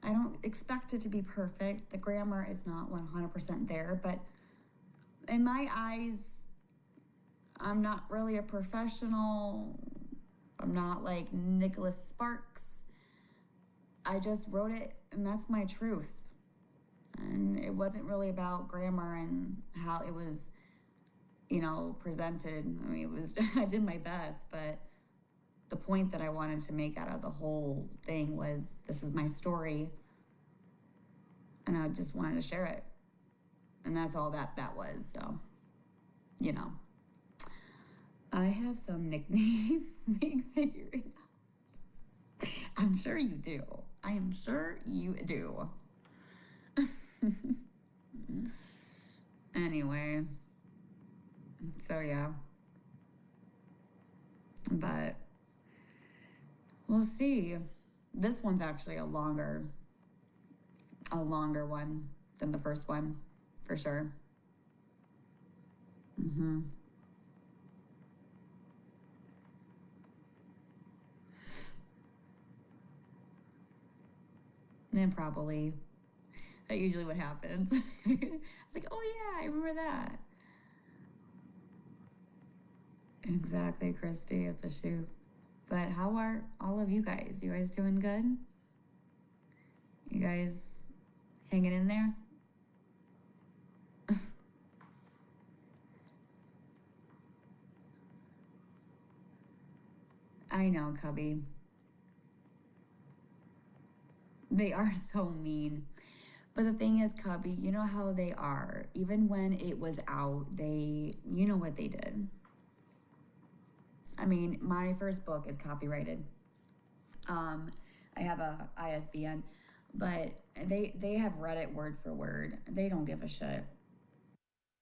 I don't expect it to be perfect. The grammar is not 100% there, but in my eyes, I'm not really a professional. I'm not like Nicholas Sparks. I just wrote it, and that's my truth. And it wasn't really about grammar and how it was, you know, presented. I mean, it was, I did my best, but the point that I wanted to make out of the whole thing was, this is my story, and I just wanted to share it. And that's all that was, so, you know. I have some nicknames figuring out. I'm sure you do. I am sure you do. Anyway, so yeah, but we'll see. This one's actually a longer one than the first one, for sure. Then probably, that's usually what happens. It's like, oh yeah, I remember that. Exactly, Christy, it's a shoot. But how are all of you guys? You guys doing good? You guys hanging in there? I know, Cubby. They are so mean. But the thing is, Cubby, you know how they are. Even when it was out, you know what they did. I mean, my first book is copyrighted. I have a ISBN, but they have read it word for word. They don't give a shit.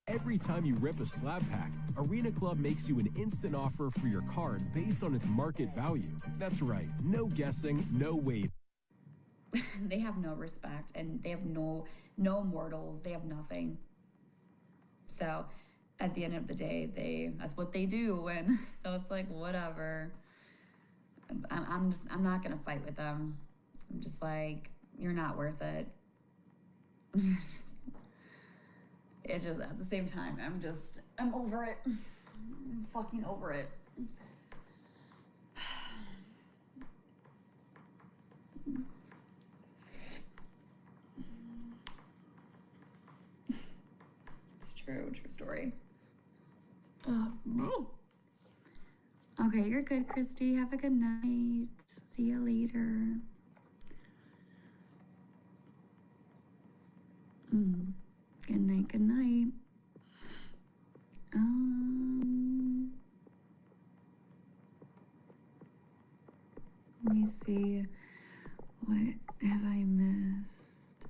Every time you rip a slab pack, Arena Club makes you an instant offer for your card based on its market value. That's right, no guessing, no wait. They have no respect, and they have no mortals. They have nothing. So at the end of the day, that's what they do. And so it's like, whatever. I'm not gonna fight with them. I'm just like, you're not worth it. It's just at the same time, I'm over it. I'm fucking over it. It's true story. Okay, you're good, Christy. Have a good night. See you later. Good night, good night. Let me see. What have I missed?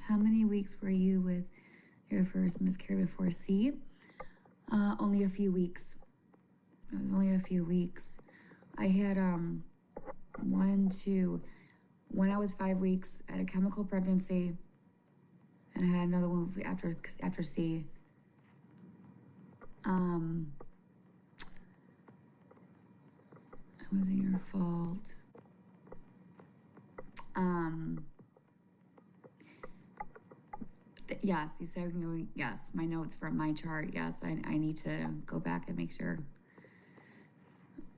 How many weeks were you with your first miscarriage before? See? Only a few weeks. It was only a few weeks. I had, when I was 5 weeks, I had a chemical pregnancy, and I had another one after C. It wasn't your fault. Yes, you said, yes, my notes from my chart. Yes, I need to go back and make sure.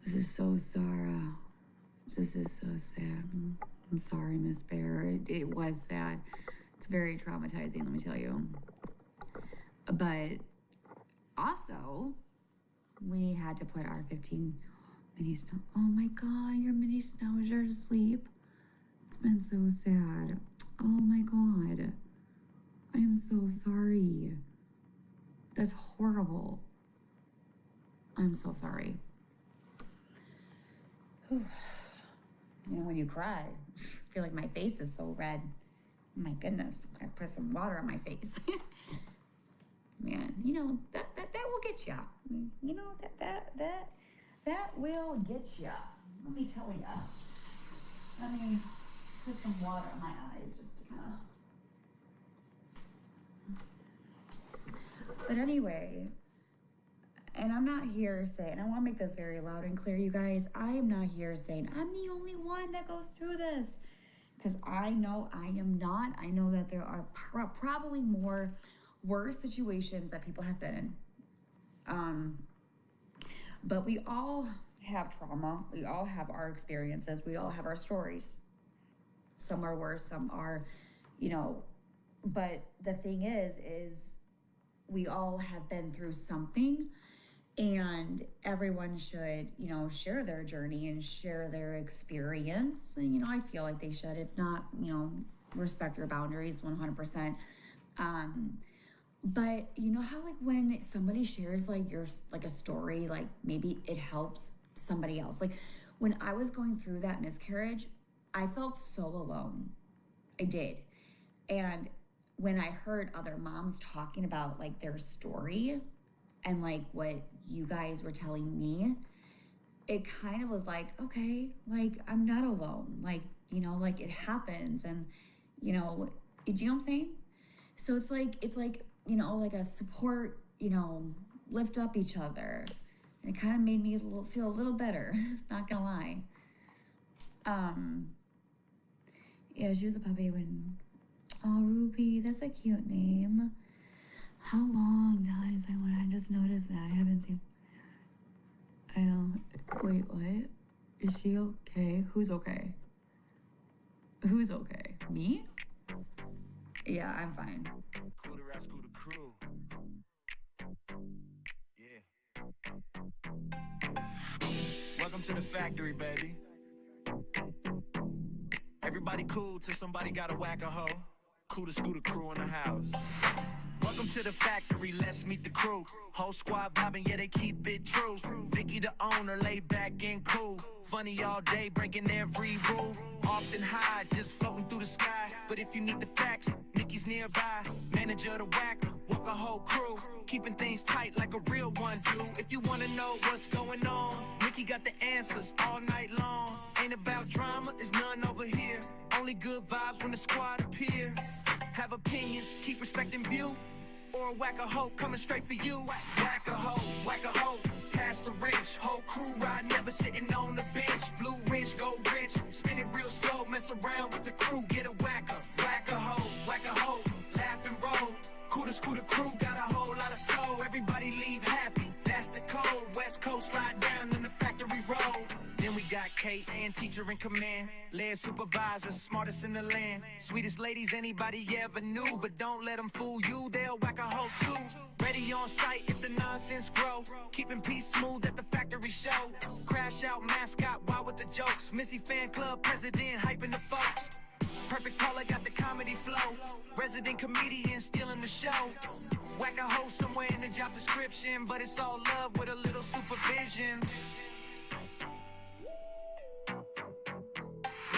This is so Sarah. This is so sad. I'm sorry, Miss Bear. It was sad. It's very traumatizing, let me tell you. But also, we had to put our 15 mini snow. Oh my God, your mini snows are asleep. It's been so sad. Oh my God. I am so sorry. That's horrible. I'm so sorry. Whew. You know, when you cry, I feel like my face is so red. Oh my goodness, I put some water on my face. Man, you know, that will get ya. You know, that will get ya. Let me tell ya. Let me put some water on my eyes just to kind of. But anyway, and I'm not here saying, I want to make this very loud and clear, you guys. I am not here saying I'm the only one that goes through this. Because I know I am not. I know that there are probably more worse situations that people have been in. But we all have trauma. We all have our experiences. We all have our stories. Some are worse, some are, you know, but the thing is we all have been through something, and everyone should, you know, share their journey and share their experience. And, you know, I feel like they should. If not, you know, respect your boundaries 100%. But you know how, like, when somebody shares like a story, like maybe it helps somebody else. Like when I was going through that miscarriage, I felt so alone. I did. And when I heard other moms talking about like their story and like what you guys were telling me, it kind of was like, okay, like I'm not alone. Like, you know, like it happens, and you know, do you know what I'm saying? So it's like, you know, like a support, you know, lift up each other. And it kind of made me feel a little better, not gonna lie. Yeah, she was a puppy when, oh, Ruby, that's a cute name. How long times I just noticed that. I haven't seen, I know, wait, what? Is she okay? Who's okay? Who's okay? Me? Yeah, I'm fine. Welcome to the factory, baby. Everybody cool till somebody gotta whack a hoe. Cool to scooter crew in the house. Welcome to the factory, let's meet the crew. Whole squad vibing, yeah, they keep it true. Vicky the owner, laid back and cool. Funny all day, breaking every rule. Often high, just floating through the sky. But if you need the facts, Nikki's nearby. Manager of the whack, walk a whole crew. Keeping things tight like a real one do. If you wanna know what's going on, Nikki got the answers all night long. Ain't about drama, there's none over here. Only good vibes when the squad appear. Have opinions, keep respecting view. Or whack a hoe coming straight for you. Whack a hoe, pass the wrench. Whole crew ride, never sitting on the bench. Blue Ridge, gold rich, spin it real slow. Mess around with the crew, get a whacker. Whack a hoe, laugh and roll. Scooter crew, got a whole lot of soul. Everybody leave happy, that's the code. West Coast slide down in the factory road. Then we got Kate and teacher in command. Lead supervisor, smartest in the land. Sweetest ladies anybody ever knew. But don't let them fool you, they'll whack a hoe too. Ready on site if the nonsense grow. Keeping peace smooth at the factory show. Crash out mascot, wild with the jokes. Missy fan club president hyping the folks. Perfect caller got the comedy flow. Resident comedian stealing the show. Whack a hoe somewhere in the job description. But it's all love with a little supervision.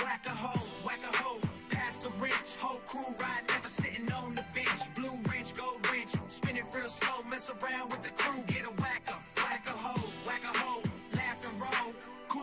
Whack a hoe, pass the wrench. Whole crew ride, never sitting on the bench. Blue Ridge, gold rich, spin it real slow. Mess around with the crew, get a whacker. Whack a hoe, laugh and roll.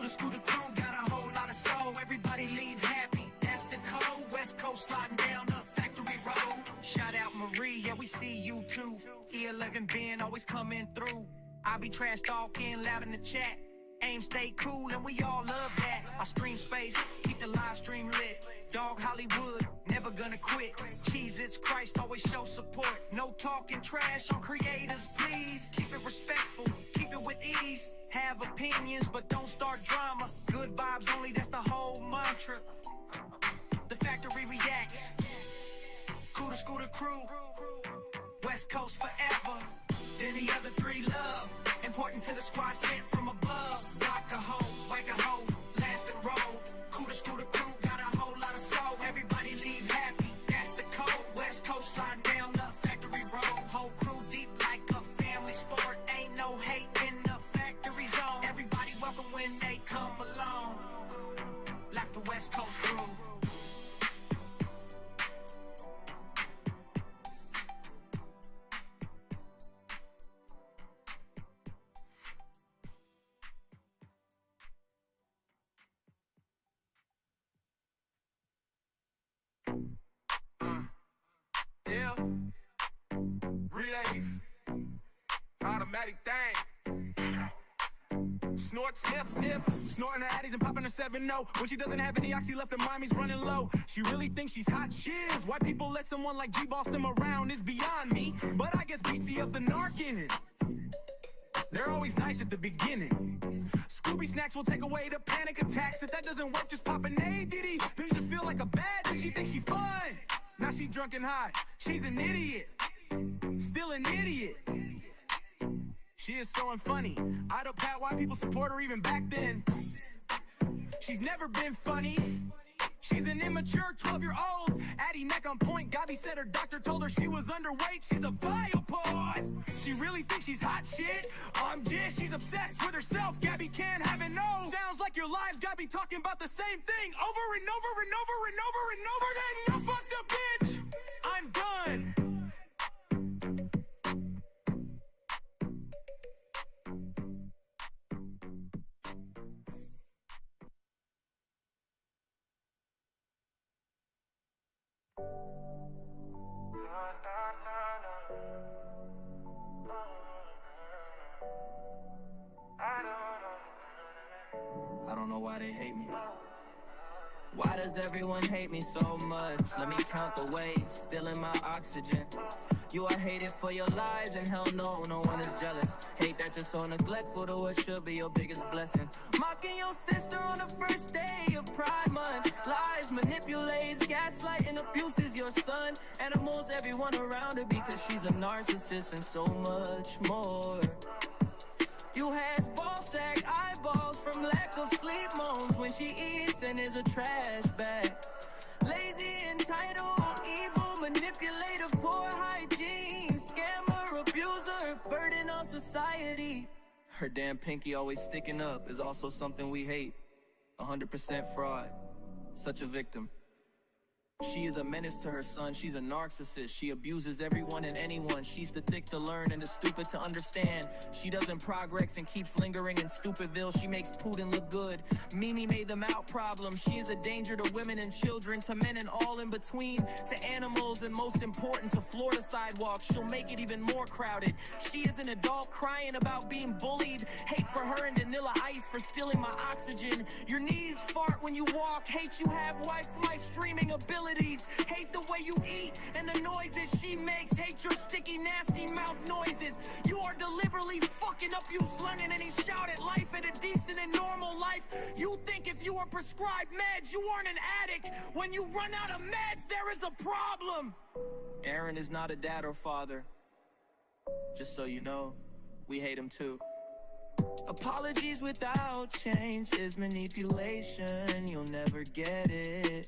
Scooter crew, got a whole lot of soul. Everybody leave happy, that's the code. West Coast sliding down the factory road. Shout out Marie, yeah, we see you too. E11 Ben always coming through. I be trash talking loud in the chat. Aim stay cool and we all love that. I stream space, keep the live stream lit. Dog Hollywood, never gonna quit. Cheez-Its Christ, always show support. No talking trash on creators, please. Keep it respectful, keep it with ease. Have opinions, but don't start drama. Good vibes only, that's the whole mantra. The factory reacts. Scooter crew, West Coast forever. Then the other three love. Important to the squad sent from above. Whack a hoe, laugh and roll. Scooter crew, got a whole lot of soul. Everybody leave happy, that's the code. West Coast sliding down the factory road. Whole crew deep like a family sport. Ain't no hate in the factory zone. Everybody welcome when they come along. Like the West Coast crew. Yeah, relays, automatic thing. Snort, sniff, snorting her addies and popping her 7-0. When she doesn't have any oxy left, her mommy's running low. She really thinks she's hot shiz. Why people let someone like G boss them around is beyond me. But I guess BC of the narc in it. They're always nice at the beginning. Scooby snacks will take away the panic attacks. If that doesn't work, just pop an A, diddy. Then just feel like a bad, then she thinks she fun. Now she drunk and high, she's an idiot. Still an idiot. She is so unfunny. I don't pat why people support her even back then. She's never been funny. She's an immature 12-year-old. Addie neck on point. Gabi said her doctor told her she was underweight. She's a vile pause. She really thinks she's hot shit. Just she's obsessed with herself. Gabi can't have it, no. Sounds like your lives Gabi talking about the same thing over and over and over and over and over again. You fucked up, bitch. I'm done. I don't know why they hate me. Why does everyone hate me so much? Let me count the ways, stealing my oxygen. You are hated for your lies, and hell no, no one is jealous. Hate that you're so neglectful to what should be your biggest blessing. Mocking your sister on the first day of Pride Month. Lies, manipulates, gaslighting, abuses your son. Animals, everyone around her because she's a narcissist and so much more. You has ball sack eyeballs from lack of sleep moans when she eats and is a trash bag. Lazy, entitled, evil, manipulative, poor hygiene. society. Her damn pinky always sticking up is also something we hate. 100% fraud. Such a victim. She is a menace to her son, she's a narcissist. She abuses everyone and anyone. She's too thick to learn and too stupid to understand. She doesn't progress and keeps lingering in Stupidville. She makes Putin look good. Mimi made them out problem. She is a danger to women and children, to men and all in between, to animals, and most important, to Florida sidewalks. She'll make it even more crowded. She is an adult crying about being bullied. Hate for her and Vanilla Ice for stealing my oxygen. Your knees fart when you walk. Hate you have life streaming ability. Hate the way you eat and the noises she makes. Hate your sticky, nasty mouth noises. You are deliberately fucking up you slang and any shout at life at a decent and normal life. You think if you are prescribed meds, you aren't an addict. When you run out of meds, there is a problem. Aaron is not a dad or father. Just so you know, we hate him too. Apologies without change is manipulation. You'll never get it.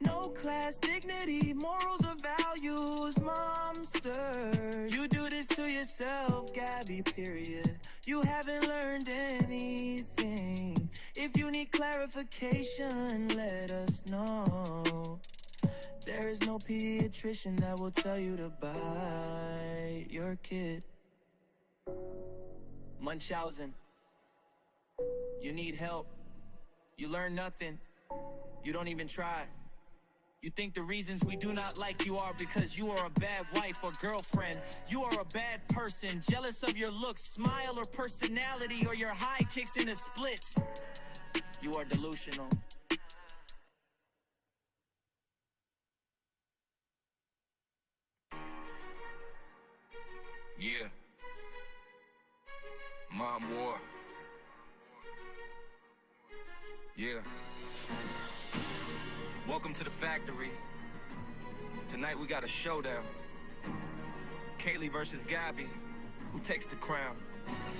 No class, dignity, morals or values, monster. You do this to yourself, Gabi, period. You haven't learned anything. If you need clarification, let us know. There is no pediatrician that will tell you to bite your kid. Munchausen. You need help. You learn nothing. You don't even try. You think the reasons we do not like you are because you are a bad wife or girlfriend. You are a bad person, jealous of your looks, smile or personality, or your high kicks in the splits. You are delusional. Yeah. Mom war. Yeah. Welcome to the factory. Tonight we got a showdown. Kaylee versus Gabi. Who takes the crown?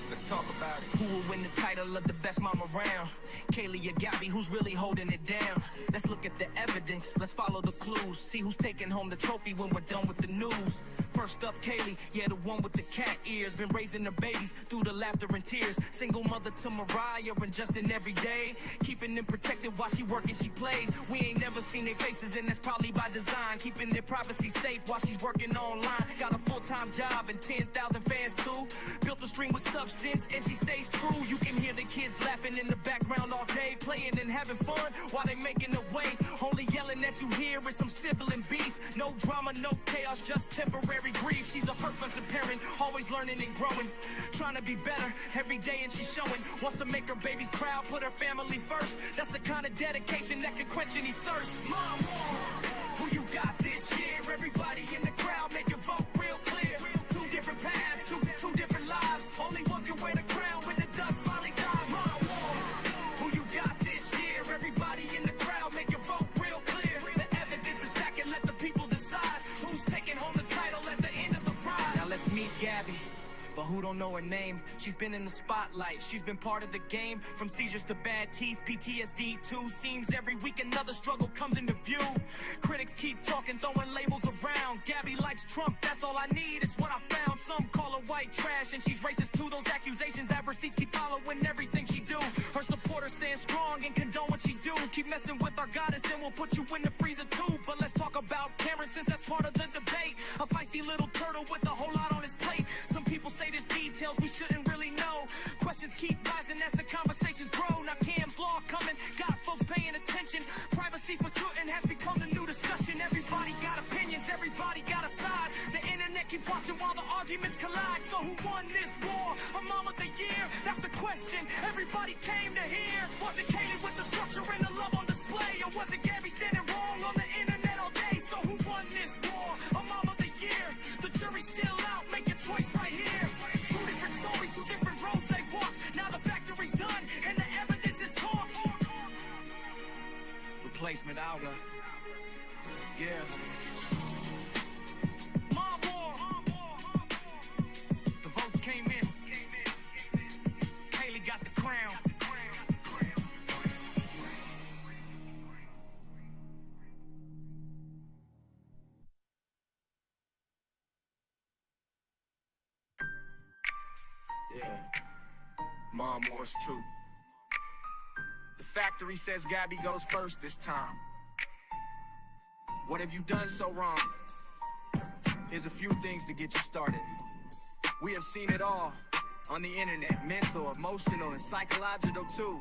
Let's talk about it. Who will win the title of the best mom around? Kaylee or Gabi, who's really holding it down? Let's look at the evidence, let's follow the clues. See who's taking home the trophy when we're done with the news. First up, Kaylee, yeah, the one with the cat ears. Been raising her babies through the laughter and tears. Single mother to Mariah and Justin every day. Keeping them protected while she working, she plays. We ain't never seen their faces and that's probably by design. Keeping their privacy safe while she's working online. Got a full-time job and 10,000 fans too. Built a stream with substance and she stays true. You can hear the kids laughing in the background all day, playing and having fun while they making their way. Only yelling that you hear is some sibling beef. No drama, no chaos, just temporary grief. She's a perfect parent, always learning and growing, trying to be better every day, and she's showing. Wants to make her babies proud, put her family first. That's the kind of dedication that can quench any thirst. Mom, who you got this year? Everybody in the crowd, make your vote real clear. Two different paths, two different lives. Only one can wear the crown when the dust finally dies. Mom, who you got this year? Everybody in the crowd, make your vote real clear. The evidence is stacking, let the people decide who's taking home the title at the end of the ride. Now let's meet Gabi. But who don't know her name? She's been in the spotlight, she's been part of the game. From seizures to bad teeth, PTSD too. Seems every week another struggle comes into view. Critics keep talking, throwing labels around. Gabi likes Trump, that's all I need, is what I found. Some call her white trash and she's racist too. Those accusations have receipts, keep following everything she do. Her supporters stand strong and condone what she do. Keep messing with our goddess and we'll put you in the freezer too. But let's talk about Karen since that's part of the debate. A feisty little turtle with a whole lot on his plate. Some people say there's details we shouldn't really know. Questions keep rising as the conversations grow. Now Cam's law coming, got folks paying attention. Privacy for Putin has become the new discussion. Everybody got opinions, everybody got a side. The internet keeps watching while the arguments collide. So who won this war? A mom of the year? That's the question everybody came to hear. Was it Kaylee with the structure and the love on display? Or was it Gabi standing wrong on the internet all day? So who won this war? A mom of the year? The jury's still out, make your choice right here. Two different stories, two different roads they walk. Now the factory's done and the evidence is talk. Replacement hour. Yeah. Mom war. The votes came in. Kaylee got the crown. Mom Wars 2. The factory says Gabi goes first this time. What have you done so wrong? Here's a few things to get you started. We have seen it all on the internet, mental, emotional, and psychological too.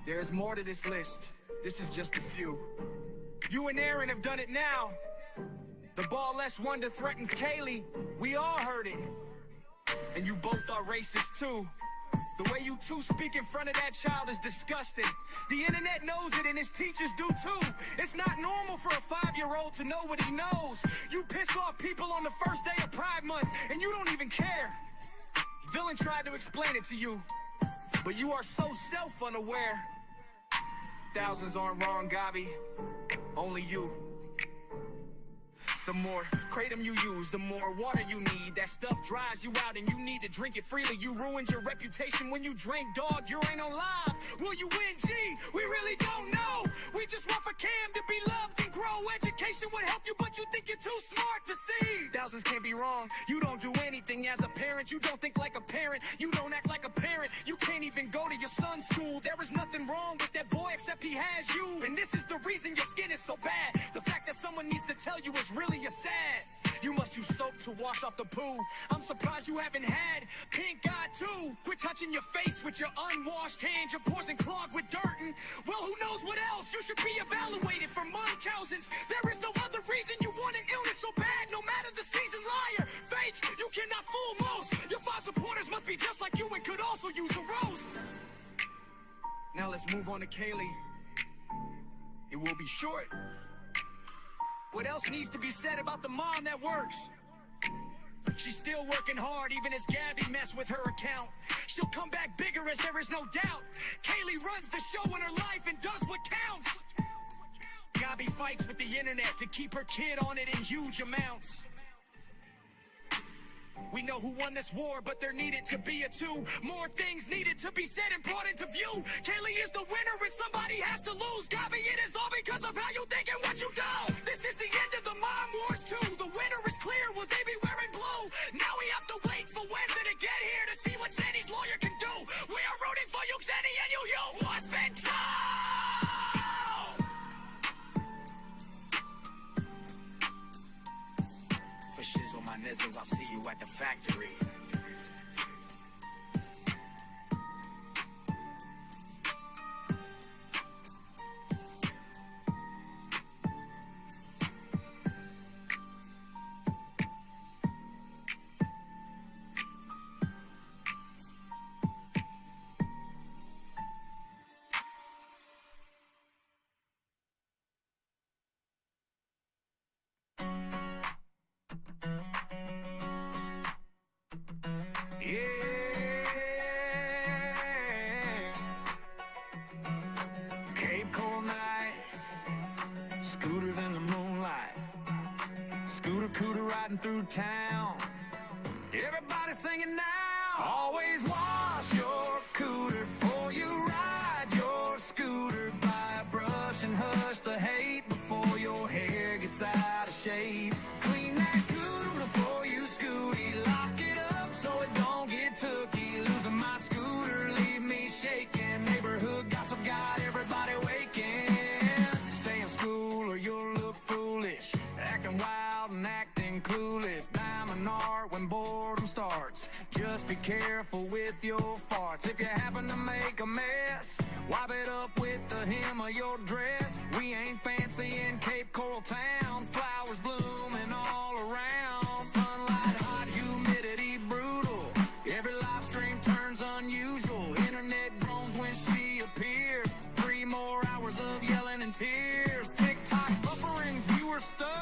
There is more to this list. This is just a few. You and Aaron have done it now. The ball less wonder threatens Kaylee. We all heard it. And you both are racist too. The way you two speak in front of that child is disgusting. The internet knows it and his teachers do too. It's not normal for a 5-year-old to know what he knows. You piss off people on the first day of Pride Month and you don't even care. Villain tried to explain it to you, but you are so self-unaware. Thousands aren't wrong, Gabi. Only you. The more kratom you use, the more water you need. That stuff dries you out and you need to drink it freely. You ruined your reputation when you drink, dog. You ain't on live. Will you win, G? We really don't know. We just want for Cam to be loved and grow. Education would help you, but you think you're too smart to see. Thousands can't be wrong. You don't do anything as a parent. You don't think like a parent. You don't act like a parent. You can't even go to your son's school. There is nothing wrong with that boy except he has you. And this is the reason your skin is so bad. The fact that someone needs to tell you is really you're sad. You must use soap to wash off the poo. I'm surprised you haven't had pink eye too. Quit touching your face with your unwashed hands. Your pores and clogged with dirt and, well, who knows what else. You should be evaluated for Munchausen's. There is no other reason you want an illness so bad. No matter the season, liar, fake, you cannot fool most. Your 5 supporters must be just like you and could also use a rose. Now let's move on to Kaylee. It will be short. What else needs to be said about the mom that works? She's still working hard even as Gabi messed with her account. She'll come back bigger as there is no doubt. Kaylee runs the show in her life and does what counts. Gabi fights with the internet to keep her kid on it in huge amounts. We know who won this war, but there needed to be a 2. More things needed to be said and brought into view. Kaylee is the winner and somebody has to lose. Gabi, it is all because of how you think and what you do. This is the end of the Mom Wars 2. The winner is clear. Will they be wearing blue? Now we have to wait for Wednesday to get here to see what Sandy's lawyer can do. We are rooting for you, Sandy, and you. What's been told? For shizzle my nizzles, I'll see you at the factory. Through town, everybody singing now. Always wash your cooter before you ride your scooter. Buy a brush and hush the hate before your hair gets out of shape. Clean that cooter before you scooty. Lock it up so it don't get tooky. Losing my scooter, leave me shaking. Neighborhood gossip got everybody waking. Stay in school or you'll look foolish. Acting wild and acting clueless. Diamond art when boredom starts. Just be careful with your farts. If you happen to make a mess, wipe it up with the hem of your dress. We ain't fancy in Cape Coral Town. Flowers blooming all around. Sunlight hot, humidity brutal. Every live stream turns unusual. Internet groans when she appears. 3 more hours of yelling and tears. TikTok buffering, viewers stuck.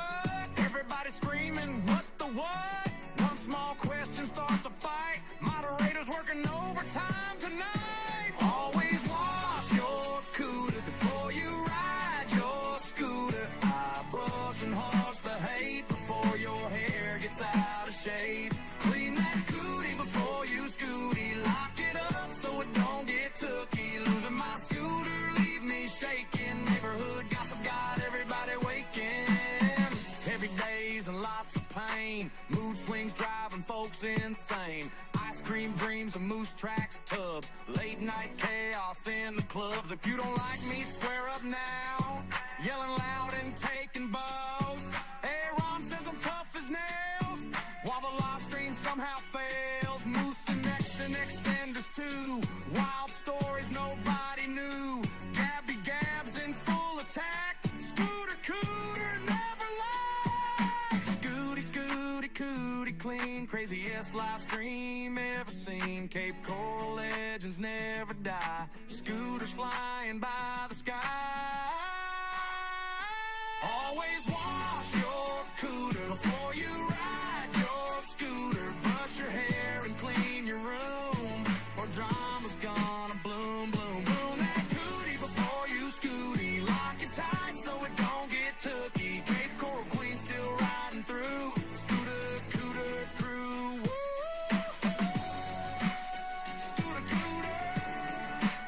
Everybody screaming, what the what? One small question starts a fight. Moderators working overtime tonight. Always wash your cooter before you ride your scooter. I brush and hush the hate before your hair gets out of shape. Clean that cootie before you scooty. Lock it up so it don't get tooky. Losing my scooter, leave me shaking. Neighborhood gossip got everybody waking. Heavy days and lots of pain. Mood swings driving folks insane. Ice cream dreams of moose tracks, tubs, late night chaos in the clubs. If you don't like me, square up now. Yelling loud and taking bows. Aaron says I'm tough as nails, while the live stream somehow fails. Moose and X and extenders too. Wild stories nobody knew. Gabi Gabs in full attack. Scooter Cooter never lied. Scooty Cootie clean. Craziest live stream ever seen. Cape Coral legends never die. Scooters flying by the sky. Always wash your cooter before you ride your scooter. Brush your hair and clean your room, or drama's gonna bloom, bloom, bloom. That cootie before you scooty. Lock it tight so it don't get tooky. Cape Coral Queen still riding through. Scooter Cooter crew. Woo! Scooter Cooter.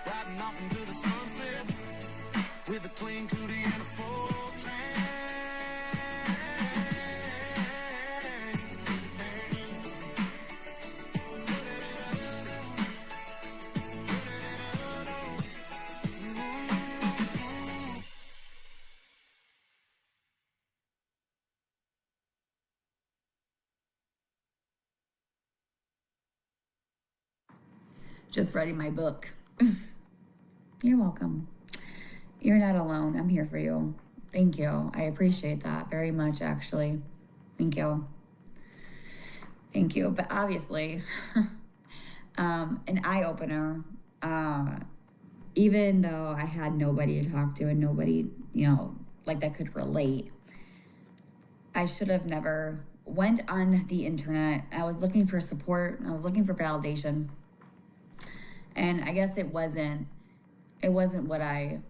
Riding off into the sunset with a clean cootie and a full tank. Just writing my book. You're welcome. You're not alone. I'm here for you. Thank you. I appreciate that very much, actually. Thank you. Thank you. But obviously, an eye-opener, even though I had nobody to talk to and nobody, like that could relate, I should have never went on the internet. I was looking for support. I was looking for validation. And I guess it wasn't what it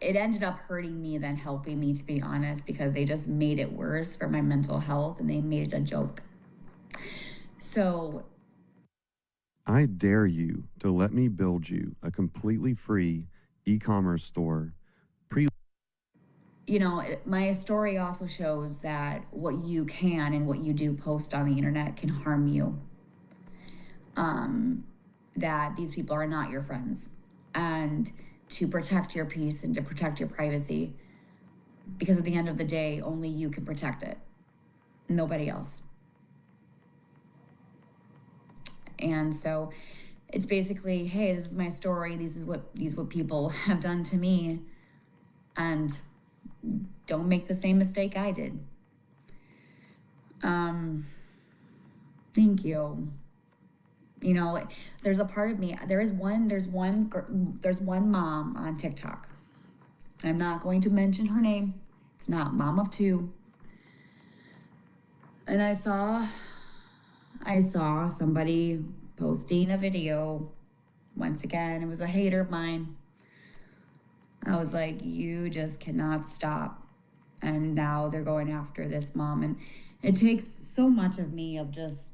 ended up hurting me than helping me, to be honest, because they just made it worse for my mental health and they made it a joke. So I dare you to let me build you a completely free e-commerce store. My story also shows that what you can and what you do post on the internet can harm you. That these people are not your friends, and to protect your peace and to protect your privacy, because at the end of the day, only you can protect it, nobody else. And so it's basically, hey, this is my story. These is what people have done to me, and don't make the same mistake I did. Thank you. There's a part of me, there's one mom on TikTok. I'm not going to mention her name. It's not mom of two. And I saw somebody posting a video. Once again, it was a hater of mine. I was like, you just cannot stop. And now they're going after this mom. And it takes so much of me of just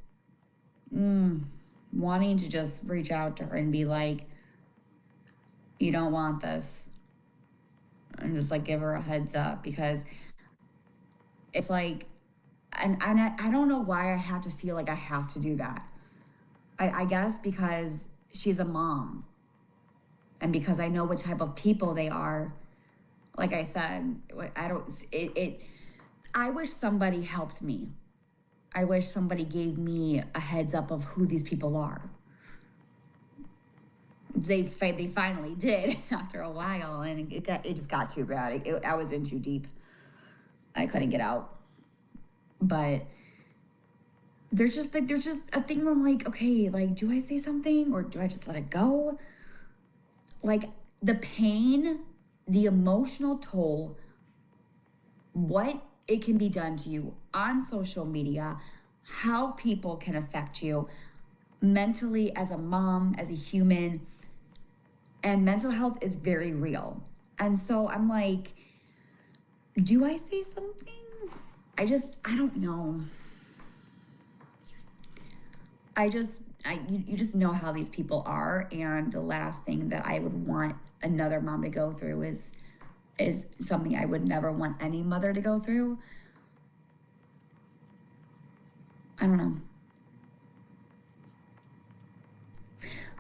wanting to just reach out to her and be like, you don't want this. And just like give her a heads up, because it's like, and I don't know why I have to feel like I have to do that. I guess because she's a mom and because I know what type of people they are. Like I said, I wish somebody helped me. I wish somebody gave me a heads up of who these people are. They finally did after a while, and it just got too bad. I was in too deep. I couldn't get out. But there's just a thing where I'm like, okay, like, do I say something or do I just let it go? Like, the pain, the emotional toll, what it can be done to you on social media, how people can affect you mentally as a mom, as a human, and mental health is very real. And so I'm like, do I say something? I don't know. You just know how these people are, and the last thing that I would want another mom to go through is something I would never want any mother to go through. I don't know.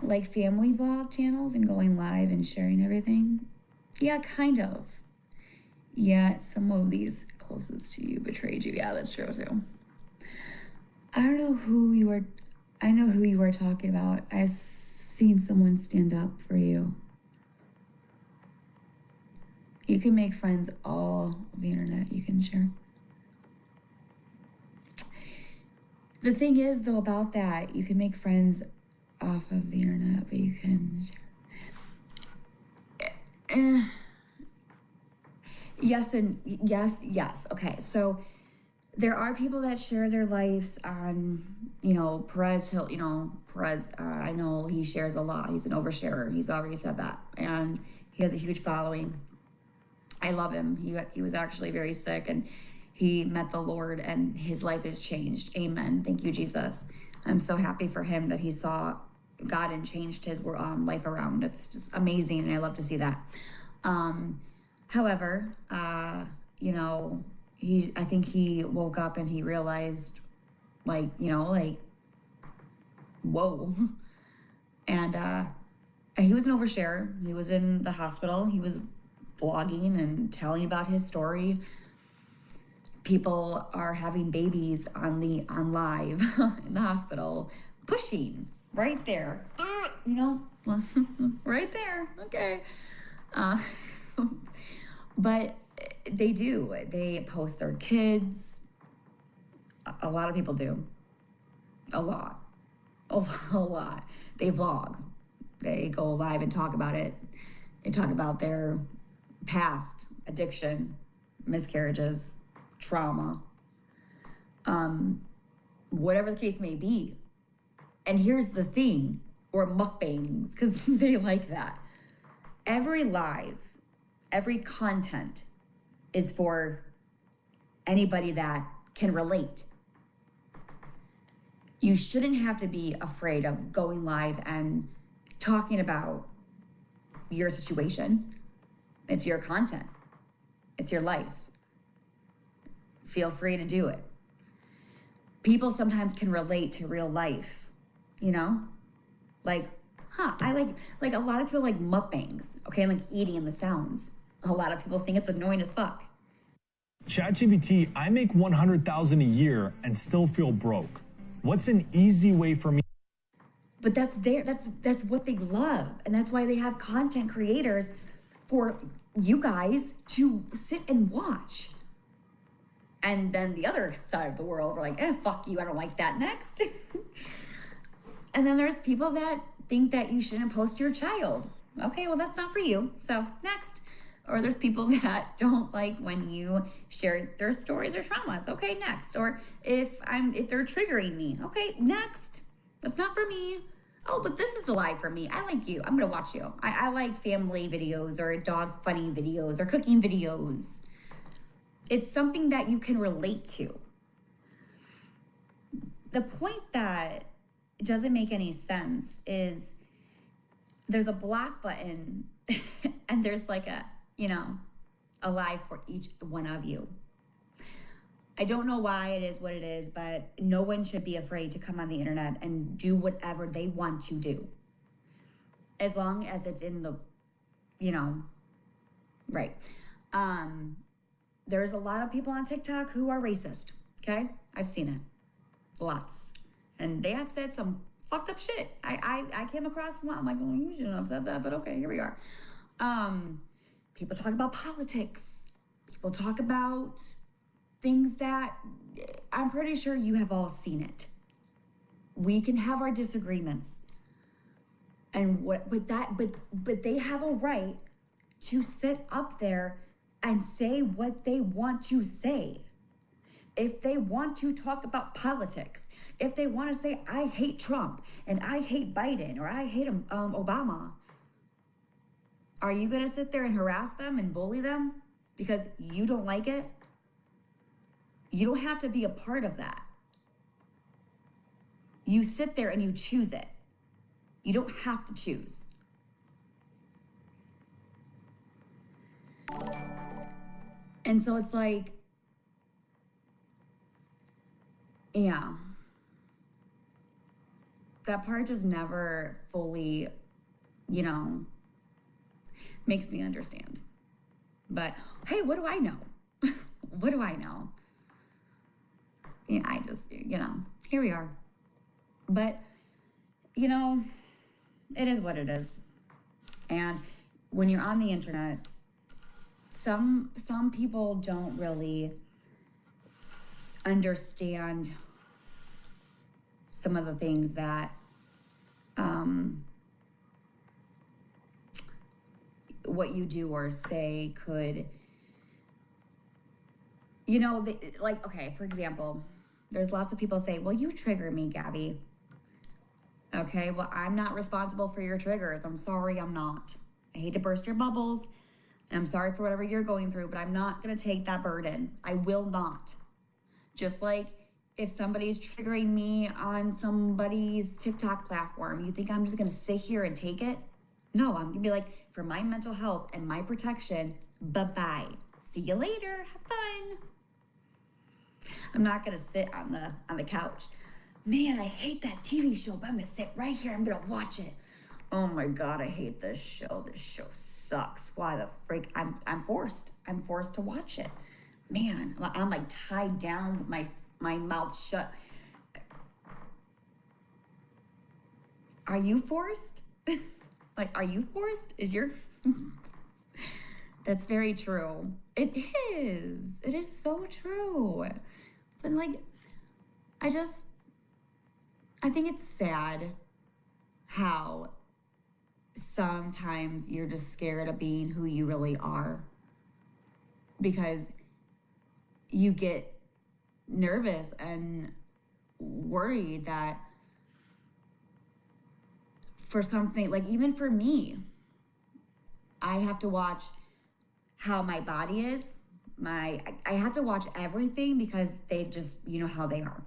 Like family vlog channels and going live and sharing everything? Yeah, kind of. Yeah, some of these closest to you betrayed you. Yeah, that's true too. I don't know who you are. I know who you are talking about. I've seen someone stand up for you. You can make friends all of the internet. You can share. The thing is, though, about that, you can make friends off of the internet, but you can share. Yes and yes. Okay, so there are people that share their lives on, Perez. I know he shares a lot. He's an oversharer. He's already said that, and he has a huge following. I love him. He was actually very sick, and he met the Lord, and his life has changed. Amen. Thank you, Jesus. I'm so happy for him that he saw God and changed his life around. It's just amazing, and I love to see that. However, I think he woke up and he realized, whoa. And he was an oversharer. He was in the hospital. He was vlogging and telling about his story. People are having babies on live in the hospital, pushing right there, right there. Okay. But they post their kids. A lot of people do. A lot. They vlog. They go live and talk about it. They talk about their past, addiction, miscarriages, trauma, whatever the case may be. And here's the thing, or mukbangs, because they like that. Every live, every content is for anybody that can relate. You shouldn't have to be afraid of going live and talking about your situation. It's your content. It's your life. Feel free to do it. People sometimes can relate to real life, I like a lot of people like mukbangs, okay, like eating and the sounds. A lot of people think it's annoying as fuck. ChatGPT, I make $100,000 a year and still feel broke. What's an easy way for me? But that's what they love, and that's why they have content creators for you guys to sit and watch. And then the other side of the world, we're like, fuck you, I don't like that. Next. And then there's people that think that you shouldn't post your child. Okay, well, that's not for you. So next. Or there's people that don't like when you share their stories or traumas. Okay, next. Or if they're triggering me. Okay, next. That's not for me. Oh, but this is the live for me. I like you. I'm gonna watch you. I like family videos or dog funny videos or cooking videos. It's something that you can relate to. The point that doesn't make any sense is there's a block button and there's like a live for each one of you. I don't know why it is what it is, but no one should be afraid to come on the internet and do whatever they want to do. As long as it's in the, right. There's a lot of people on TikTok who are racist, okay? I've seen it. Lots. And they have said some fucked up shit. I came across one. I'm like, well, you shouldn't have said that, but okay, here we are. People talk about politics. People talk about things that I'm pretty sure you have all seen it. We can have our disagreements. And but they have a right to sit up there and say what they want to say. If they want to talk about politics, if they want to say, I hate Trump and I hate Biden or I hate Obama, are you going to sit there and harass them and bully them because you don't like it? You don't have to be a part of that. You sit there and you choose it. You don't have to choose. And so it's like, yeah, that part just never fully, you know, makes me understand. But hey, what do I know? What do I know? Yeah, I just, you know, here we are. But, you know, it is what it is. And when you're on the internet, some people don't really understand some of the things that what you do or say could, you know, like, okay, for example, there's lots of people say, well, you trigger me, Gabby. Okay, well, I'm not responsible for your triggers. I'm sorry, I'm not. I hate to burst your bubbles, and I'm sorry for whatever you're going through, but I'm not gonna take that burden. I will not. Just like if somebody's triggering me on somebody's TikTok platform, you think I'm just gonna sit here and take it? No, I'm gonna be like, for my mental health and my protection, bye-bye. See you later, have fun. I'm not gonna sit on the couch. Man, I hate that TV show, but I'm gonna sit right here, I'm gonna watch it. Oh my God, I hate this show. This show sucks. Why the freak? I'm forced to watch it. Man, I'm like tied down with my mouth shut. Are you forced? Like, are you forced? Is your... That's very true. It is. It is so true. But like, I think it's sad how sometimes you're just scared of being who you really are because you get nervous and worried that for something, like even for me, I have to watch how my body is. I have to watch everything because they just, you know how they are.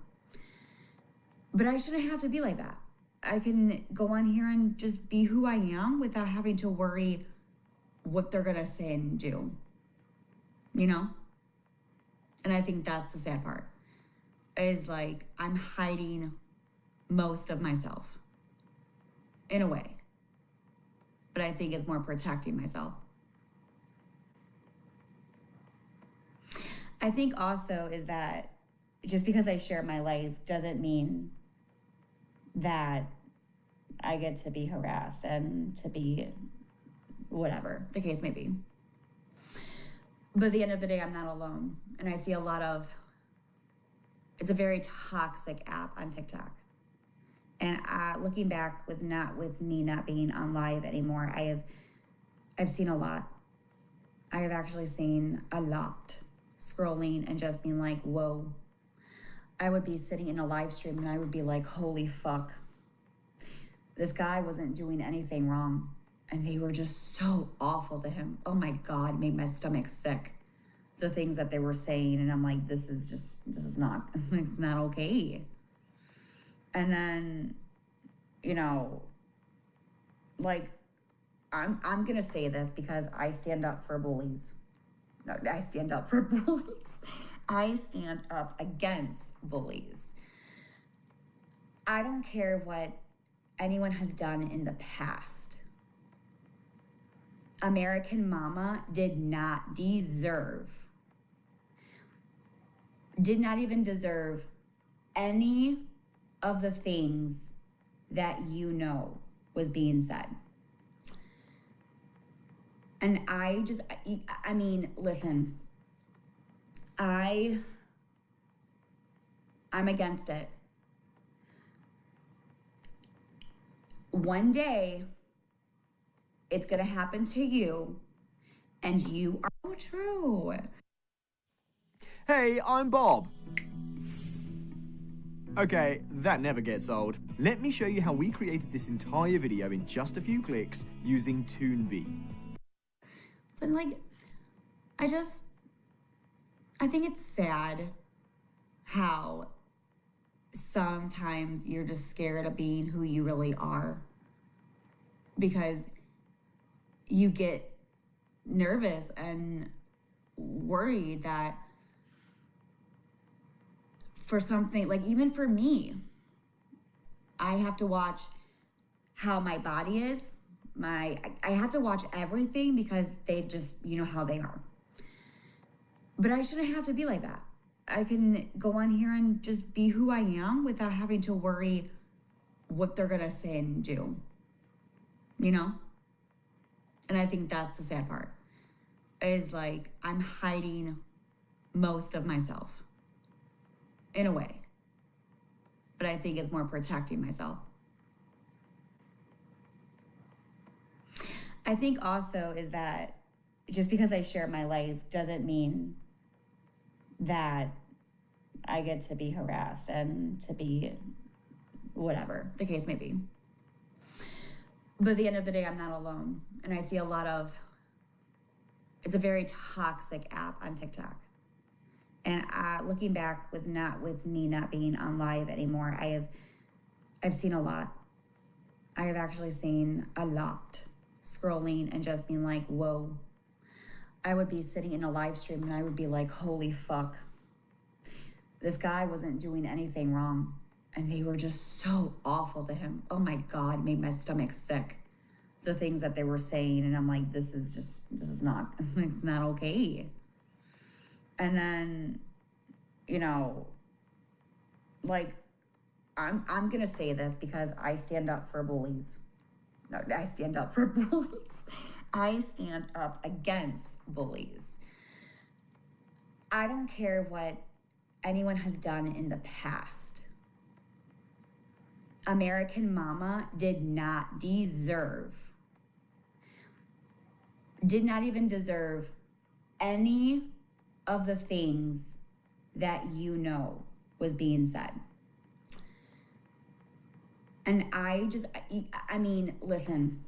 But I shouldn't have to be like that. I can go on here and just be who I am without having to worry what they're gonna say and do, you know? And I think that's the sad part, is like, I'm hiding most of myself in a way, but I think it's more protecting myself. I think also is that just because I share my life doesn't mean that I get to be harassed and to be whatever the case may be. But at the end of the day, I'm not alone. And I see a lot of, it's a very toxic app on TikTok. And looking back with me not being on live anymore, I've seen a lot. I have actually seen a lot scrolling and just being like, whoa. I would be sitting in a live stream and I would be like, holy fuck. This guy wasn't doing anything wrong. And they were just so awful to him. Oh my God, made my stomach sick. The things that they were saying. And I'm like, this is not, it's not okay. And then, you know, like, I'm gonna say this because I stand up for bullies. No, I stand up for bullies. I stand up against bullies. I don't care what anyone has done in the past. American Mama did not even deserve any of the things that you know was being said. And I mean, listen, I'm against it. One day, it's gonna happen to you, and you are so true. Hey, I'm Bob. Okay, that never gets old. Let me show you how we created this entire video in just a few clicks using Toonbee. But like, I think it's sad how sometimes you're just scared of being who you really are because you get nervous and worried that for something, like even for me, I have to watch how my body is. I have to watch everything because they just, you know how they are. But I shouldn't have to be like that. I can go on here and just be who I am without having to worry what they're gonna say and do. You know? And I think that's the sad part. Is like I'm hiding most of myself. In a way. But I think it's more protecting myself. I think also is that just because I share my life doesn't mean that I get to be harassed and to be whatever the case may be. But at the end of the day, I'm not alone. And I see a lot of, it's a very toxic app on TikTok. And looking back with me not being on live anymore, I've seen a lot. I have actually seen a lot scrolling and just being like, whoa. I would be sitting in a live stream and I would be like, holy fuck. This guy wasn't doing anything wrong. And they were just so awful to him. Oh my God, it made my stomach sick. The things that they were saying. And I'm like, this is not, it's not okay. And then, you know, like, I'm gonna say this because I stand up for bullies. No, I stand up for bullies. I stand up against bullies. I don't care what anyone has done in the past. American Mama did not even deserve any of the things that you know was being said. And I mean, listen,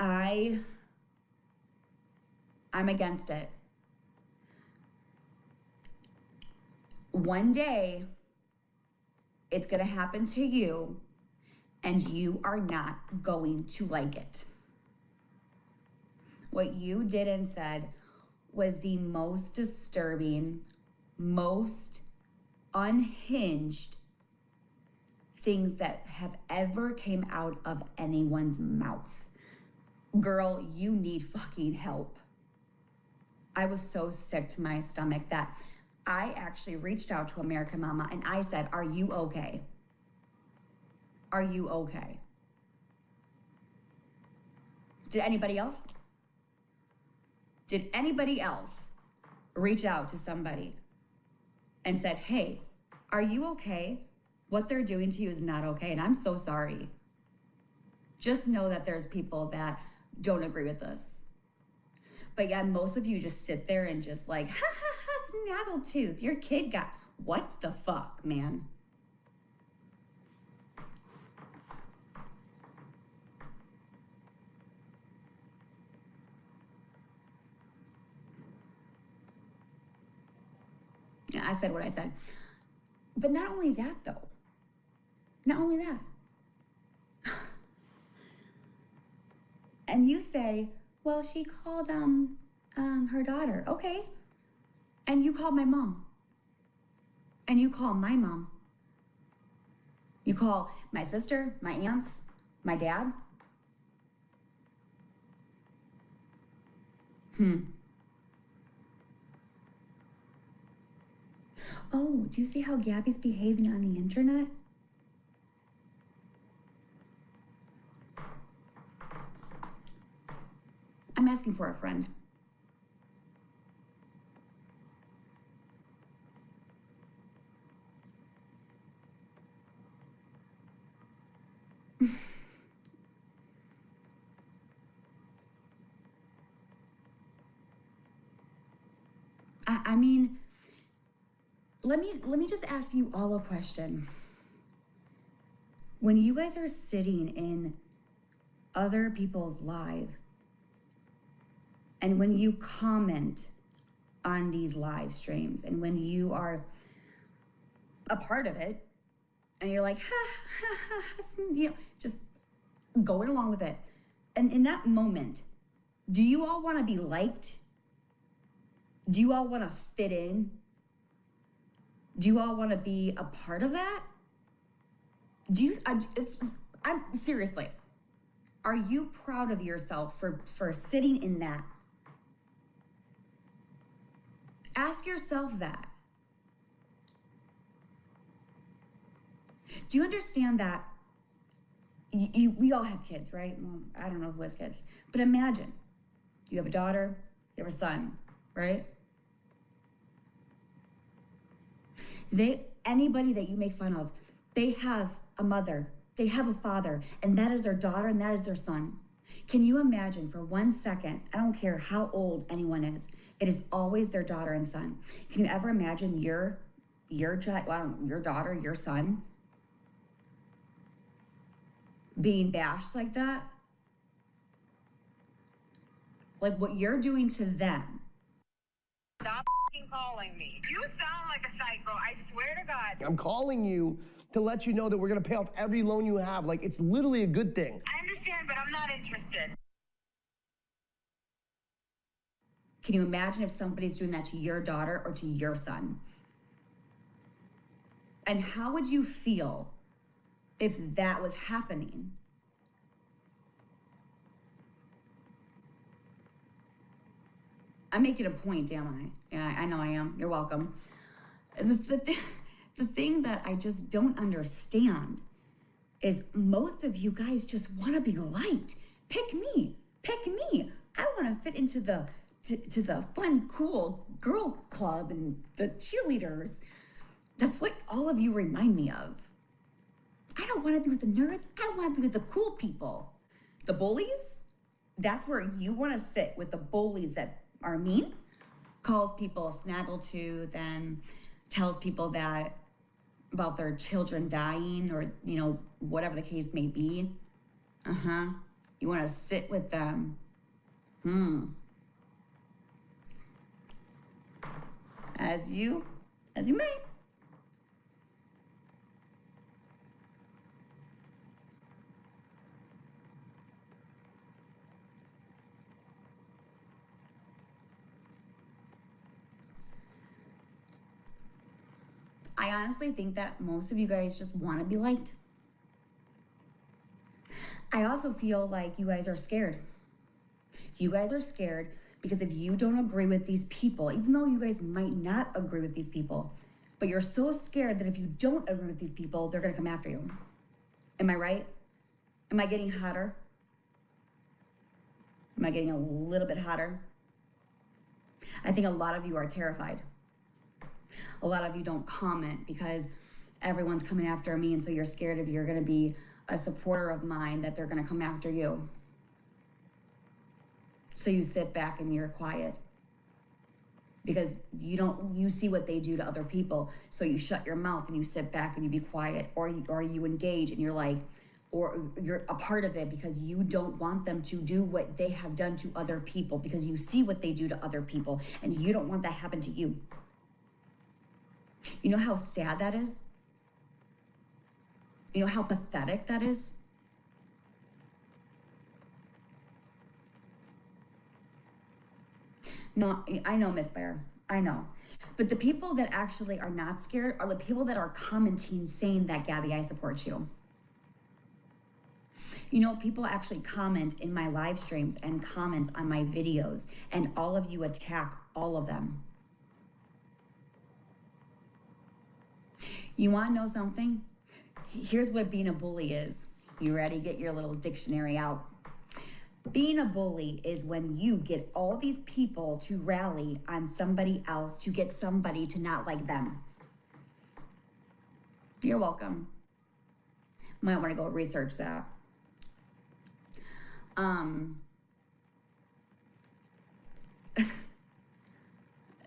I'm against it. One day, it's gonna happen to you, and you are not going to like it. What you did and said was the most disturbing, most unhinged things that have ever came out of anyone's mouth. Girl, you need fucking help. I was so sick to my stomach that I actually reached out to American Mama and I said, are you okay? Are you okay? Did anybody else? Did anybody else reach out to somebody and said, hey, are you okay? What they're doing to you is not okay, and I'm so sorry. Just know that there's people that don't agree with this. But yeah, most of you just sit there and just like, ha ha ha, snaggletooth, your kid got, what the fuck, man? Yeah, I said what I said. But not only that, though. Not only that. And you say, well, she called her daughter. Okay. And you called my mom. And you call my mom. You call my sister, my aunts, my dad. Oh, do you see how Gabby's behaving on the internet? I'm asking for a friend. I mean, let me just ask you all a question. When you guys are sitting in other people's live, and when you comment on these live streams, and when you are a part of it, and you're like, ha, ha, ha, ha, you know, just going along with it. And in that moment, do you all want to be liked? Do you all want to fit in? Do you all want to be a part of that? I'm seriously, are you proud of yourself for sitting in that? Ask yourself that. Do you understand that we all have kids, right? Well, I don't know who has kids, but imagine you have a daughter, you have a son, right? Anybody that you make fun of, they have a mother, they have a father, and that is their daughter and that is their son. Can you imagine for 1 second, I don't care how old anyone is, it is always their daughter and son. Can you ever imagine your daughter, your son, being bashed like that? Like what you're doing to them. Stop calling me. You sound like a psycho. I swear to God. I'm calling you to let you know that we're gonna pay off every loan you have. Like, it's literally a good thing. I understand, but I'm not interested. Can you imagine if somebody's doing that to your daughter or to your son? And how would you feel if that was happening? I'm making a point, am I? Yeah, I know I am. You're welcome. The thing that I just don't understand is most of you guys just want to be liked. Pick me. Pick me. I want to fit into the fun, cool girl club and the cheerleaders. That's what all of you remind me of. I don't want to be with the nerds. I want to be with the cool people. The bullies, that's where you want to sit, with the bullies that are mean, calls people snaggletooth, and tells people that about their children dying, or, you know, whatever the case may be. You want to sit with them. As you may. I honestly think that most of you guys just want to be liked. I also feel like you guys are scared. You guys are scared because if you don't agree with these people, even though you guys might not agree with these people, but you're so scared that if you don't agree with these people, they're going to come after you. Am I right? Am I getting hotter? Am I getting a little bit hotter? I think a lot of you are terrified. A lot of you don't comment because everyone's coming after me, and so you're scared if you're going to be a supporter of mine that they're going to come after you. So you sit back and you're quiet because you see what they do to other people. So you shut your mouth and you sit back and you be quiet, or you engage and you're like, or you're a part of it because you don't want them to do what they have done to other people, because you see what they do to other people and you don't want that to happen to you. You know how sad that is? You know how pathetic that is? No, I know, Miss Bear. I know. But the people that actually are not scared are the people that are commenting saying that, Gabi, I support you. You know, people actually comment in my live streams and comments on my videos, and all of you attack all of them. You want to know something? Here's what being a bully is. You ready? Get your little dictionary out. Being a bully is when you get all these people to rally on somebody else to get somebody to not like them. You're welcome. Might want to go research that.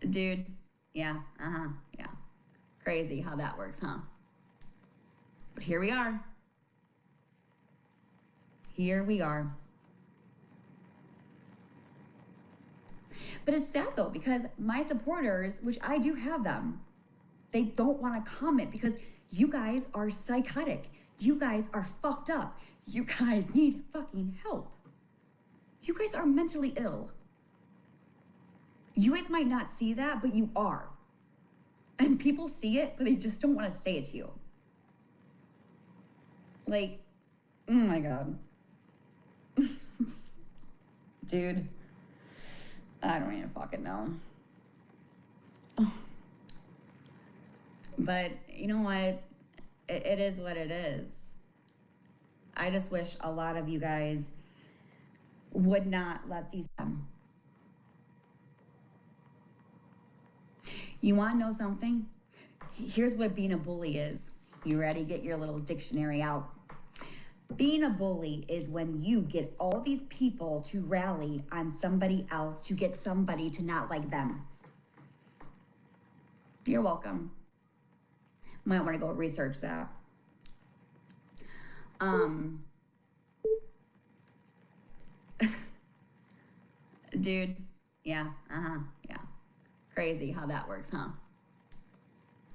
Dude, yeah, yeah. Crazy how that works, huh? But here we are. Here we are. But it's sad though, because my supporters, which I do have them, they don't want to comment because you guys are psychotic. You guys are fucked up. You guys need fucking help. You guys are mentally ill. You guys might not see that, but you are. And people see it, but they just don't want to say it to you. Like, oh my God. Dude, I don't even fucking know. But you know what? It is what it is. I just wish a lot of you guys would not let these. You want to know something? Here's what being a bully is. You ready? Get your little dictionary out. Being a bully is when you get all these people to rally on somebody else to get somebody to not like them. You're welcome. Might want to go research that. Dude, yeah, yeah. Crazy how that works, huh?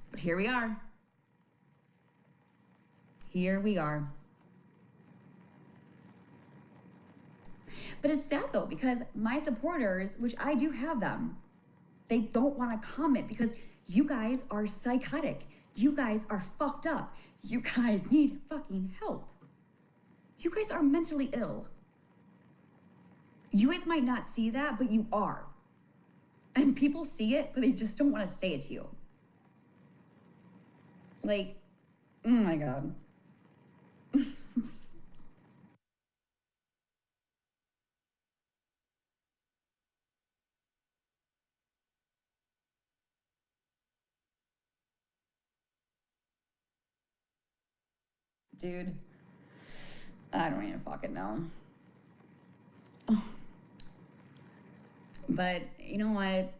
But here we are. Here we are. But it's sad though, because my supporters, which I do have them, they don't want to comment because you guys are psychotic. You guys are fucked up. You guys need fucking help. You guys are mentally ill. You guys might not see that, but you are. And people see it, but they just don't want to say it to you. Like, oh my God. Dude, I don't even fucking know. But you know what?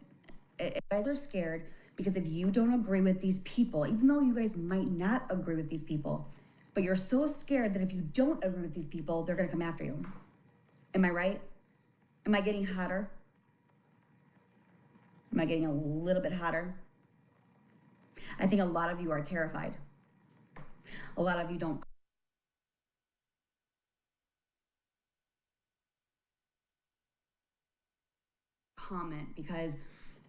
You guys are scared because if you don't agree with these people, even though you guys might not agree with these people, but you're so scared that if you don't agree with these people, they're gonna come after you. Am I right? Am I getting hotter? Am I getting a little bit hotter? I think a lot of you are terrified. A lot of you don't comment because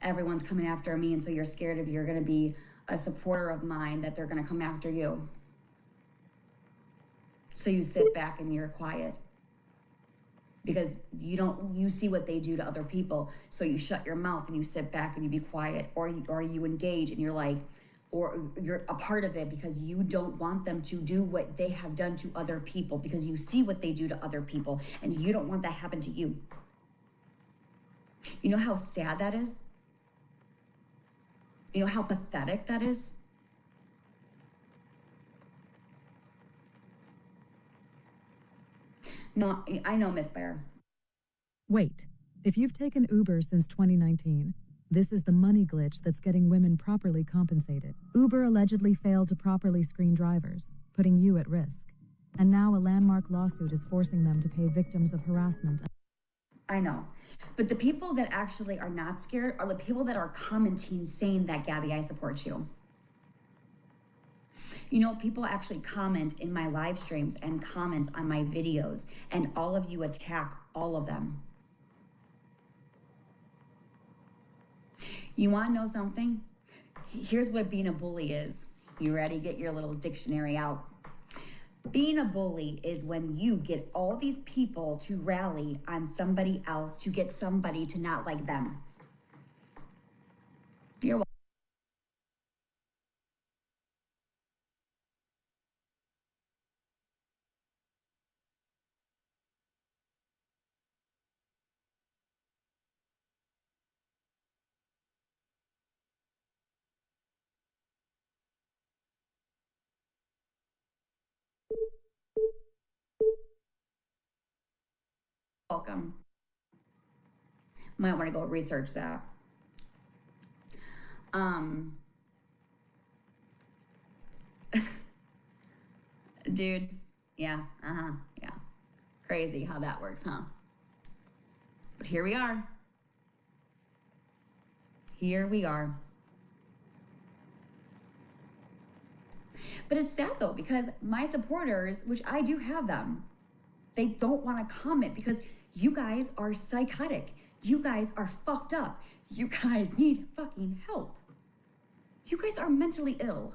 everyone's coming after me, and so you're scared if you're going to be a supporter of mine that they're going to come after you. So you sit back and you're quiet because you see what they do to other people, so you shut your mouth and you sit back and you be quiet, or you engage and you're like, or you're a part of it because you don't want them to do what they have done to other people because you see what they do to other people and you don't want that to happen to you. You know how sad that is? You know how pathetic that is? No, I know, Miss Bear. Wait, if you've taken Uber since 2019, this is the money glitch that's getting women properly compensated. Uber allegedly failed to properly screen drivers, putting you at risk. And now a landmark lawsuit is forcing them to pay victims of harassment. I know. But the people that actually are not scared are the people that are commenting saying that, Gabi, I support you. You know, people actually comment in my live streams and comments on my videos, and all of you attack all of them. You want to know something? Here's what being a bully is. You ready? Get your little dictionary out. Being a bully is when you get all these people to rally on somebody else to get somebody to not like them. You're welcome. Might want to go research that. Dude, yeah, yeah. Crazy how that works, huh? But here we are. Here we are. But it's sad though, because my supporters, which I do have them, they don't want to comment because you guys are psychotic. You guys are fucked up. You guys need fucking help. You guys are mentally ill.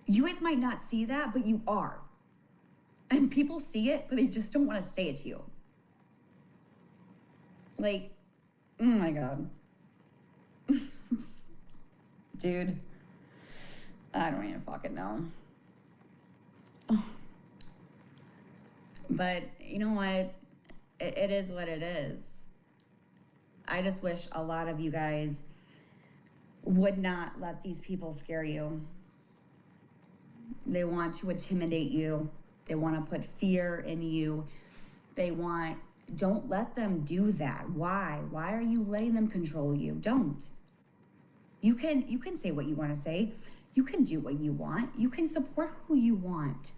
You guys might not see that, but you are. And people see it, but they just don't want to say it to you. Like, oh my God. Dude, I don't even fucking know. But you know what? It is what it is. I just wish a lot of you guys would not let these people scare you. They want to intimidate you. They want to put fear in you. Don't let them do that. Why? Why are you letting them control you? Don't. You can say what you want to say. You can do what you want. You can support who you want.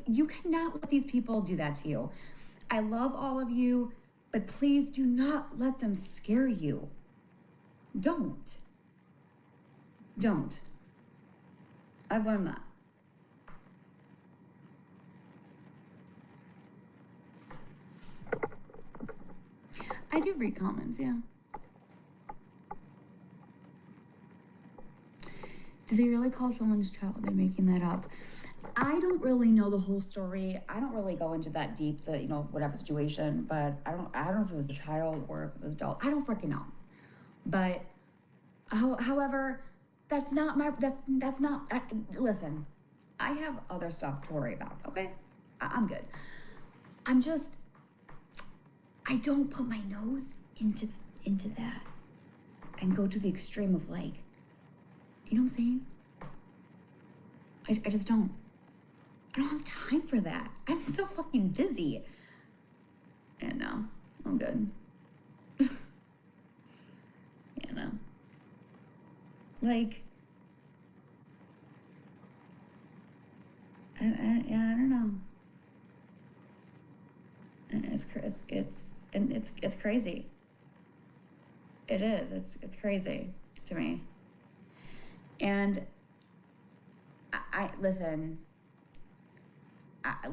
You cannot let these people do that to you. I love all of you, but please do not let them scare you. Don't. Don't. I've learned that. I do read comments, yeah. Do they really call someone's child? They're making that up. I don't really know the whole story. I don't really go into that deep, whatever situation, but I don't know if it was a child or if it was adult. I don't freaking know. But however, that's not listen, I have other stuff to worry about, okay? I'm good. I don't put my nose into that and go to the extreme of you know what I'm saying? I just don't. I don't have time for that. I'm so fucking busy. And no, I'm good. Yeah, no. I don't know. It's crazy. It is. It's crazy to me. And I listen. I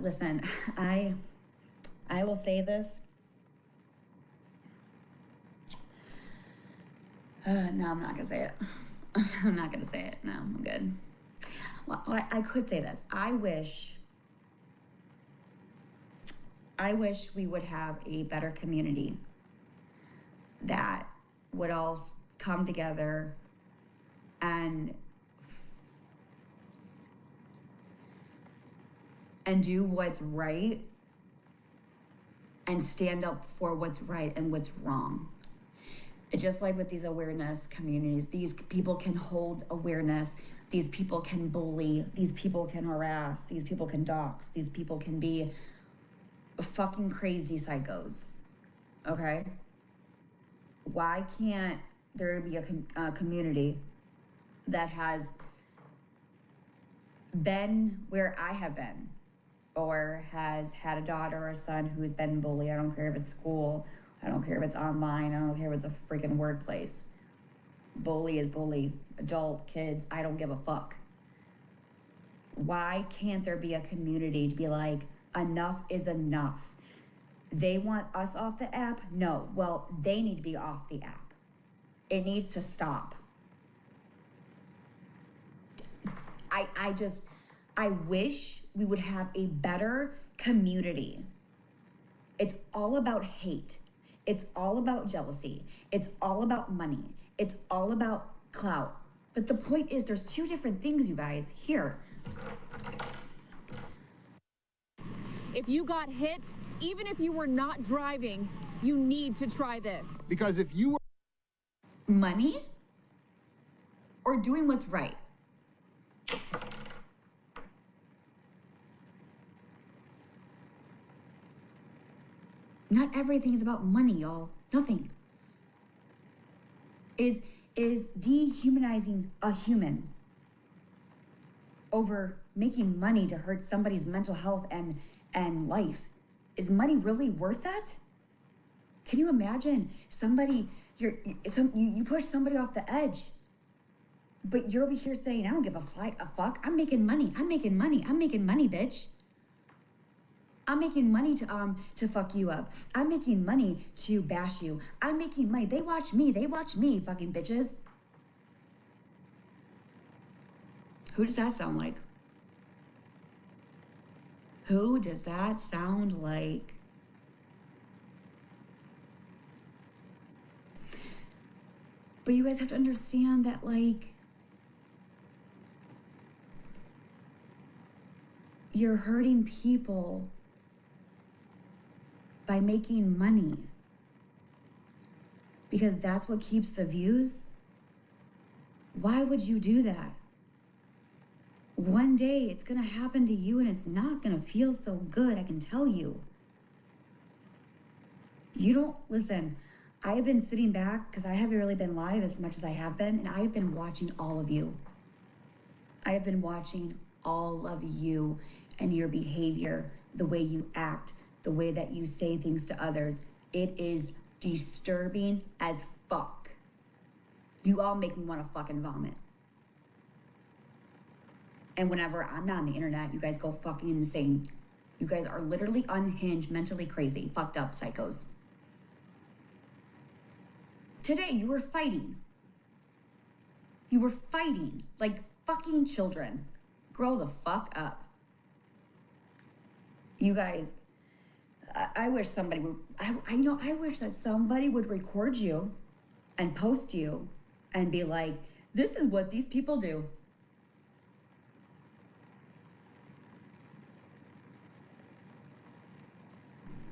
will say this. No, I'm not gonna say it. I'm not gonna say it. No, I'm good. Well, I could say this. I wish we would have a better community that would all come together and do what's right and stand up for what's right and what's wrong. It's just like with these awareness communities, these people can hold awareness, these people can bully, these people can harass, these people can dox, these people can be fucking crazy psychos, okay? Why can't there be a community that has been where I have been, or has had a daughter or a son who's been bullied? I don't care if it's school, I don't care if it's online, I don't care if it's a freaking workplace. Bully is bully, adult, kids, I don't give a fuck. Why can't there be a community to be like, enough is enough? They want us off the app? No, well, they need to be off the app. It needs to stop. I wish we would have a better community. It's all about hate. It's all about jealousy. It's all about money. It's all about clout. But the point is, there's two different things, you guys. Here. If you got hit, even if you were not driving, you need to try this. Because if you were money or doing what's right? Not everything is about money, y'all. Nothing. Is dehumanizing a human over making money to hurt somebody's mental health and life. Is money really worth that? Can you imagine somebody, you push somebody off the edge, but you're over here saying, I don't give a fuck. I'm making money, bitch. I'm making money to fuck you up. I'm making money to bash you. I'm making money. They watch me, fucking bitches. Who does that sound like? Who does that sound like? But you guys have to understand that, like, you're hurting people by making money. Because that's what keeps the views. Why would you do that? One day it's gonna happen to you and it's not gonna feel so good, I can tell you. You don't, listen, I've been sitting back because I haven't really been live as much as I have been, and I've been watching all of you. I have been watching all of you and your behavior, the way you act, the way that you say things to others. It is disturbing as fuck. You all make me want to fucking vomit. And whenever I'm not on the internet, you guys go fucking insane. You guys are literally unhinged, mentally crazy, fucked up psychos. Today, you were fighting. You were fighting like fucking children. Grow the fuck up. You guys, I wish somebody would, I wish that somebody would record you and post you and be like, this is what these people do.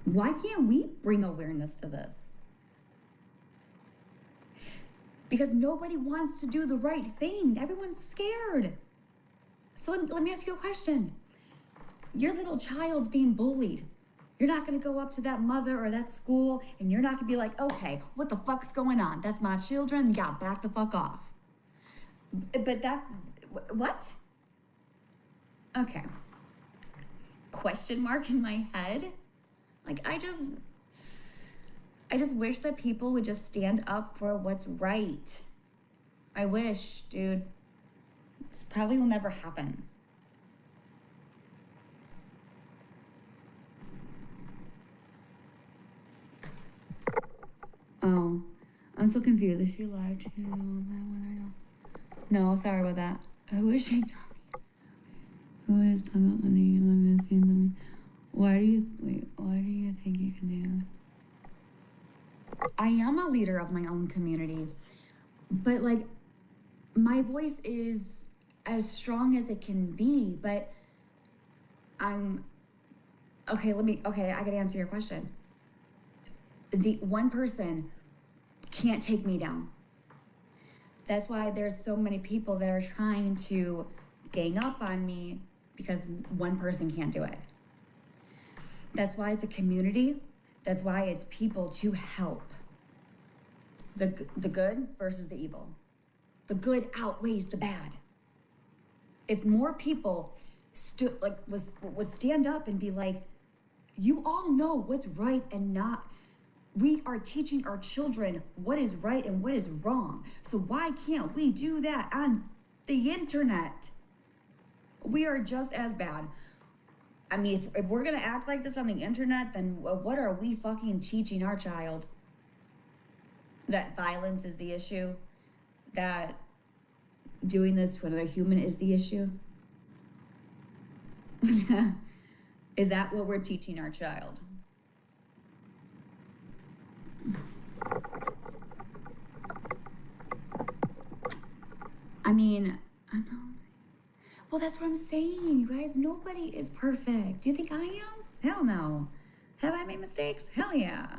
Why can't we bring awareness to this? Because nobody wants to do the right thing. Everyone's scared. So let me ask you a question. Your little child's being bullied. You're not gonna go up to that mother or that school and you're not gonna be like, okay, what the fuck's going on? That's my children, yeah, back the fuck off. But that's, what? Okay. Question mark in my head. Like, I just wish that people would just stand up for what's right. I wish, dude. This probably will never happen. Oh, I'm so confused. Is she live too? No, sorry about that. Who is she? Who is talking about money? Am I missing something? Why do you think you can do that? I am a leader of my own community, but like, my voice is as strong as it can be, but okay, I gotta answer your question. The one person can't take me down. That's why there's so many people that are trying to gang up on me because one person can't do it. That's why it's a community. That's why it's people to help. The good versus the evil. The good outweighs the bad. If more people would stand up and be like, you all know what's right and not. We are teaching our children what is right and what is wrong. So why can't we do that on the internet? We are just as bad. I mean, if we're gonna act like this on the internet, then what are we fucking teaching our child? That violence is the issue? That doing this to another human is the issue? Is that what we're teaching our child? I mean, I know. Well, that's what I'm saying, you guys. Nobody is perfect. Do you think I am? Hell no. Have I made mistakes? Hell yeah.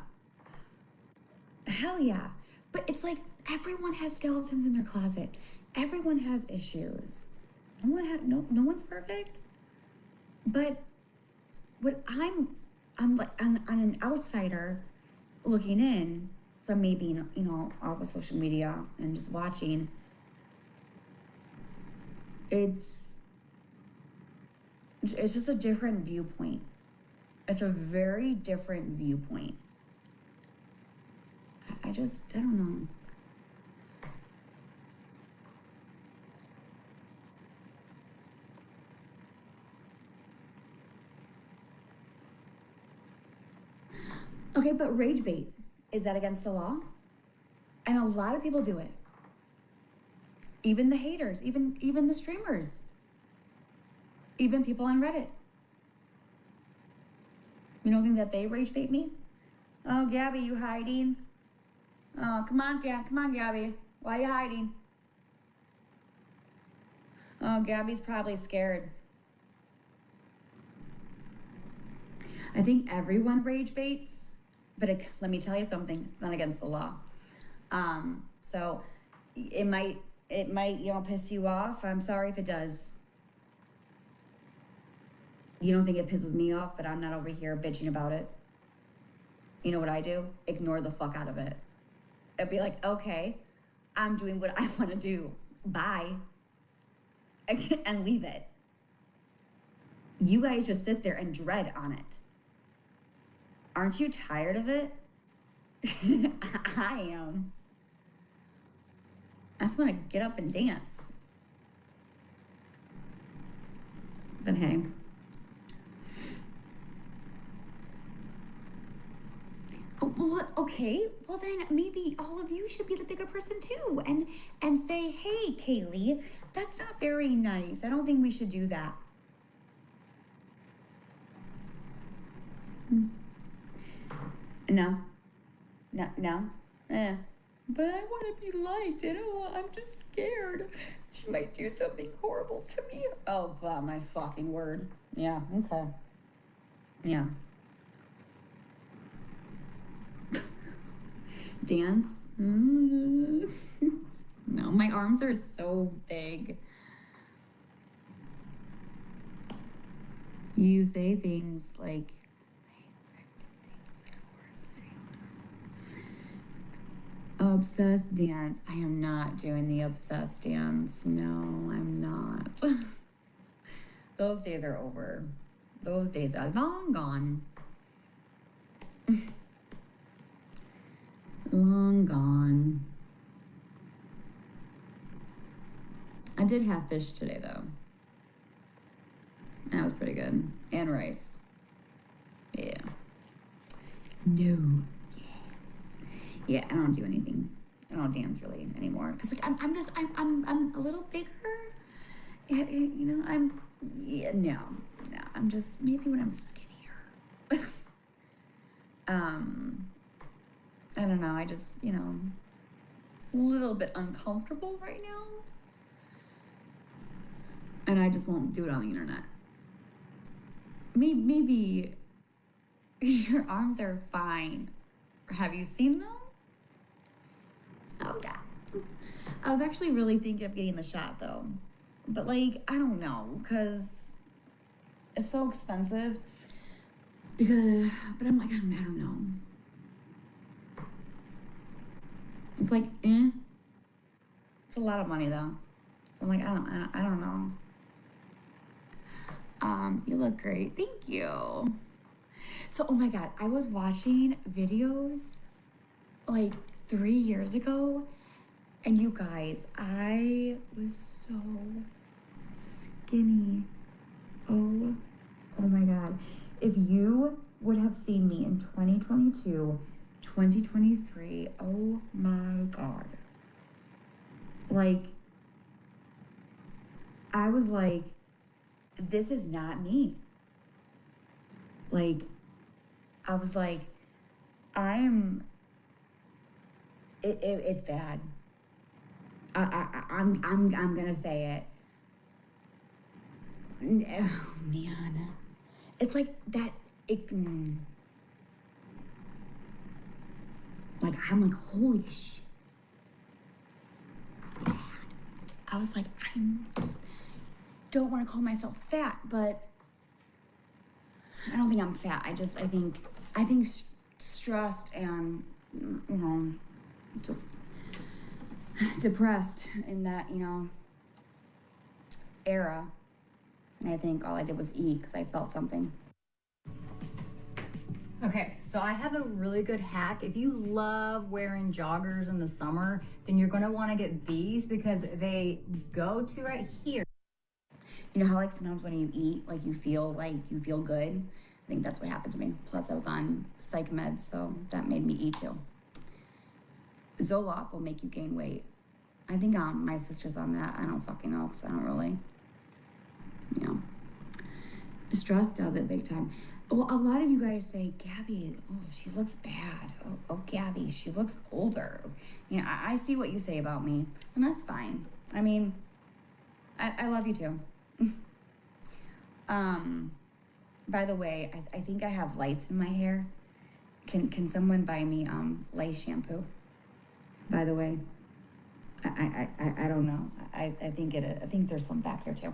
Hell yeah. But it's like everyone has skeletons in their closet. Everyone has issues. No one's perfect. But what I'm like, I'm an outsider looking in from me being, off of social media and just watching. It's just a different viewpoint. It's a very different viewpoint. I don't know. Okay, but rage bait, is that against the law? And a lot of people do it. Even the haters, even the streamers, even people on Reddit. You don't think that they rage bait me? Oh, Gabby, you hiding? Oh, come on, Gabby. Why are you hiding? Oh, Gabby's probably scared. I think everyone rage baits, but let me tell you something. It's not against the law. So it might, piss you off. I'm sorry if it does. You don't think it pisses me off, but I'm not over here bitching about it. You know what I do? Ignore the fuck out of it. I'd be like, okay, I'm doing what I want to do. Bye. And leave it. You guys just sit there and dread on it. Aren't you tired of it? I am. I just want to get up and dance. But hey. Oh, well, okay. Well, then maybe all of you should be the bigger person too, and say, hey, Kaylee, that's not very nice. I don't think we should do that. No. But I want to be liked. I'm just scared. She might do something horrible to me. Oh, God, my fucking word. Yeah, okay. Yeah. Dance? No, my arms are so big. You say things like, obsessed dance. I am not doing the obsessed dance. No, I'm not. Those days are over. Those days are long gone. Long gone. I did have fish today, though. That was pretty good. And rice. Yeah. No. Yeah, I don't do anything. I don't dance really anymore. Cause like I'm a little bigger. No. I'm just, maybe when I'm skinnier. I don't know. I just, a little bit uncomfortable right now. And I just won't do it on the internet. Maybe your arms are fine. Have you seen them? Oh, God. I was actually really thinking of getting the shot, though. But, I don't know, because it's so expensive. But I'm like, I don't know. It's like, It's a lot of money, though. So I'm like, I don't know. You look great. Thank you. So, oh my God, I was watching videos 3 years ago, and you guys, I was so skinny. Oh my God. If you would have seen me in 2022, 2023, oh my God. I was like, this is not me. I was like, it's bad. I'm gonna say it. Oh man, it's like that. I'm like, holy shit. Bad. I was like, I just don't want to call myself fat, but I don't think I'm fat. I think stressed and, just depressed in that, era. And I think all I did was eat because I felt something. Okay, so I have a really good hack. If you love wearing joggers in the summer, then you're gonna wanna get these because they go to right here. You know how sometimes when you eat, you feel good? I think that's what happened to me. Plus I was on psych meds, so that made me eat too. Zoloft will make you gain weight. I think my sister's on that. I don't fucking know, because I don't really, Stress does it big time. Well, a lot of you guys say, Gabby, oh, she looks bad. Oh, Gabby, she looks older. You know, I see what you say about me, and that's fine. I mean, I love you too. By the way, I think I have lice in my hair. Can someone buy me lice shampoo? By the way, I don't know. I think there's some back here too.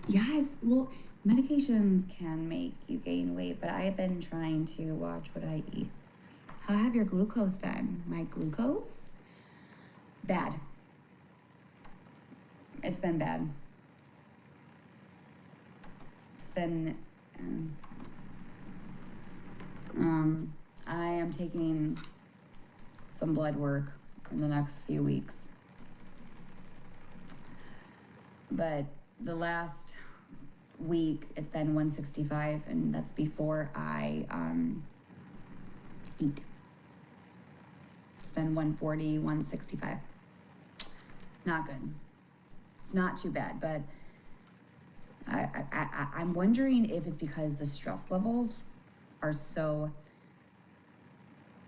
Yes, well, medications can make you gain weight, but I have been trying to watch what I eat. How have your glucose been? My glucose? Bad. It's been bad. It's been, I am taking some blood work in the next few weeks. But the last week, it's been 165, and that's before I eat. It's been 140, 165. Not good. It's not too bad, but I'm wondering if it's because the stress levels are so,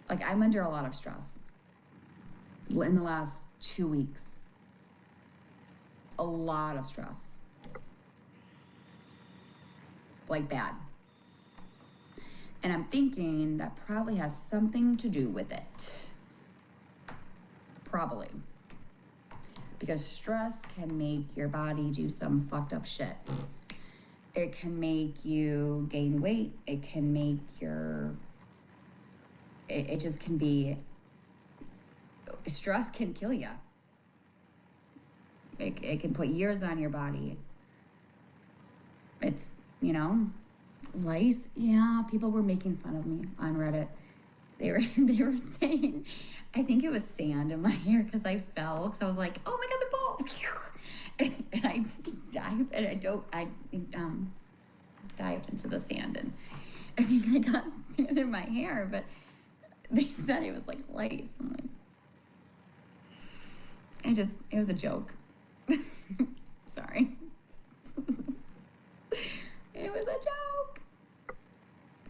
like, I'm under a lot of stress in the last 2 weeks. A lot of stress. Like bad. And I'm thinking that probably has something to do with it. Probably. Because stress can make your body do some fucked up shit. It can make you gain weight. It can make it just can be, stress can kill you. It can put years on your body. It's, you know, lice. Yeah, people were making fun of me on Reddit. They were saying, I think it was sand in my hair because I fell. Because I was like, oh my god, the ball! And I dived, and I dived into the sand, and I think I got sand in my hair. But they said it was like lice. I'm like, it was a joke. Sorry. It was a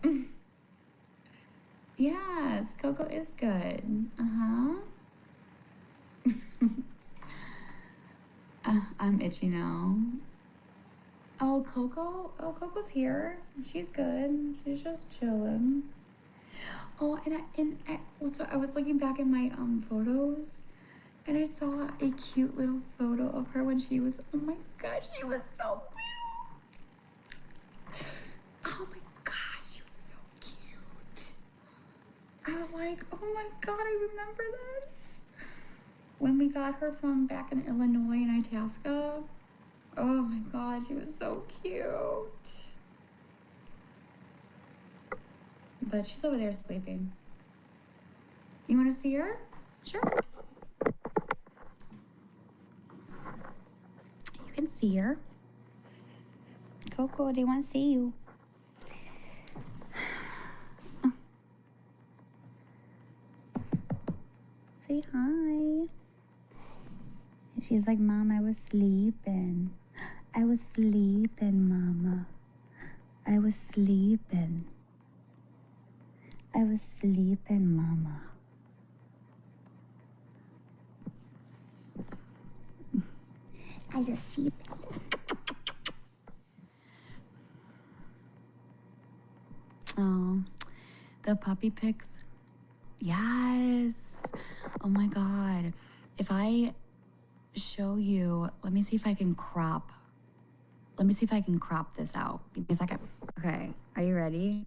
joke. Yes, Coco is good. I'm itchy now. Oh, Coco? Oh, Coco's here. She's good. She's just chilling. Oh, I was looking back at my photos, and I saw a cute little photo of her when she was, oh my god, she was so cute. Oh my god, she was so cute. I was like, oh my god, I remember this. When we got her from back in Illinois in Itasca. Oh my god, she was so cute. But she's over there sleeping. You want to see her? Sure. You can see her. Coco, they want to see you. Say hi. She's like, Mom, I was sleeping. I was sleeping, Mama. I was sleeping. I was sleeping, Mama. I was sleeping. Oh, the puppy pics. Yes. Oh my God. If I show you, let me see if I can crop. Let me see if I can crop this out. Give me a second. Okay, are you ready?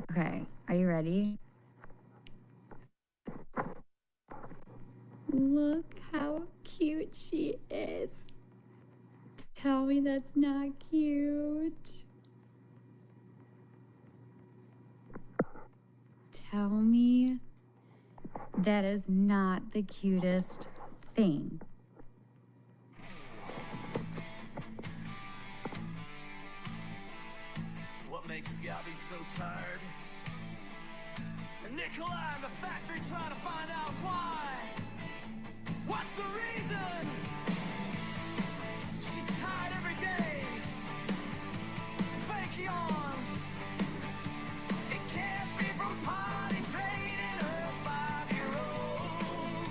Okay, are you ready? Look how cute she is. Tell me that's not cute. Tell me that is not the cutest thing. What makes Gabi so tired? And Nikolai in the factory trying to find out why. What's the reason? yawns. It can't be from potty training her 5-year-old.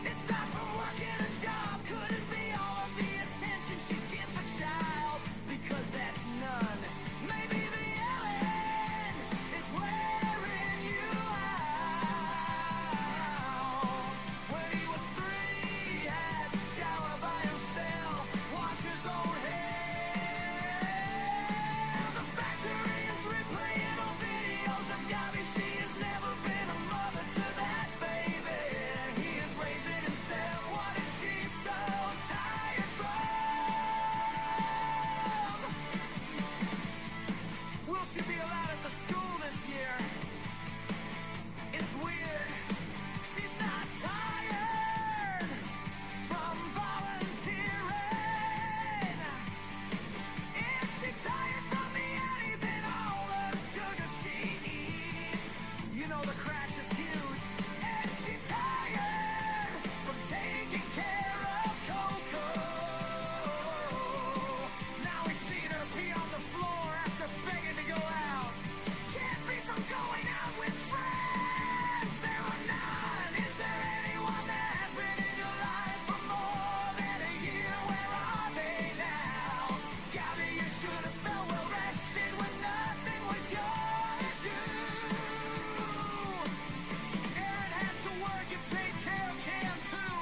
It's not from working a job. Couldn't be all of the attention she gives a child, because that's none. Maybe the yelling is wearing you out. When he was 3, he had to shower by himself, wash his own hair. The factory is replaying old videos of Gabi. She has never been a mother to that baby. He is raising himself. What is she so tired from? Will she be allowed at the school this year? It's weird. She's not tired from volunteering. Is she tired from the Annies and all the sugar she eats? You know the crash is huge. Is she tired from taking care of Coco? Now we've seen her pee on the floor after begging to go out. Can't be from going out with friends. There are none. Is there anyone that has been in your life for more than a year? Where are they now? Gabi, you should have felt well rested when nothing was your due. Aaron has to work and take care of Cam too.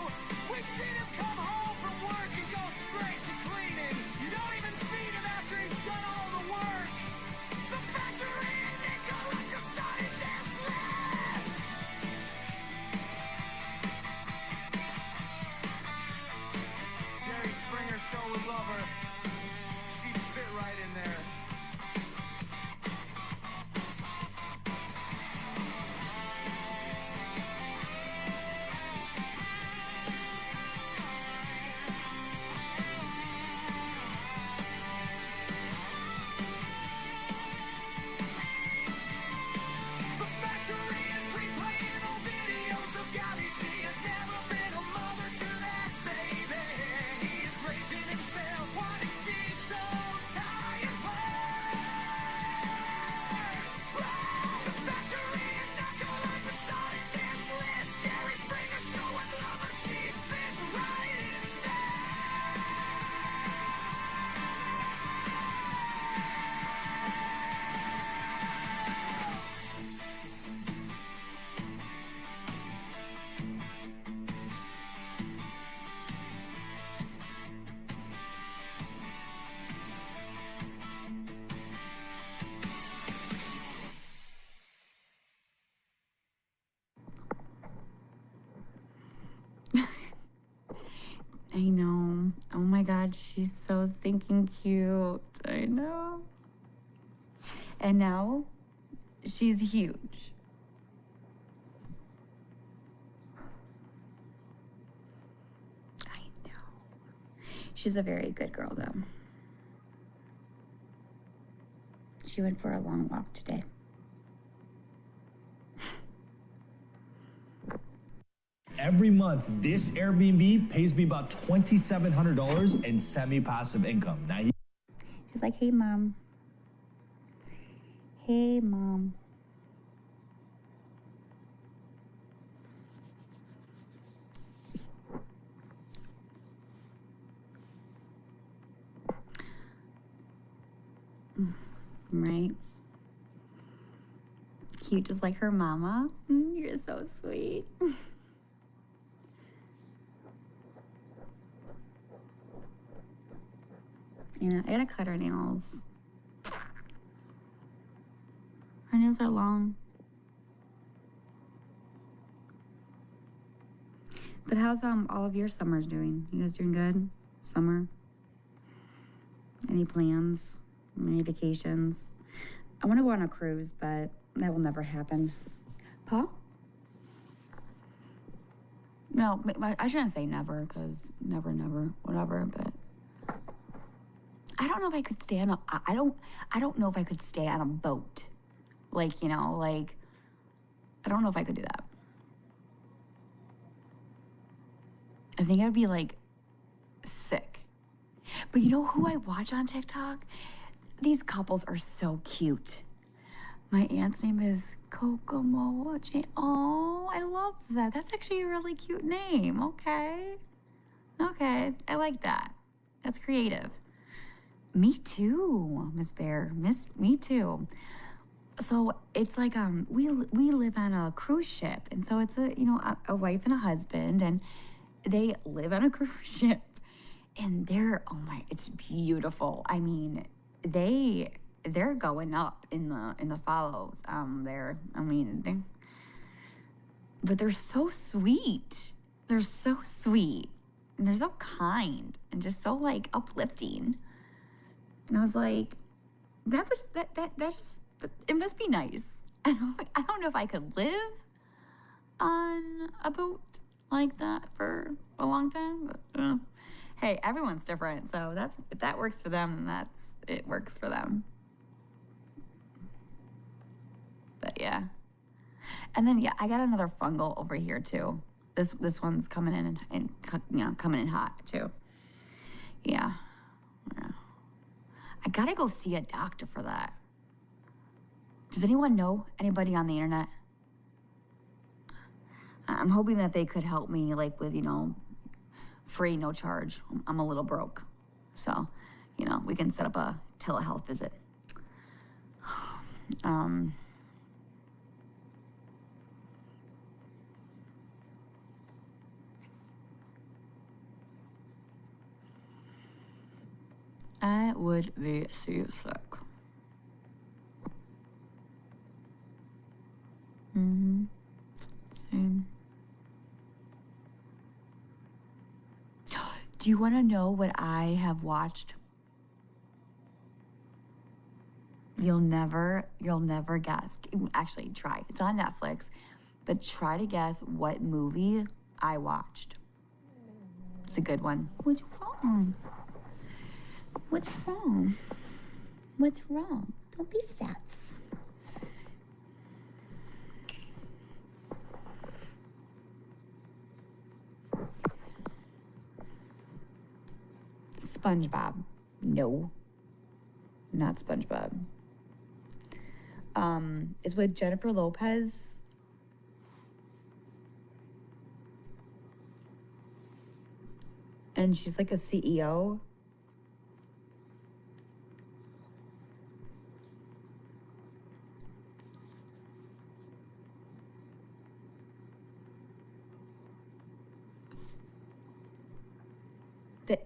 We've seen him come home from work and go straight to cleaning. You don't even feed him after he's done all the work. The factory and Nicola just started this list. Jerry Springer show would love her. She'd fit right in there. The factory is replaying old videos of Gabi. She has never been a mother to that baby. He is raising himself. What is she so tired from? The factory and Nicola just started this list. Jerry Springer show would love her. She'd fit right in there. I know. Oh my God, she's so stinking cute. I know. And now she's huge. I know. She's a very good girl, though. She went for a long walk today. Every month, this Airbnb pays me about $2,700 in semi-passive income. Now, She's like, hey, Mom. Hey, Mom. Right? Cute, just like her mama. You're so sweet. Yeah, I gotta cut her nails. Her nails are long. But how's all of your summers doing? You guys doing good? Summer? Any plans? Any vacations? I want to go on a cruise, but that will never happen. Paul? No, I shouldn't say never, because never, whatever, but I don't know if I could stay on a, I don't know if I could stay on a boat. Like, you know, like, I don't know if I could do that. I think I'd be, like, sick. But you know who I watch on TikTok? these couples are so cute. My aunt's name is Kokomo. Oh, I love that. That's actually a really cute name. Okay. Okay, I like that. That's creative. Me too, Miss Bear. Me too. So it's like we live on a cruise ship, and so it's a wife and a husband, and they live on a cruise ship, and it's beautiful. I mean, they're going up in the follows. But they're so sweet. They're so sweet, and they're so kind, and just so like uplifting. And I was like, that just, it must be nice. I don't know if I could live on a boat like that for a long time, but hey, everyone's different. So if that works for them, then it works for them. But yeah. And then I got another fungal over here too. This one's coming in and coming in hot too. Yeah. I gotta go see a doctor for that. Does anyone know anybody on the internet? I'm hoping that they could help me, like with free, no charge. I'm a little broke, so we can set up a telehealth visit. I would be so sick. Same. Do you want to know what I have watched? You'll never guess. Actually, try. It's on Netflix, but try to guess what movie I watched. It's a good one. What's wrong? What's wrong? What's wrong? Don't be sad. SpongeBob. No. Not SpongeBob. It's with Jennifer Lopez. And she's like a CEO.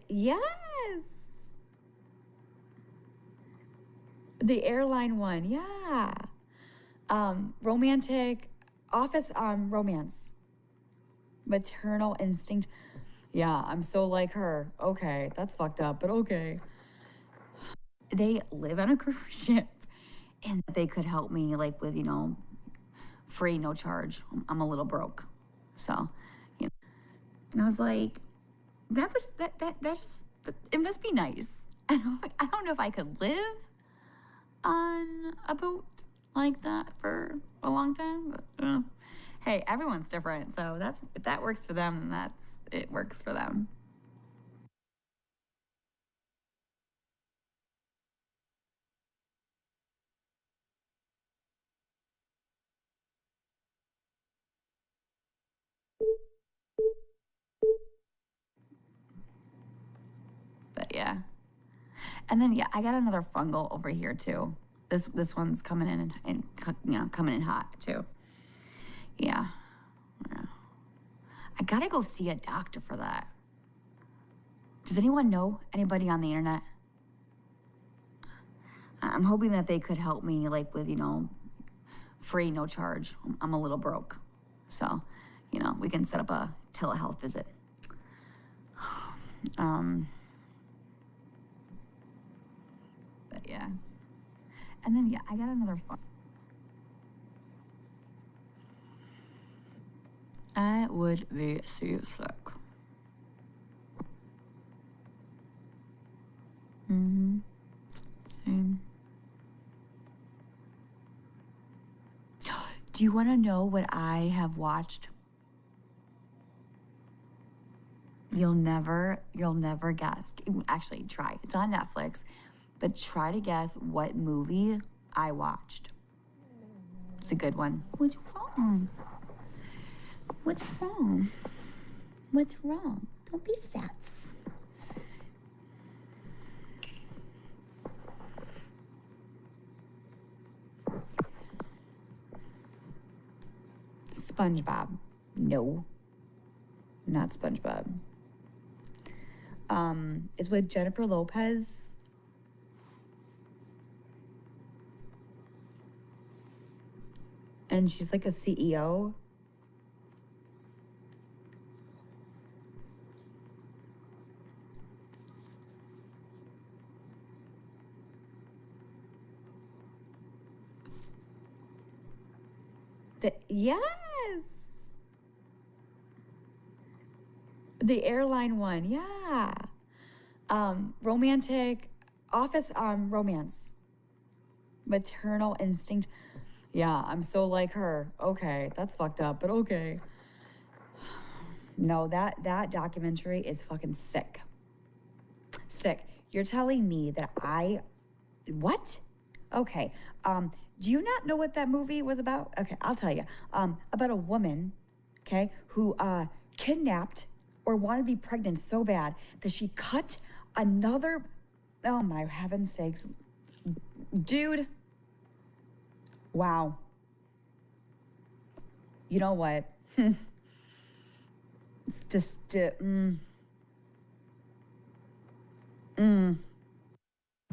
Yes. The airline one, yeah. Romantic, office romance. Maternal instinct. Yeah, I'm so like her. Okay, that's fucked up, but okay. They live on a cruise ship, and they could help me like with, free, no charge. I'm a little broke, so, And I was like, that just, it must be nice. I don't know if I could live on a boat like that for a long time, but hey, everyone's different. So if that works for them, then it works for them. But yeah. And then I got another fungal over here too. This one's coming in and coming in hot too. Yeah. I gotta go see a doctor for that. Does anyone know anybody on the internet? I'm hoping that they could help me like with, free, no charge. I'm a little broke. So, we can set up a telehealth visit. But yeah. And then I got another fun. I would be so sick. Same. Do you want to know what I have watched? You'll never guess. Actually, try. It's on Netflix, But try to guess what movie I watched. It's a good one. What's wrong? What's wrong? What's wrong? Don't be sass. SpongeBob. No. Not SpongeBob. It's with Jennifer Lopez. And she's like a CEO. Yes. The airline one, yeah. Romantic, office romance. Maternal instinct. Yeah, I'm so like her. Okay, that's fucked up, but okay. No, that documentary is fucking sick. Sick. You're telling me that what? Okay. Do you not know what that movie was about? Okay, I'll tell you. About a woman, okay, who kidnapped or wanted to be pregnant so bad that she cut another, oh my heaven's sakes. Dude. Wow. You know what? It's just,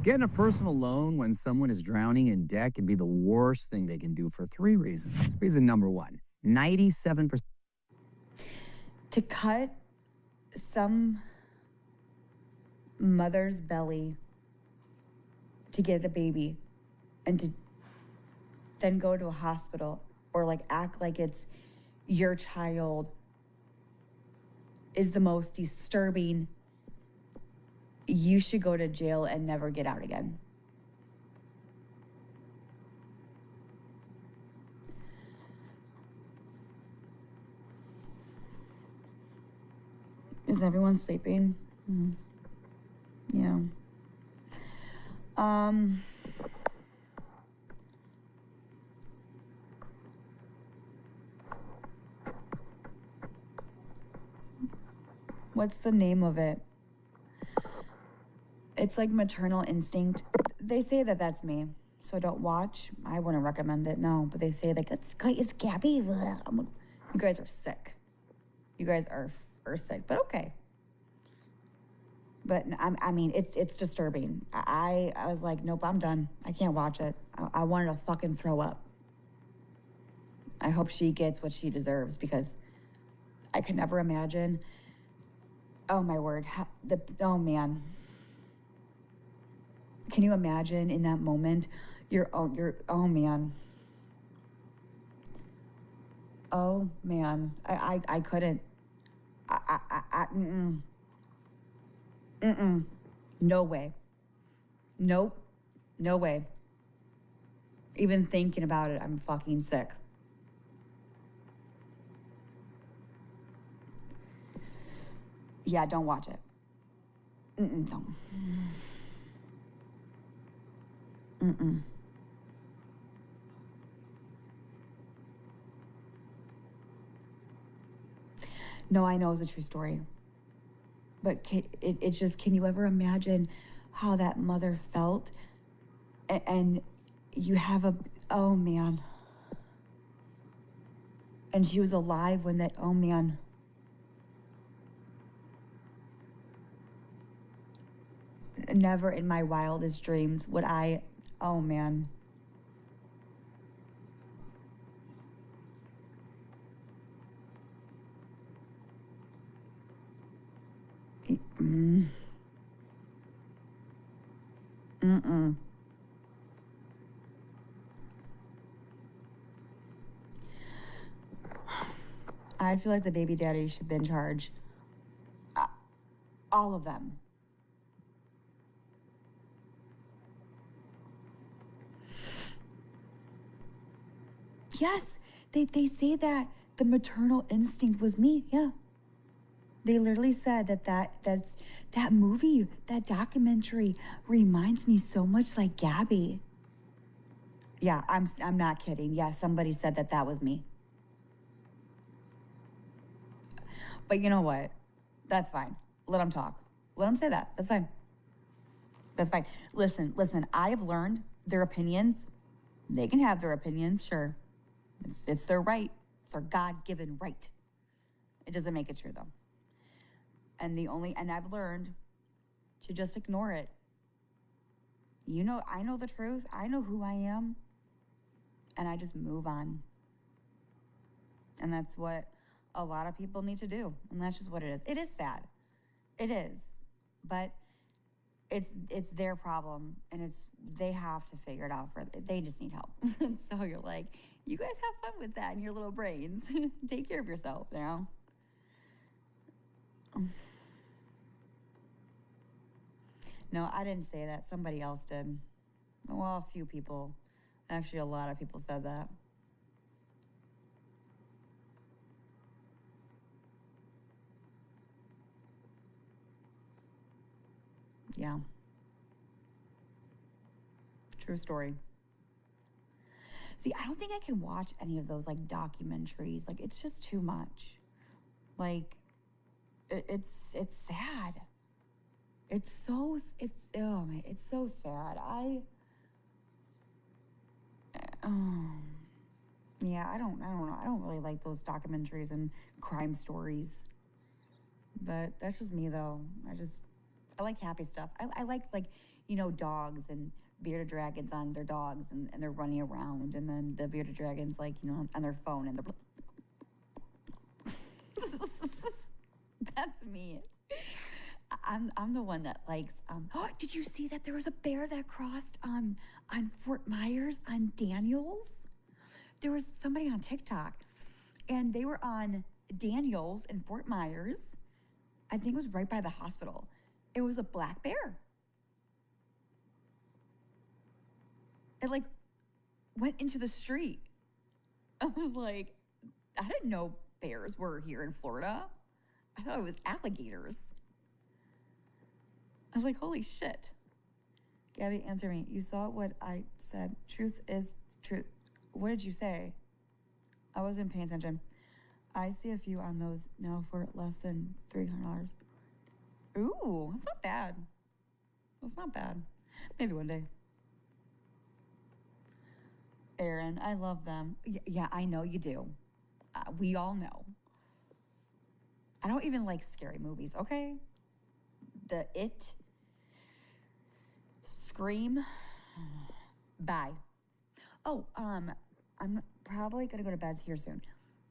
Getting a personal loan when someone is drowning in debt can be the worst thing they can do for 3 reasons. Reason number 1, 97%. To cut some mother's belly to get a baby and to then go to a hospital or like act like it's your child is the most disturbing. You should go to jail and never get out again. Is everyone sleeping? Yeah. What's the name of it? It's like Maternal Instinct. They say that that's me, so don't watch. I wouldn't recommend it, no. But they say like, it's Gabi. You guys are sick. You guys are sick, but okay. But I mean, it's disturbing. I was like, nope, I'm done. I can't watch it. I wanted to fucking throw up. I hope she gets what she deserves because I could never imagine. Oh my word, oh man. Can you imagine in that moment? Oh man. Oh man, I couldn't. No way. Nope, no way. Even thinking about it, I'm fucking sick. Yeah, don't watch it. Don't. No, I know it's a true story. But can you ever imagine how that mother felt? And you have oh man. And she was alive when that, oh man. Never in my wildest dreams would I, oh man. I feel like the baby daddy should be in charge. All of them. Yes, they say that the maternal instinct was me, yeah. They literally said that movie, that documentary reminds me so much like Gabi. Yeah, I'm not kidding. Yeah, somebody said that was me. But you know what? That's fine. Let them talk. Let them say that. That's fine. That's fine. Listen, I have learned their opinions. They can have their opinions, sure. It's their right. It's their God-given right. It doesn't make it true though. And I've learned to just ignore it. You know, I know the truth. I know who I am. And I just move on. And that's what a lot of people need to do. And that's just what it is. It is sad. It is. But it's their problem, and they have to figure it out they just need help. And so you're like, you guys have fun with that in your little brains. Take care of yourself now. No, I didn't say that. Somebody else did. Well, a few people. Actually, a lot of people said that. Yeah. True story. See, I don't think I can watch any of those like documentaries. Like, it's just too much. Like, it's sad. Oh man, it's so sad. Yeah, I don't know. I don't really like those documentaries and crime stories. But that's just me though. I like happy stuff. I like, you know, dogs and bearded dragons on their dogs and they're running around, and then the bearded dragons, like, you know, on their phone and they're that's me. I'm the one that likes did you see that there was a bear that crossed on Fort Myers on Daniels? There was somebody on TikTok and they were on Daniels in Fort Myers. I think it was right by the hospital. It was a black bear. It like went into the street. I was like, I didn't know bears were here in Florida. I thought it was alligators. I was like, holy shit. Gabi, answer me. You saw what I said. Truth is truth. What did you say? I wasn't paying attention. I see a few on those now for less than $300. Ooh, that's not bad. That's not bad. Maybe one day. Aaron, I love them. Yeah, I know you do. We all know. I don't even like scary movies, okay? The It, Scream, bye. Oh, I'm probably gonna go to bed here soon.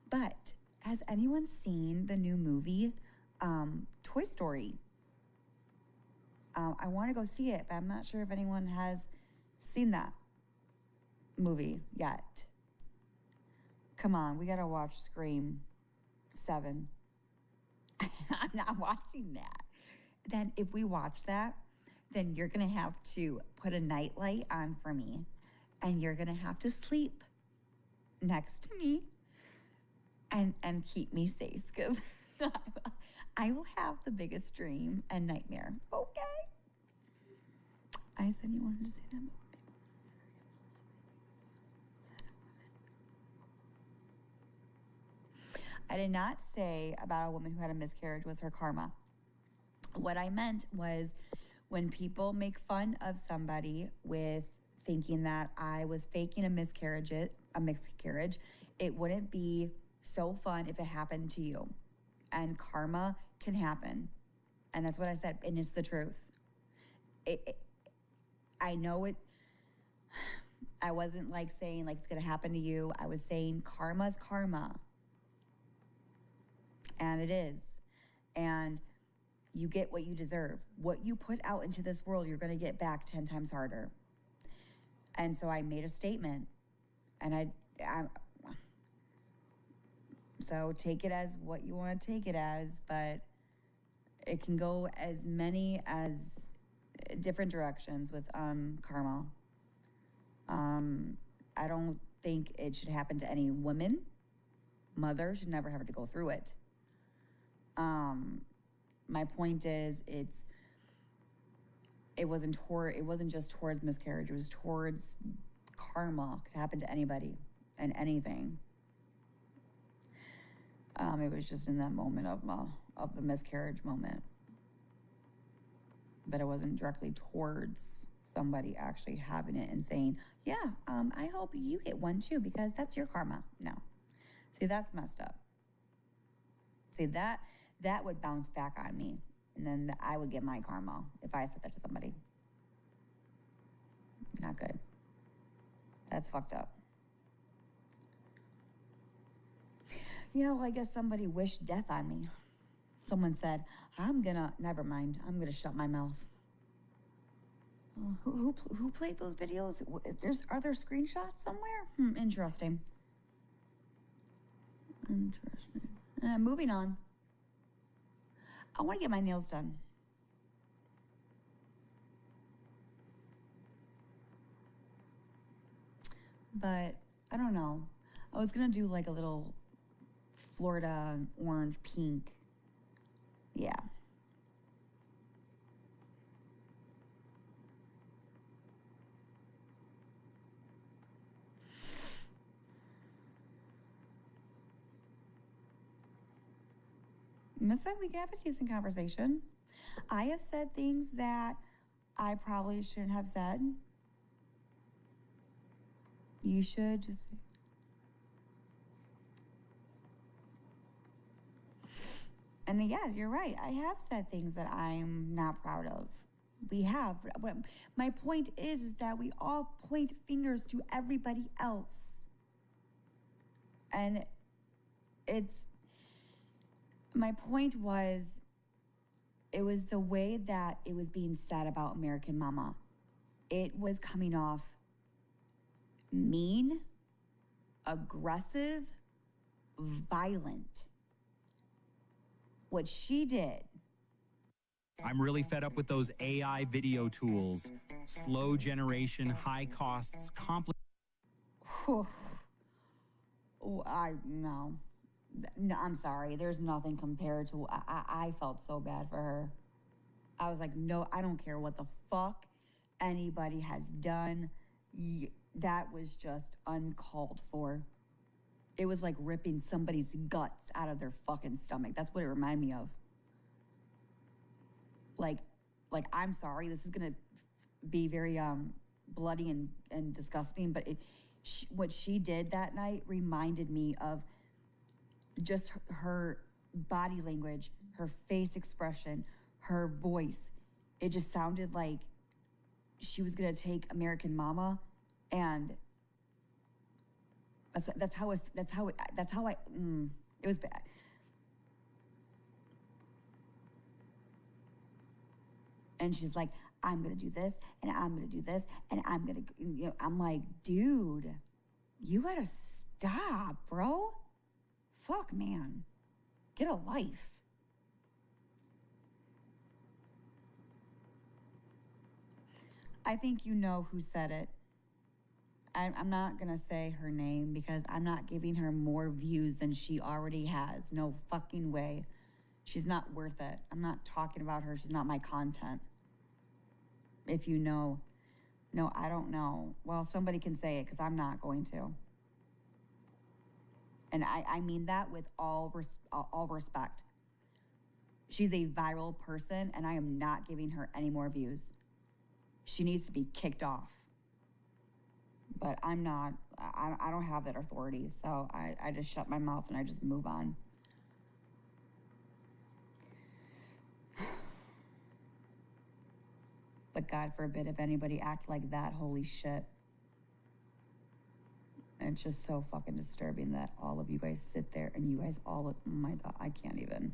But has anyone seen the new movie, Toy Story? I want to go see it, but I'm not sure if anyone has seen that movie yet. Come on, we gotta watch Scream 7. I'm not watching that. Then if we watch that, then you're gonna have to put a nightlight on for me, and you're gonna have to sleep next to me and keep me safe, because I will have the biggest dream and nightmare. Okay. I said you wanted to say that. I did not say about a woman who had a miscarriage was her karma. What I meant was when people make fun of somebody with thinking that I was faking a miscarriage, it wouldn't be so fun if it happened to you. And karma can happen. And that's what I said, and it's the truth. I know it, I wasn't like saying like it's gonna happen to you. I was saying karma's karma. And it is. And you get what you deserve. What you put out into this world, you're gonna get back 10 times harder. And so I made a statement, and so take it as what you want to take it as, but it can go as many as different directions with karma. I don't think it should happen to any woman. Mother should never have to go through it. My point is, it wasn't just towards miscarriage, it was towards karma. Could happen to anybody and anything. It was just in that moment of the miscarriage moment. But it wasn't directly towards somebody actually having it and saying, yeah, I hope you get one too, because that's your karma. No. See, that's messed up. See, that would bounce back on me, and then I would get my karma if I said that to somebody. Not good. That's fucked up. Yeah, well, I guess somebody wished death on me. Someone said, never mind, I'm gonna shut my mouth. Who played those videos? Are there screenshots somewhere? Interesting. Moving on. I want to get my nails done. But I don't know. I was gonna do like a little Florida orange pink. Yeah. Looks like we can have a decent conversation. I have said things that I probably shouldn't have said. You should just... And yes, you're right. I have said things that I'm not proud of. We have. My point is that we all point fingers to everybody else. And my point was, it was the way that it was being said about American Mama. It was coming off mean, aggressive, violent. What she did. I'm really fed up with those AI video tools. Slow generation, high costs, No, I'm sorry. There's nothing compared to, I felt so bad for her. I was like, no, I don't care what the fuck anybody has done. That was just uncalled for. It was like ripping somebody's guts out of their fucking stomach. That's what it reminded me of. Like, I'm sorry, this is gonna be very bloody and disgusting, but what she did that night reminded me of just her body language, her face expression, her voice. It just sounded like she was gonna take American Mama, and it was bad. And she's like, I'm gonna do this, and I'm gonna do this, and I'm gonna, I'm like, dude, you gotta stop, bro. Fuck, man. Get a life. I think you know who said it. I'm not gonna say her name because I'm not giving her more views than she already has. No fucking way. She's not worth it. I'm not talking about her. She's not my content. If you know. No, I don't know. Well, somebody can say it because I'm not going to. And I mean that with all respect. She's a viral person, and I am not giving her any more views. She needs to be kicked off. But I'm not, I don't have that authority, so I just shut my mouth and I just move on. But God forbid if anybody act like that, holy shit. And it's just so fucking disturbing that all of you guys sit there and you guys all, oh my God, I can't even.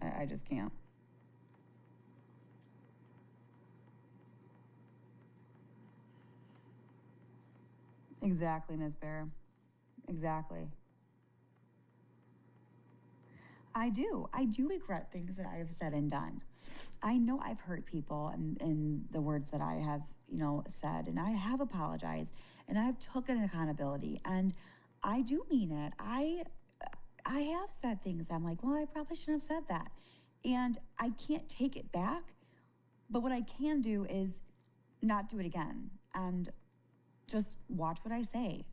I just can't. Exactly, Ms. Bear. Exactly. I do regret things that I have said and done. I know I've hurt people in the words that I have, said, and I have apologized, and I've taken accountability, and I do mean it. I have said things. I'm like, well, I probably shouldn't have said that. And I can't take it back. But what I can do is not do it again and just watch what I say.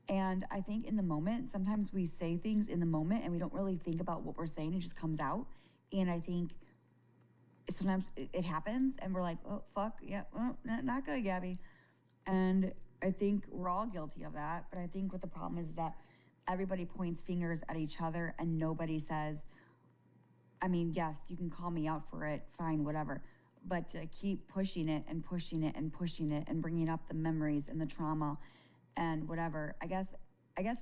And I think in the moment, sometimes we say things in the moment and we don't really think about what we're saying. It just comes out. And I think sometimes it happens and we're like, oh, fuck, yeah, well, not good, Gabby. And I think we're all guilty of that. But I think what the problem is that everybody points fingers at each other and nobody says, I mean, yes, you can call me out for it, fine, whatever. But to keep pushing it and pushing it and pushing it and bringing up the memories and the trauma and whatever, I guess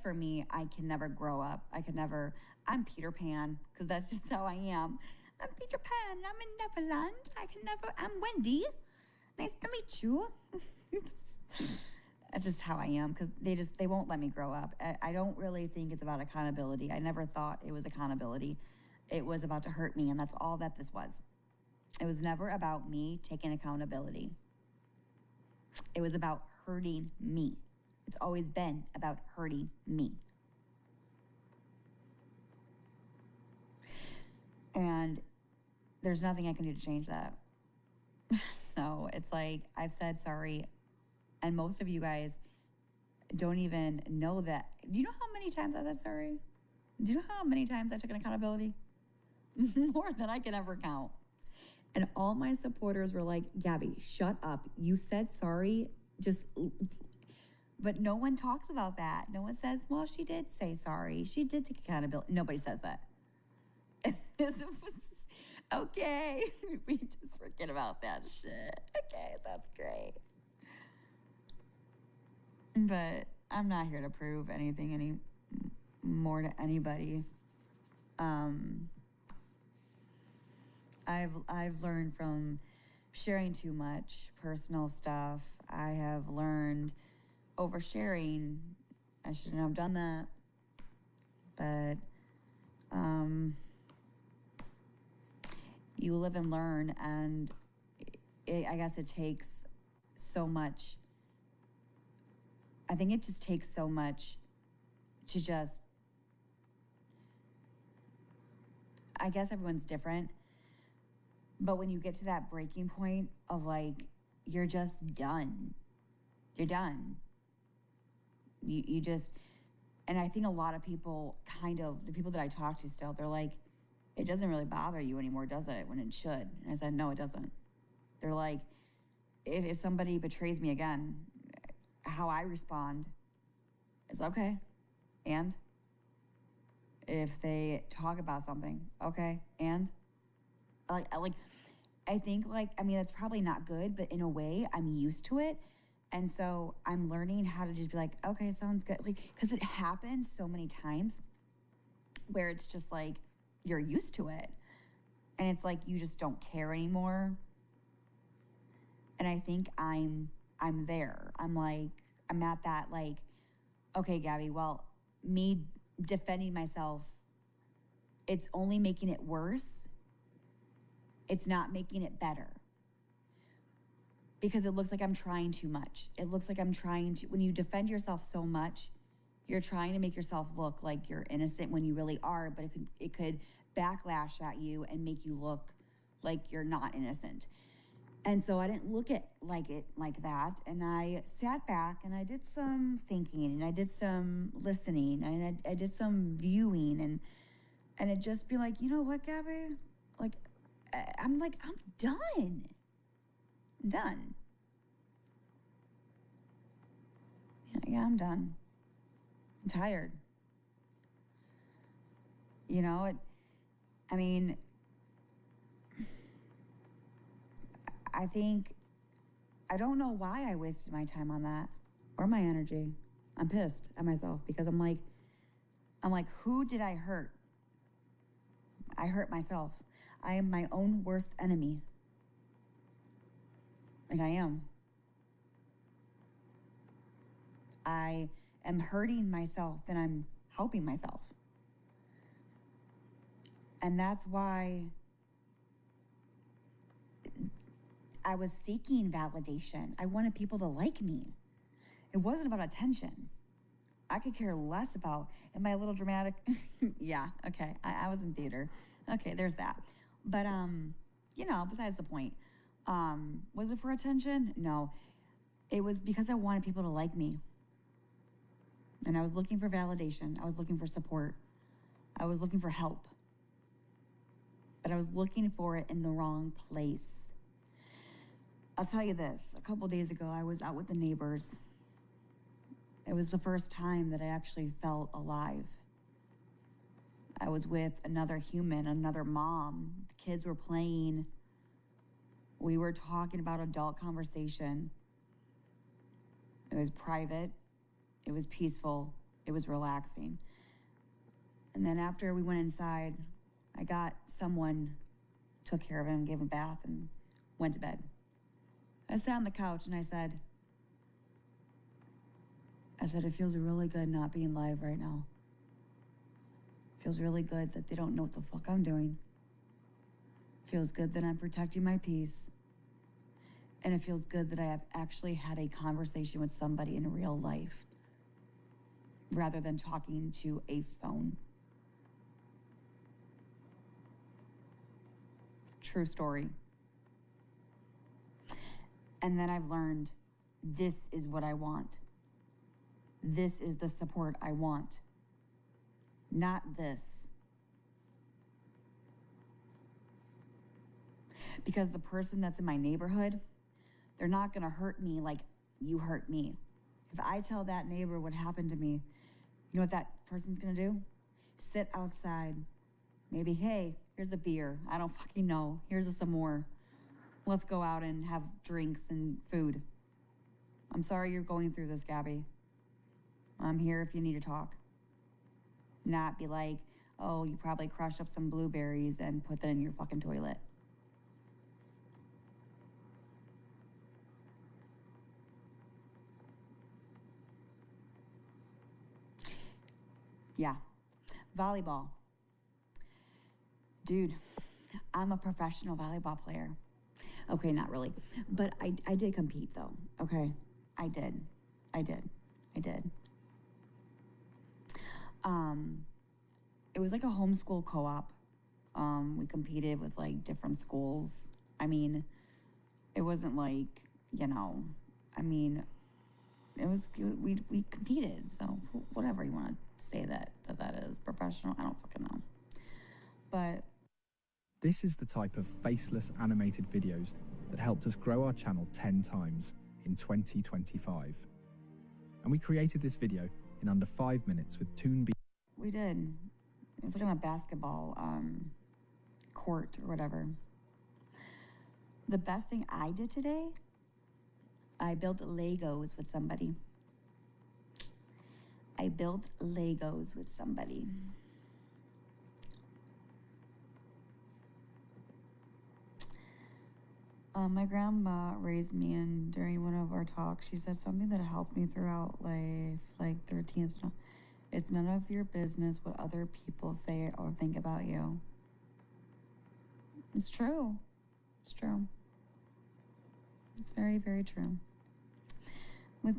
for me, I can never grow up. I'm Peter Pan, because that's just how I am. I'm Peter Pan, I'm in Neverland. I'm Wendy. Nice to meet you. That's just how I am, because they won't let me grow up. I don't really think it's about accountability. I never thought it was accountability. It was about to hurt me, and that's all that this was. It was never about me taking accountability. It was about hurting me. It's always been about hurting me. And there's nothing I can do to change that. So it's like, I've said sorry, and most of you guys don't even know that. Do you know how many times I said sorry? Do you know how many times I took an accountability? More than I can ever count. And all my supporters were like, Gabby, shut up. You said sorry, but no one talks about that. No one says, well, she did say sorry. She did take accountability. Nobody says that. Okay, we just forget about that shit. Okay, that's great. But I'm not here to prove anything any more to anybody. I've learned from sharing too much personal stuff. I have learned oversharing. I shouldn't have done that. But you live and learn, and I guess it takes so much. I think it just takes so much to just, I guess everyone's different. But when you get to that breaking point of like, you're just done. You're done. You just, and I think a lot of people the people that I talk to still, they're like, it doesn't really bother you anymore, does it? When it should. And I said, no, it doesn't. They're like, if somebody betrays me again, how I respond is okay. And if they talk about something, okay. And I think that's probably not good, but in a way I'm used to it. And so I'm learning how to just be like, okay, sounds good. Like, cause it happens so many times where it's just like, you're used to it. And it's like, you just don't care anymore. And I think I'm there. I'm at that like, okay, Gabby, well, me defending myself, it's only making it worse. It's not making it better. Because it looks like I'm trying too much. It looks like I'm trying to, when you defend yourself so much, you're trying to make yourself look like you're innocent when you really are, but it could backlash at you and make you look like you're not innocent. And so I didn't look at it like that. And I sat back and I did some thinking and I did some listening and I did some viewing and it just be like, you know what, Gabi? I'm done. I'm done. Yeah, I'm done. I'm tired. You know, I don't know why I wasted my time on that or my energy. I'm pissed at myself because I'm like, who did I hurt? I hurt myself. I am my own worst enemy. And I am. I am hurting myself and I'm helping myself. And that's why I was seeking validation. I wanted people to like me. It wasn't about attention. I could care less about. Am I a little dramatic? Yeah, okay. I was in theater. Okay, there's that. But, you know, besides the point. Was it for attention? No. It was because I wanted people to like me. And I was looking for validation. I was looking for support. I was looking for help. But I was looking for it in the wrong place. I'll tell you this. A couple days ago, I was out with the neighbors. It was the first time that I actually felt alive. I was with another human, another mom. The kids were playing. We were talking about adult conversation. It was private. It was peaceful. It was relaxing. And then after we went inside, I got someone, took care of him, gave him a bath, and went to bed. I sat on the couch and I said, it feels really good not being live right now. It feels really good that they don't know what the fuck I'm doing. It feels good that I'm protecting my peace. And it feels good that I have actually had a conversation with somebody in real life rather than talking to a phone. True story. And then I've learned this is what I want. This is the support I want. Not this. Because the person that's in my neighborhood, they're not gonna hurt me like you hurt me. If I tell that neighbor what happened to me, you know what that person's gonna do? Sit outside. Maybe, hey, here's a beer. I don't fucking know. Here's some more. Let's go out and have drinks and food. I'm sorry you're going through this, Gabi. I'm here if you need to talk. Not be like, oh, you probably crushed up some blueberries and put that in your fucking toilet. Yeah. Volleyball. Dude, I'm a professional volleyball player. Okay, not really. But I did compete though, okay? I did. It was like a homeschool co-op. We competed with like different schools. I mean, it wasn't like, you know, I mean, it was, we competed. So whatever you want to say that is professional, I don't fucking know. But this is the type of faceless animated videos that helped us grow our channel 10 times in 2025. And we created this video in under 5 minutes with Toonbee. we did. It was like on a basketball court or whatever. The best thing I did today, I built Legos with somebody. My grandma raised me, and during one of our talks, she said something that helped me throughout life, like 13th. It's none of your business what other people say or think about you. It's true. It's true. It's very, very true. With,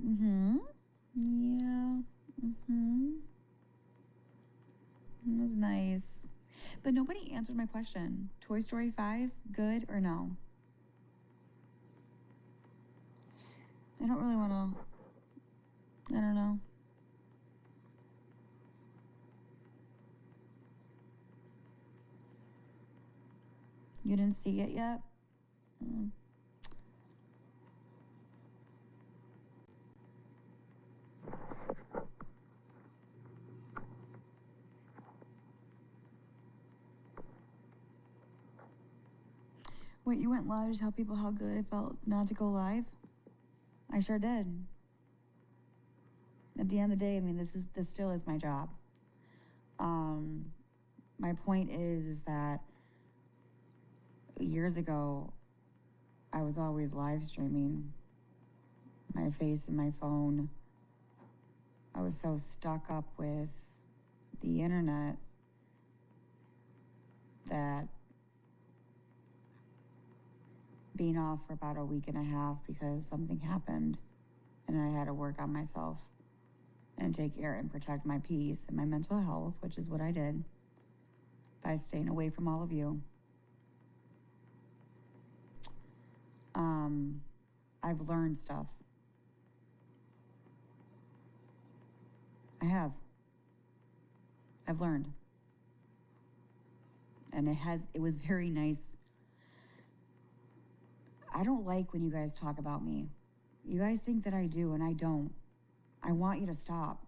yeah, It was nice. But nobody answered my question. Toy Story 5, good or no? I don't really want to, I don't know. You didn't see it yet? Wait, you went live to tell people how good it felt not to go live? I sure did. At the end of the day, I mean, this still is my job. My point is that years ago, I was always live streaming my face and my phone. I was so stuck up with the internet that being off for about a week and a half because something happened and I had to work on myself and take care and protect my peace and my mental health, which is what I did by staying away from all of you. I've learned stuff. I have. I've learned. And it was very nice. I don't like when you guys talk about me. You guys think that I do, and I don't. I want you to stop.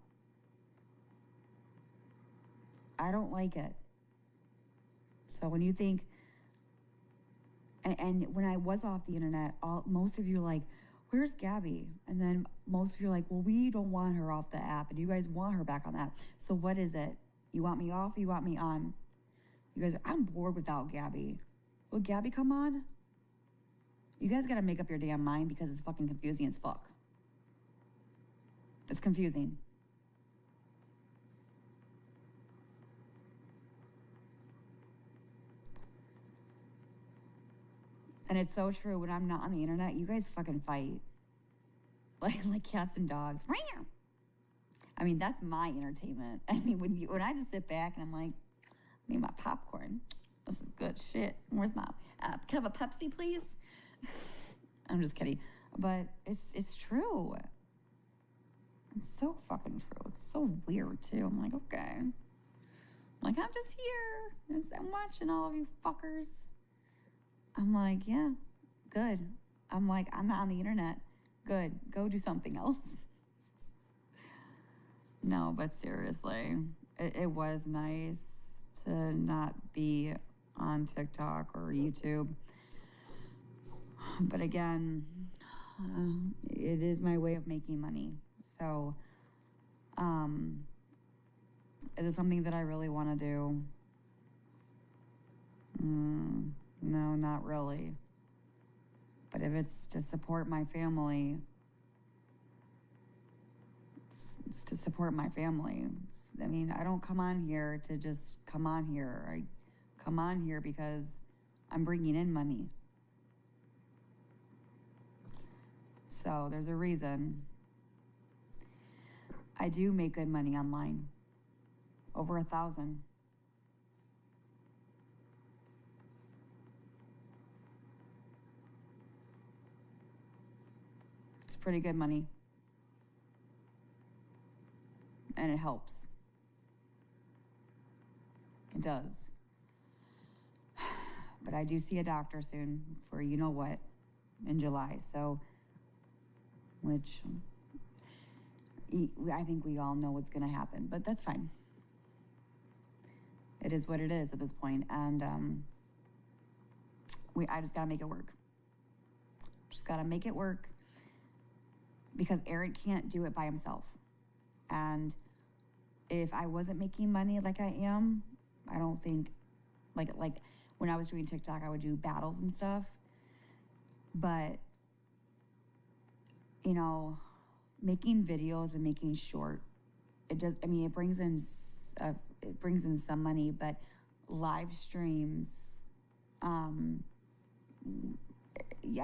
I don't like it. So when you think, and when I was off the internet, most of you are like, where's Gabi? And then most of you are like, well, we don't want her off the app, and you guys want her back on that. So what is it? You want me off or you want me on? You guys are, I'm bored without Gabi. Will Gabi come on? You guys gotta make up your damn mind because it's fucking confusing as fuck. It's confusing. And it's so true. When I'm not on the internet, you guys fucking fight. Like cats and dogs. I mean, that's my entertainment. I mean, when I just sit back and I'm like, I need my popcorn. This is good shit. Where's my, can I have a Pepsi, please? I'm just kidding. But it's true. It's so fucking true. It's so weird, too. I'm like, okay. I'm just here. I'm watching all of you fuckers. I'm like, yeah, good. I'm like, I'm not on the internet. Good. Go do something else. No, but seriously, it was nice to not be on TikTok or YouTube. But again, it is my way of making money. So, is it something that I really want to do? No, not really. But if it's to support my family, it's to support my family. I mean, I don't come on here to just come on here. I come on here because I'm bringing in money. So there's a reason. I do make good money online. Over 1,000. It's pretty good money. And it helps. It does. But I do see a doctor soon for you know what in July. So, which I think we all know what's going to happen, but that's fine. It is what it is at this point, and I just gotta make it work. Just gotta make it work because Eric can't do it by himself. And if I wasn't making money like I am, I don't think, like when I was doing TikTok, I would do battles and stuff. But, you know, making videos and making short, it does, I mean, it brings in some money, but live streams, I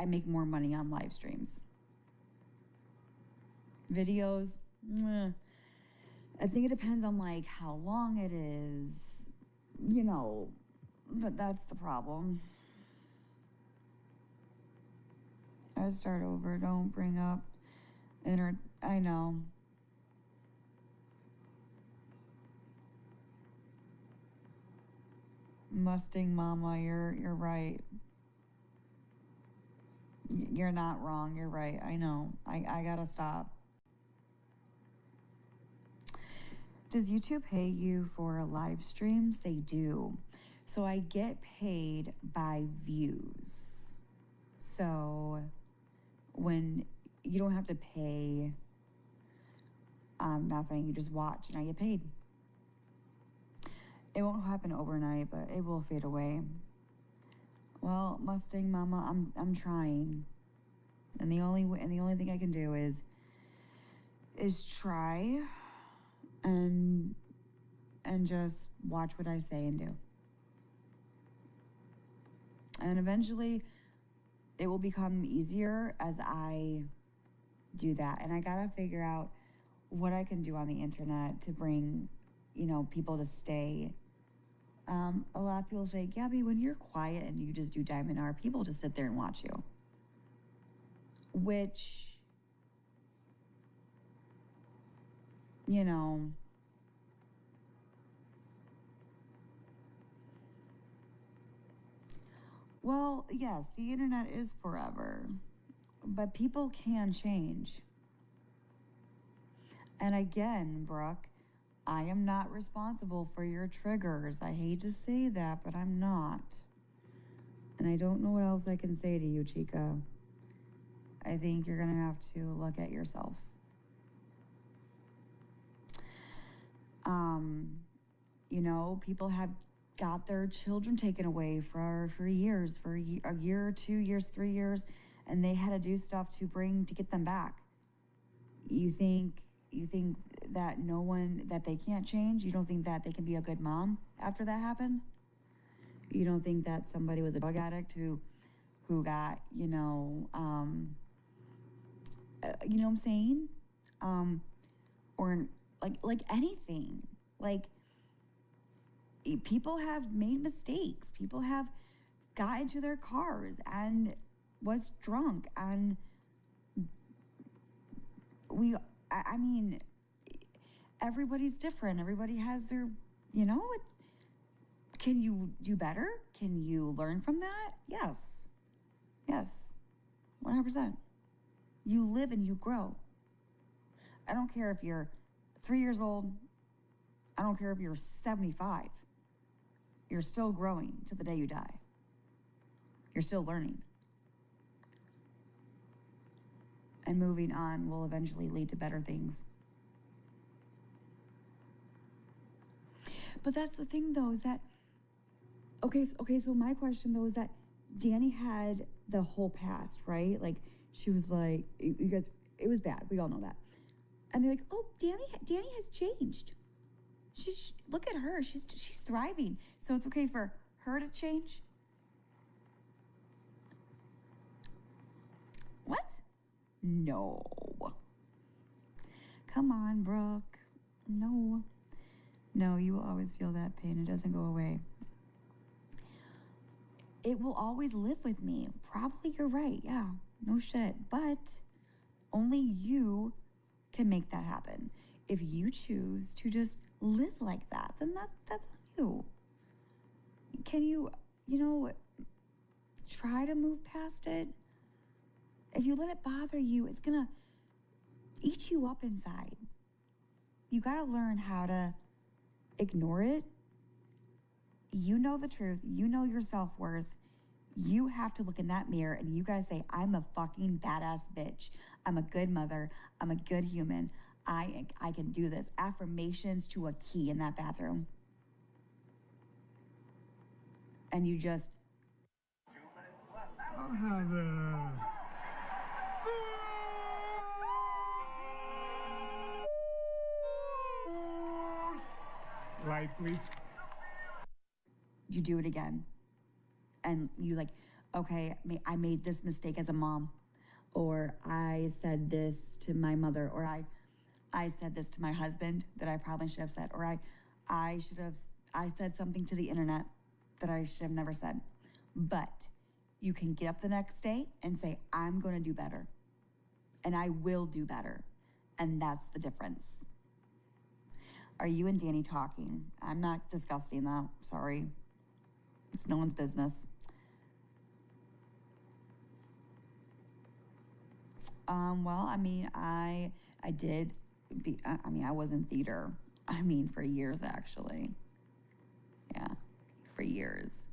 make more money on live streams. Videos, I think it depends on like how long it is, you know, but that's the problem. I start over, don't bring up I know. Mustang Mama, you're right. You're not wrong, you're right. I know. I gotta stop. Does YouTube pay you for live streams? They do. So I get paid by views. So when you don't have to pay nothing, you just watch and I get paid. It won't happen overnight, but it will fade away. Well, Mustang Mama, I'm trying. And the only thing I can do is try and just watch what I say and do. And eventually it will become easier as I do that. And I gotta figure out what I can do on the internet to bring, people to stay. A lot of people say, Gabby, when you're quiet and you just do Diamond R, people just sit there and watch you. Which, well, yes, the internet is forever, but people can change. And again, Brooke, I am not responsible for your triggers. I hate to say that, but I'm not. And I don't know what else I can say to you, Chica. I think you're gonna have to look at yourself. People have got their children taken away for years, for a year, 2 years, 3 years, and they had to do stuff to get them back. You think that that they can't change? You don't think that they can be a good mom after that happened? You don't think that somebody was a drug addict who got, you know what I'm saying? Or like anything. Like, people have made mistakes. People have got into their cars and was drunk, and I mean, everybody's different. Everybody has their, can you do better? Can you learn from that? Yes. Yes. 100%. You live and you grow. I don't care if you're 3 years old. I don't care if you're 75. You're still growing to the day you die. You're still learning. And moving on will eventually lead to better things. But that's the thing, though, is that, okay, so my question, though, is that Danny had the whole past, right? Like, she was like, you guys, it was bad. We all know that. And they're like, oh, Danny has changed. Look at her. She's thriving. So it's okay for her to change? What? No. Come on, Brooke. No. No, you will always feel that pain. It doesn't go away. It will always live with me. Probably you're right. Yeah, no shit. But only you can make that happen. If you choose to just live like that, then that's on you. Can you, try to move past it? If you let it bother you, it's gonna eat you up inside. You gotta learn how to ignore it. You know the truth. You know your self-worth. You have to look in that mirror and you guys say, I'm a fucking badass bitch. I'm a good mother. I'm a good human. I can do this. Affirmations to a key in that bathroom. And you just... I'll have a... Right, please. You do it again. And you like, okay, I made this mistake as a mom. Or I said this to my mother. Or I said this to my husband that I probably should have said. Or I said something to the internet that I should have never said. But you can get up the next day and say, I'm going to do better. And I will do better. And that's the difference. Are you and Danny talking? I'm not discussing that. Sorry. It's no one's business. Well, I mean, I was in theater. For years, actually. Yeah, for years.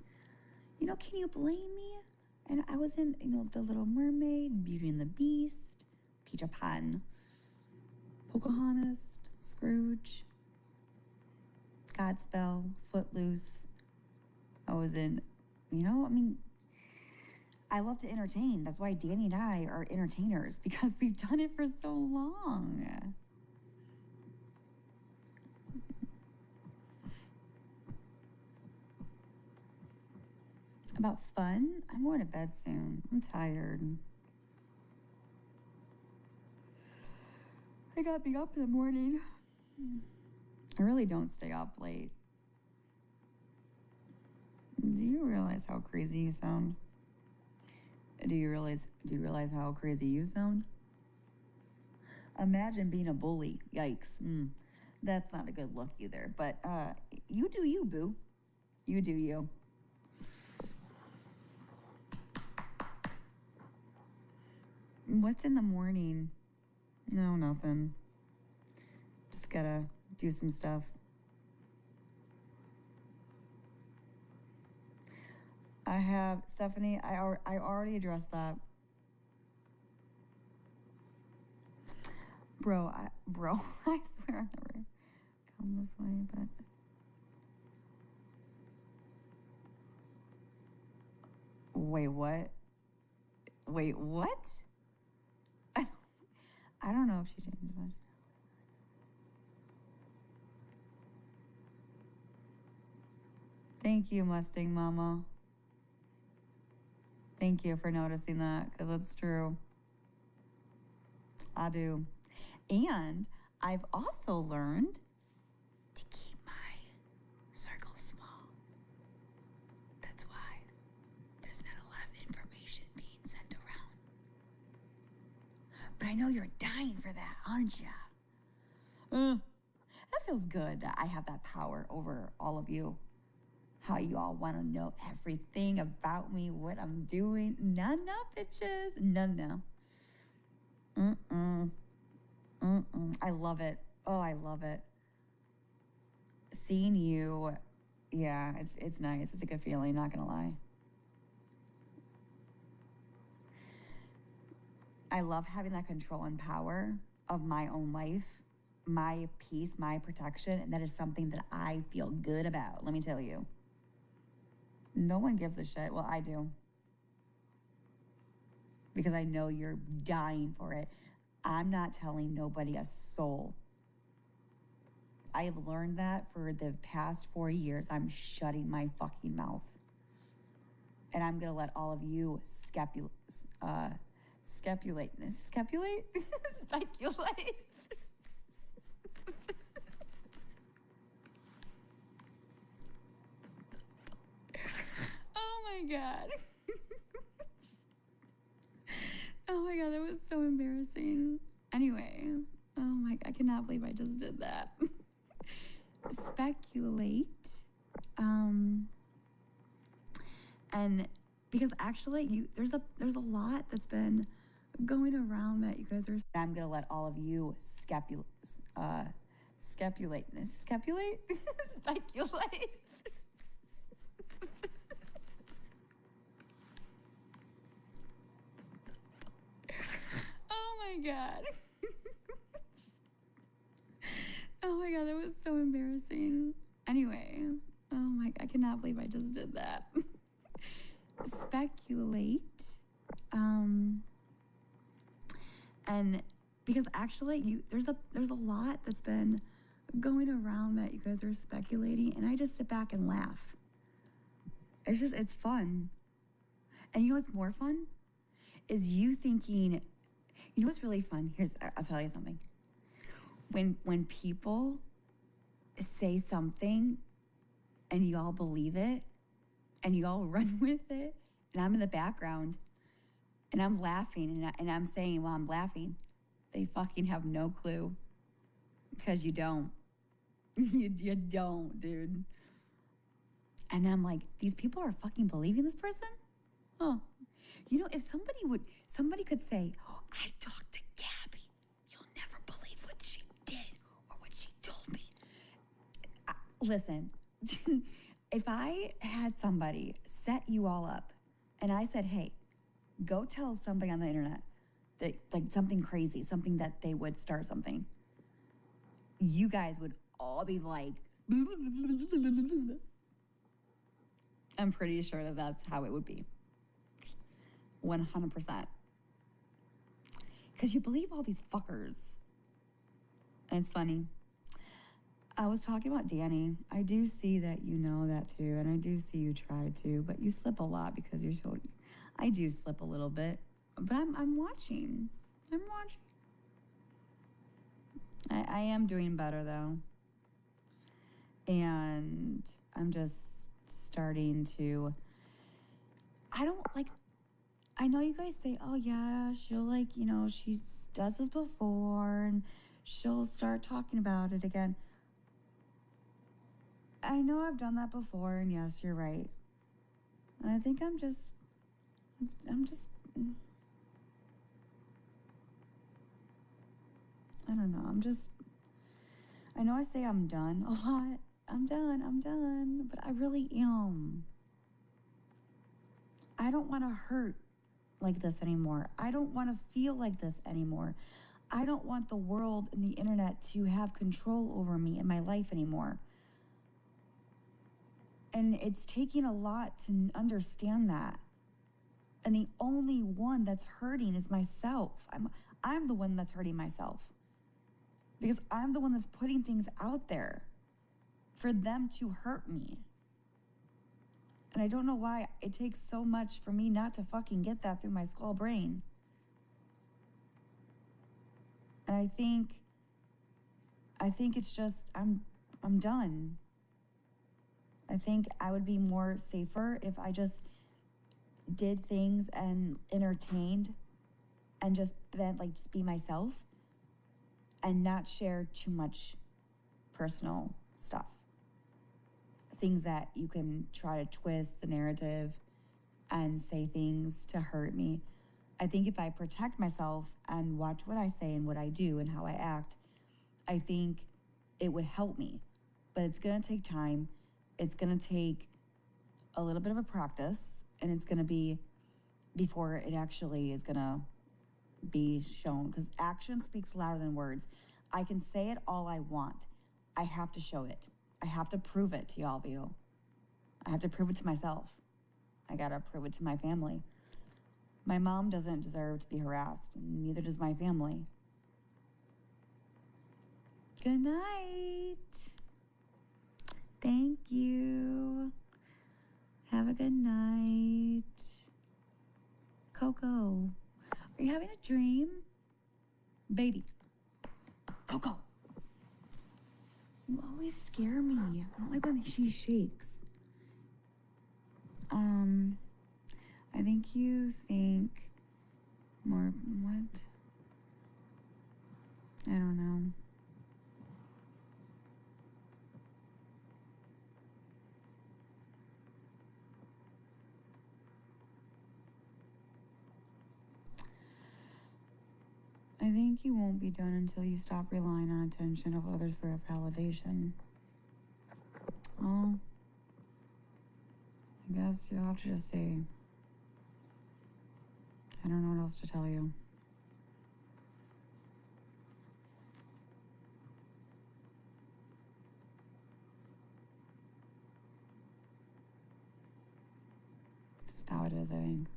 Can you blame me? And I was in, The Little Mermaid, Beauty and the Beast, Peter Pan, Pocahontas, Scrooge, Godspell, Footloose. I was in, I love to entertain. That's why Danny and I are entertainers, because we've done it for so long. About fun? I'm going to bed soon. I'm tired. I got me up in the morning. I really don't stay up late. Do you realize how crazy you sound? Do you realize how crazy you sound? Imagine being a bully. Yikes. That's not a good look either. But you do you, boo. You do you. What's in the morning? No, nothing. Just gotta do some stuff. I have, Stephanie, I already addressed that. Bro, I swear I've never come this way, but. Wait, what? Wait, what? I don't know if she changed much. Thank you, Mustang Mama. Thank you for noticing that, because it's true. I do. And I've also learned to keep my circle small. That's why there's not a lot of information being sent around. But I know you're dying for that, aren't you? That feels good that I have that power over all of you. How you all want to know everything about me, what I'm doing. No, bitches. No. I love it. Oh, I love it. Seeing you, yeah, it's nice. It's a good feeling, not gonna lie. I love having that control and power of my own life, my peace, my protection, and that is something that I feel good about, let me tell you. No one gives a shit. Well, I do. Because I know you're dying for it. I'm not telling nobody a soul. I have learned that for the past 4 years. I'm shutting my fucking mouth. And I'm gonna let all of you speculate? Oh my God. Oh my God, that was so embarrassing. Anyway, oh my, I cannot believe I just did that. Speculate. And because actually there's a lot that's been going around that you guys are. I'm gonna let all of you speculate? Oh my God. Oh my God, that was so embarrassing. Anyway, oh my, I cannot believe I just did that. Speculate. And because actually there's a lot that's been going around that you guys are speculating, and I just sit back and laugh. It's fun. And you know what's more fun? Is you thinking, you know what's really fun? I'll tell you something. When people say something and you all believe it and you all run with it, and I'm in the background and I'm laughing and I'm saying, well, I'm laughing. They fucking have no clue, because you don't. You don't, dude. And I'm like, these people are fucking believing this person? Oh, you know, if somebody could say, oh, I talked to Gabi. You'll never believe what she did or what she told me. Listen, if I had somebody set you all up and I said, hey, go tell somebody on the internet that, like, something crazy, something that they would start something, you guys would all be like, I'm pretty sure that that's how it would be. 100%. Because you believe all these fuckers. And it's funny. I was talking about Danny. I do see that you know that too, and I do see you try to, but you slip a lot because you're so. I do slip a little bit, but I'm watching. I'm watching. I am doing better though. And I'm just starting to, I don't like, I know you guys say, oh yeah, she'll like, you know, she does this before and she'll start talking about it again. I know I've done that before, and yes, you're right. And I think I'm just, I don't know, I know I say I'm done a lot. I'm done, but I really am. I don't want to hurt like this anymore. I don't want to feel like this anymore. I don't want the world and the internet to have control over me and my life anymore. And it's taking a lot to understand that. And the only one that's hurting is myself. I'm the one that's hurting myself. Because I'm the one that's putting things out there for them to hurt me. And I don't know why it takes so much for me not to fucking get that through my skull brain. And I think it's just, I'm done. I think I would be more safer if I just did things and entertained and just be myself and not share too much personal stuff. Things that you can try to twist the narrative and say things to hurt me. I think if I protect myself and watch what I say and what I do and how I act, I think it would help me. But it's gonna take time. It's gonna take a little bit of a practice, and it's gonna be before it actually is gonna be shown, because action speaks louder than words. I can say it all I want. I have to show it. I have to prove it to all of you. I have to prove it to myself. I gotta prove it to my family. My mom doesn't deserve to be harassed, and neither does my family. Good night. Thank you. Have a good night. Coco, are you having a dream? Baby. Coco. You always scare me. I don't like when she shakes. I think you think more, what? I don't know. I think you won't be done until you stop relying on attention of others for validation. Oh, I guess you'll have to just say, I don't know what else to tell you. Just how it is, I think.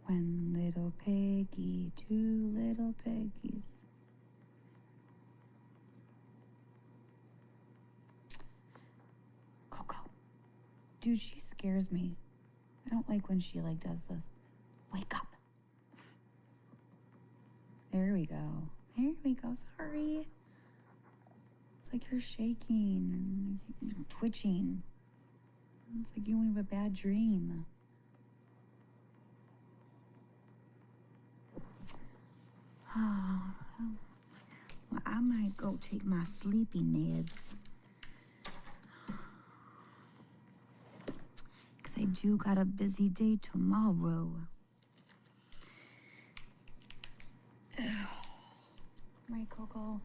One little Peggy, two little Peggies. Coco. Dude, she scares me. I don't like when she does this. Wake up. There we go. There we go. Sorry. It's like you're shaking, you're twitching. It's like you have a bad dream. Well, I might go take my sleeping meds. Because I do got a busy day tomorrow. Right, Coco?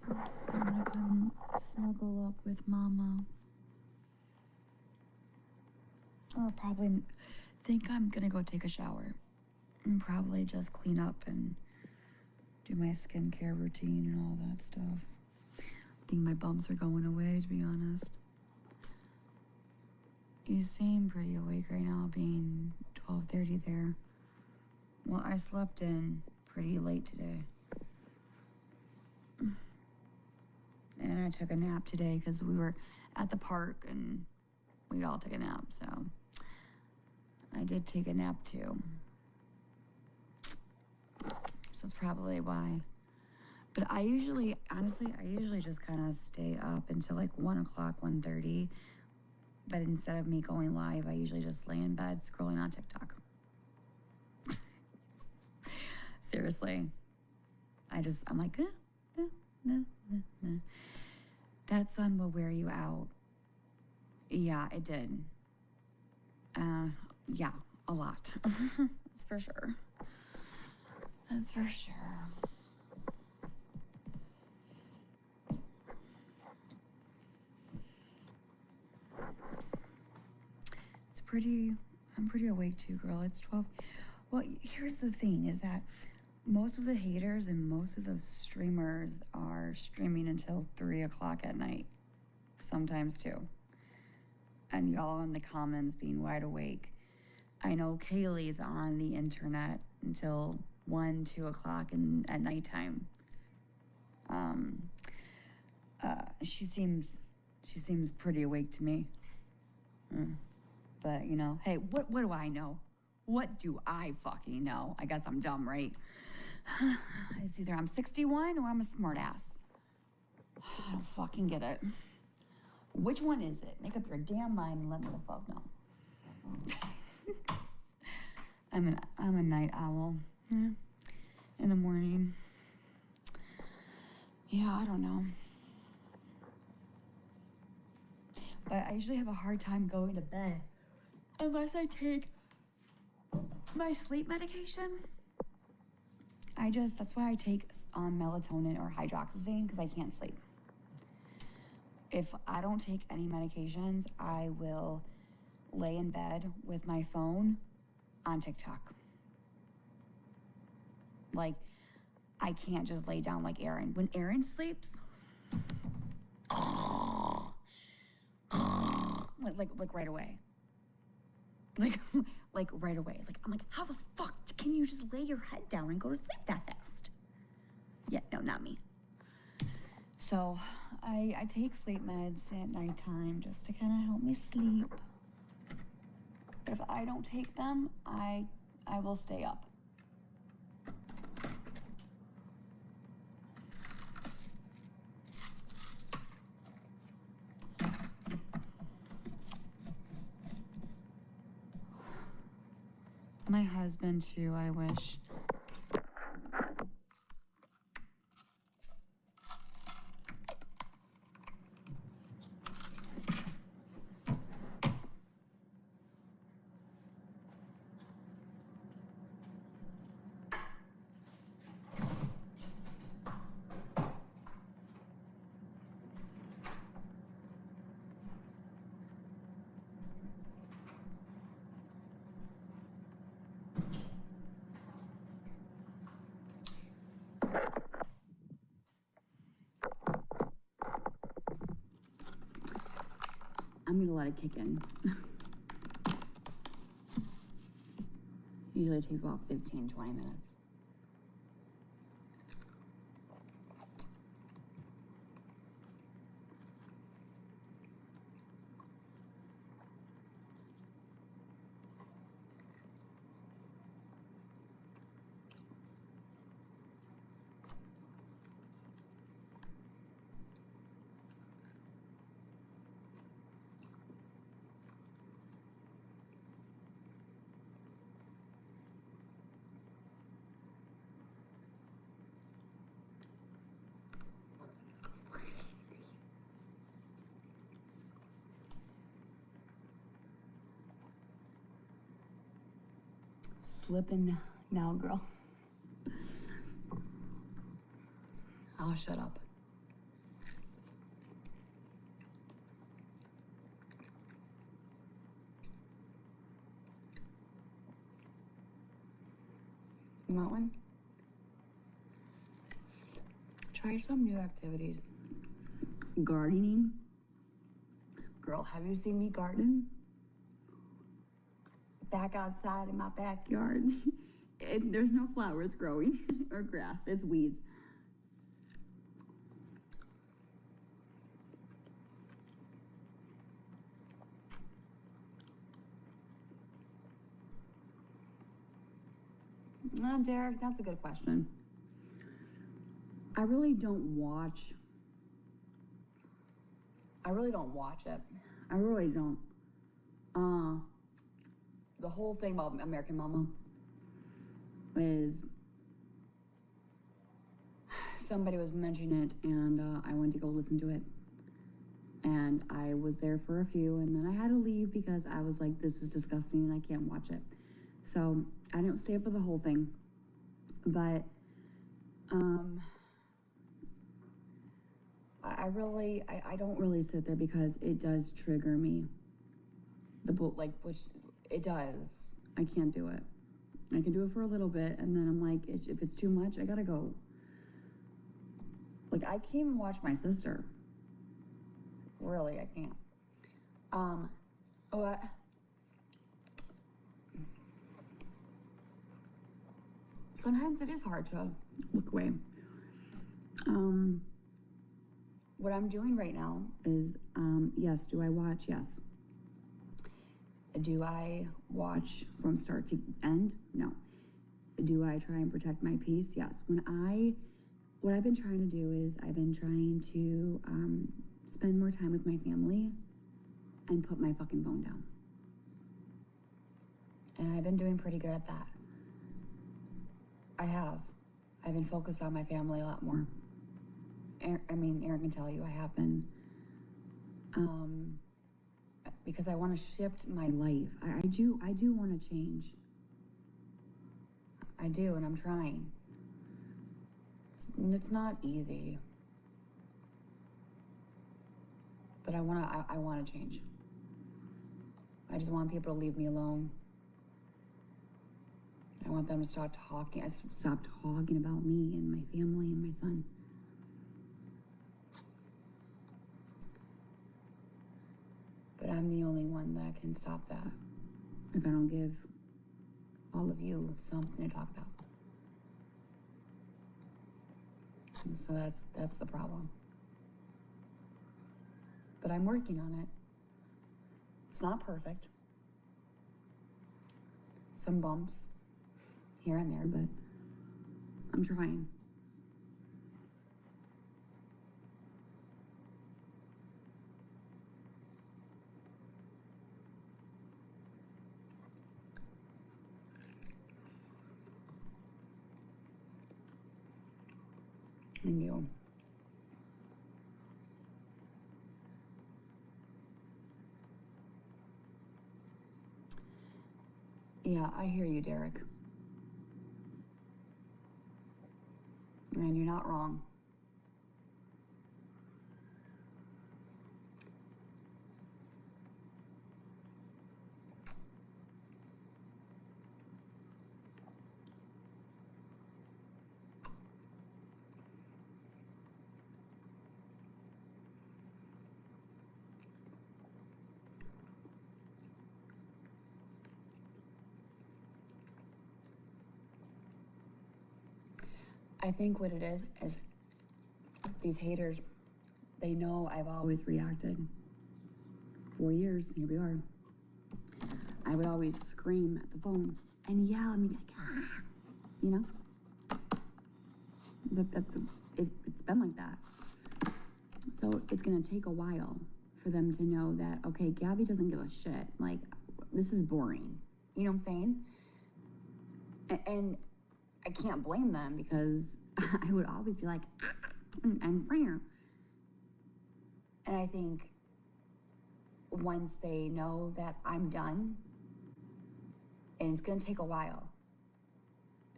I'm gonna come snuggle up with Mama. I'll probably think I'm gonna go take a shower. And probably just clean up and do my skincare routine and all that stuff. I think my bumps are going away, to be honest. You seem pretty awake right now, being 12:30 there. Well, I slept in pretty late today. And I took a nap today because we were at the park and we all took a nap, so I did take a nap too. So it's probably why. But I usually, honestly, I usually just kind of stay up until like 1 o'clock, 1:30. But instead of me going live, I usually just lay in bed scrolling on TikTok. Seriously. I'm like, no. That sun will wear you out. Yeah, it did. Yeah, a lot. That's for sure. That's for sure. I'm pretty awake too, girl. It's 12. Well, here's the thing is that most of the haters and most of those streamers are streaming until 3 o'clock at night. Sometimes 2. And y'all in the comments being wide awake. I know Kaylee's on the internet until 1, 2 o'clock at nighttime. She seems pretty awake to me. But, you know, hey, what do I know? What do I fucking know? I guess I'm dumb, right? It's either I'm 61 or I'm a smartass. I don't fucking get it. Which one is it? Make up your damn mind and let me the fuck know. I'm a night owl. Yeah. In the morning. Yeah, I don't know. But I usually have a hard time going to bed unless I take my sleep medication. That's why I take melatonin or hydroxyzine, because I can't sleep. If I don't take any medications, I will lay in bed with my phone on TikTok. Like, I can't just lay down like Aaron. When Aaron sleeps, like right away. Like right away. Like, I'm like, how the fuck can you just lay your head down and go to sleep that fast? Yeah, no, not me. So I take sleep meds at nighttime just to kind of help me sleep. But if I don't take them, I will stay up. My husband too, I wish. I'm gonna let it kick in. Usually it takes about 15, 20 minutes. Slipping now, girl. I'll shut up. You want one? Try some new activities. Gardening. Girl, have you seen me garden? Back outside in my backyard. There's no flowers growing or grass, it's weeds. Derek, that's a good question. I really don't watch it. I really don't. The whole thing about American Mama is somebody was mentioning it, and I went to go listen to it. And I was there for a few, and then I had to leave because I was like, this is disgusting and I can't watch it. So I didn't stay for the whole thing. But I don't really sit there because it does trigger me. Which it does. I can't do it. I can do it for a little bit, and then I'm like, if it's too much, I gotta go. Like, I can't even watch my sister. Really, I can't. Sometimes it is hard to look away. What I'm doing right now is, yes, do I watch? Yes. Do I watch from start to end? No. Do I try and protect my peace? Yes. What I've been trying to do is I've been trying to spend more time with my family and put my fucking phone down. And I've been doing pretty good at that. I have. I've been focused on my family a lot more. Aaron can tell you I have been. Because I want to shift my life. I do want to change. I do, and I'm trying. It's not easy. But I want to change. I just want people to leave me alone. I want them to stop talking about me and my family and my son. But I'm the only one that can stop that if I don't give all of you something to talk about. And so that's the problem. But I'm working on it. It's not perfect. Some bumps here and there, but I'm trying. Thank you. Yeah, I hear you, Derek. And you're not wrong. I think what it is these haters, they know I've always reacted. 4 years, here we are. I would always scream at the phone and yell and be like, ah, you know? It's been like that. So it's gonna take a while for them to know that, okay, Gabby doesn't give a shit. Like, this is boring. You know what I'm saying? And I can't blame them because I would always be like, I'm rare. And I think once they know that I'm done, and it's gonna take a while,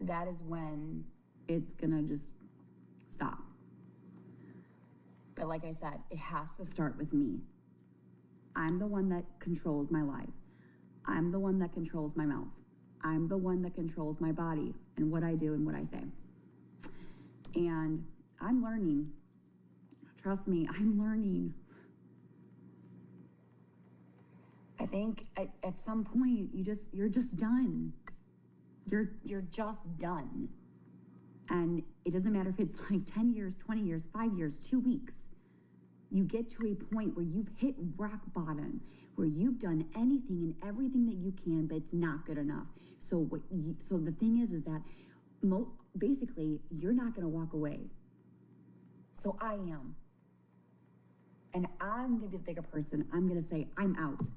that is when it's gonna just stop. But like I said, it has to start with me. I'm the one that controls my life. I'm the one that controls my mouth. I'm the one that controls my body and what I do and what I say. And I'm learning. Trust me, I'm learning. I think at some point you're just done. You're just done. And it doesn't matter if it's like 10 years, 20 years, 5 years, 2 weeks. You get to a point where you've hit rock bottom, where you've done anything and everything that you can, but it's not good enough. So the thing is that basically you're not going to walk away. So I am. And I'm gonna be the bigger person. I'm gonna say, I'm out.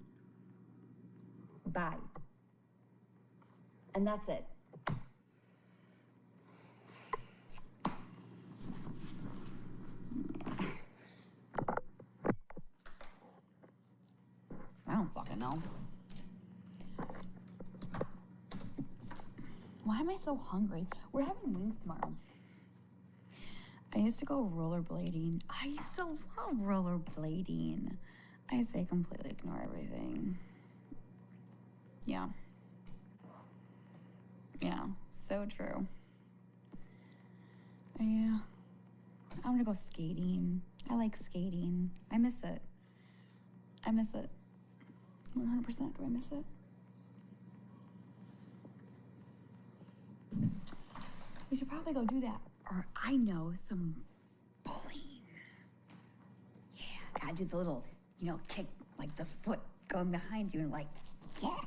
Bye. And that's it. I don't fucking know. Why am I so hungry? We're having wings tomorrow. I used to go rollerblading. I used to love rollerblading. I say completely ignore everything. Yeah. Yeah, so true. Yeah. I'm gonna go skating. I like skating. I miss it. I miss it. 100%. Do I miss it? We should probably go do that. Or I know some bowling. Yeah, gotta do the little, kick, like the foot going behind you and like, yeah.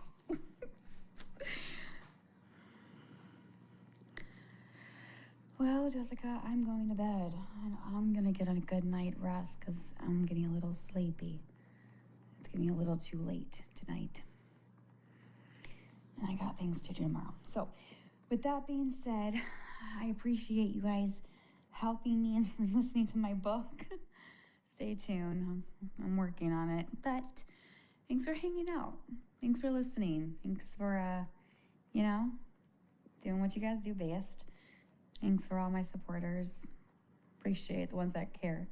Well, Jessica, I'm going to bed. And I'm gonna get a good night rest because I'm getting a little sleepy. It's getting a little too late tonight. And I got things to do tomorrow. So, with that being said, I appreciate you guys helping me and listening to my book. Stay tuned. I'm working on it. But thanks for hanging out. Thanks for listening. Thanks for, doing what you guys do best. Thanks for all my supporters. Appreciate the ones that care.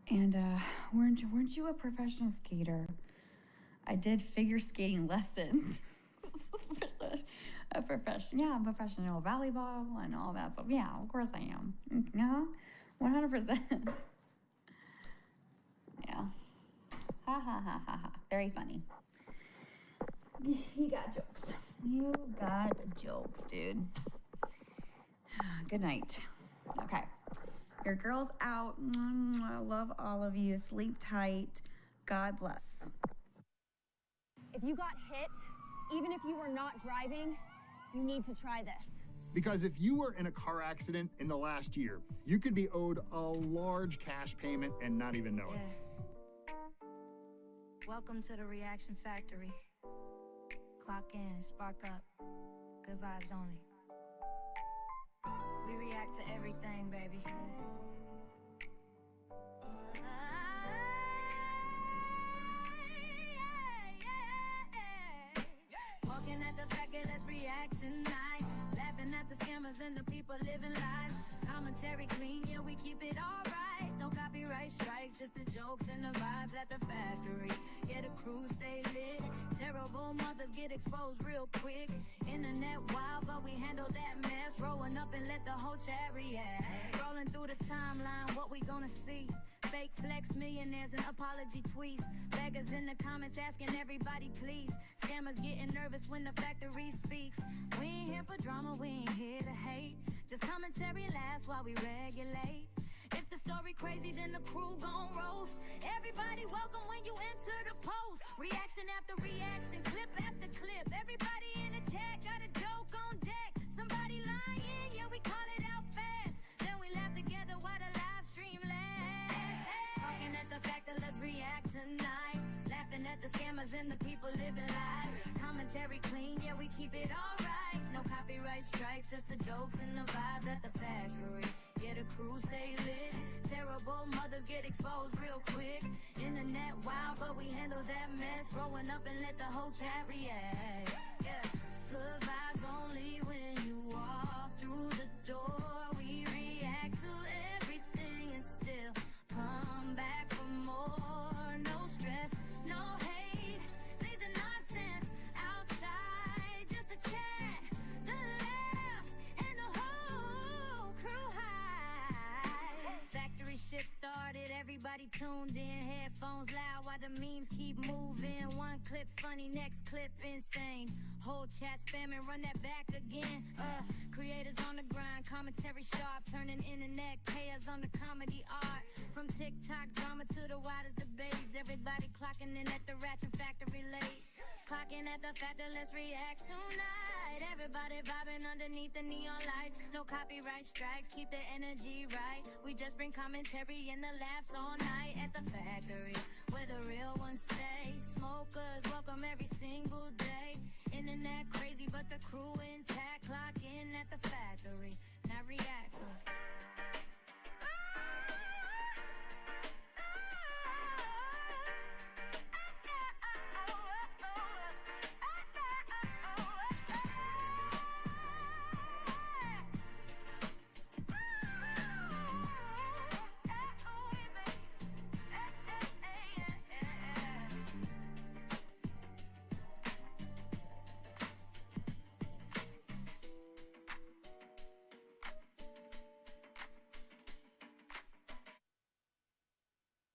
And weren't you a professional skater? I did figure skating lessons. I'm professional volleyball and all that stuff. Yeah, of course I am. Yeah, 100%. Yeah. Ha ha ha ha ha. Very funny. You got jokes. You got jokes, dude. Good night. Okay. Your girl's out. I love all of you. Sleep tight. God bless. If you got hit, even if you were not driving, you need to try this. Because if you were in a car accident in the last year, you could be owed a large cash payment and not even know it. Welcome to the Reaction Factory. Clock in, spark up. Good vibes only. We react to everything, baby. Walking at the fact that let's react tonight. Laughing at the scammers and the people living lies. Commentary clean, yeah, we keep it alright. No copyright strikes, just the jokes and the vibes at the factory. Yeah, the crew stay lit. Terrible mothers get exposed real quick. Internet wild, but we handle that mess. Rolling up and let the whole chat react. Scrolling through the timeline, what we gonna see? Fake flex millionaires and apology tweets. Beggars in the comments asking everybody please. Scammers getting nervous when the factory speaks. We ain't here for drama, we ain't here to hate. Just commentary lasts while we regulate. If the story crazy, then the crew gon' roast. Everybody welcome when you enter the post. Reaction after reaction, clip after clip. Everybody in the chat got a joke on deck. Somebody lying, yeah, we call it out fast. Then we laugh together while the live stream lasts. Talking at the fact that let's react tonight. Laughing at the scammers and the people living lies. Commentary clean, yeah, we keep it alright. No copyright strikes, just the jokes and the vibes at the factory. Yeah, the crew stay lit. Terrible mothers get exposed real quick. Internet wild, but we handle that mess. Rolling up and let the whole chat react. Yeah, good vibes only when you walk through the door. We react to everything and still come back for more. No stress, no hate. Leave the nonsense outside. Just the chat, the laughs, and the whole crew high. Factory shift started, everybody tuned in. Headphones loud while the memes keep moving. One clip funny, next clip insane. Whole whole chat spamming, run that back again. Creators on the grind, commentary sharp, turning internet chaos on the comedy art. From TikTok drama to the widest debates, everybody clocking in at the Ratchet Factory late. Clocking at the factor, let's react tonight. Everybody vibing underneath the neon lights. No copyright strikes, keep the energy right. We just bring commentary and the laughs all night at the factory, where the real ones stay. Smokers welcome every single day. Internet crazy, but the crew intact. Clock in at the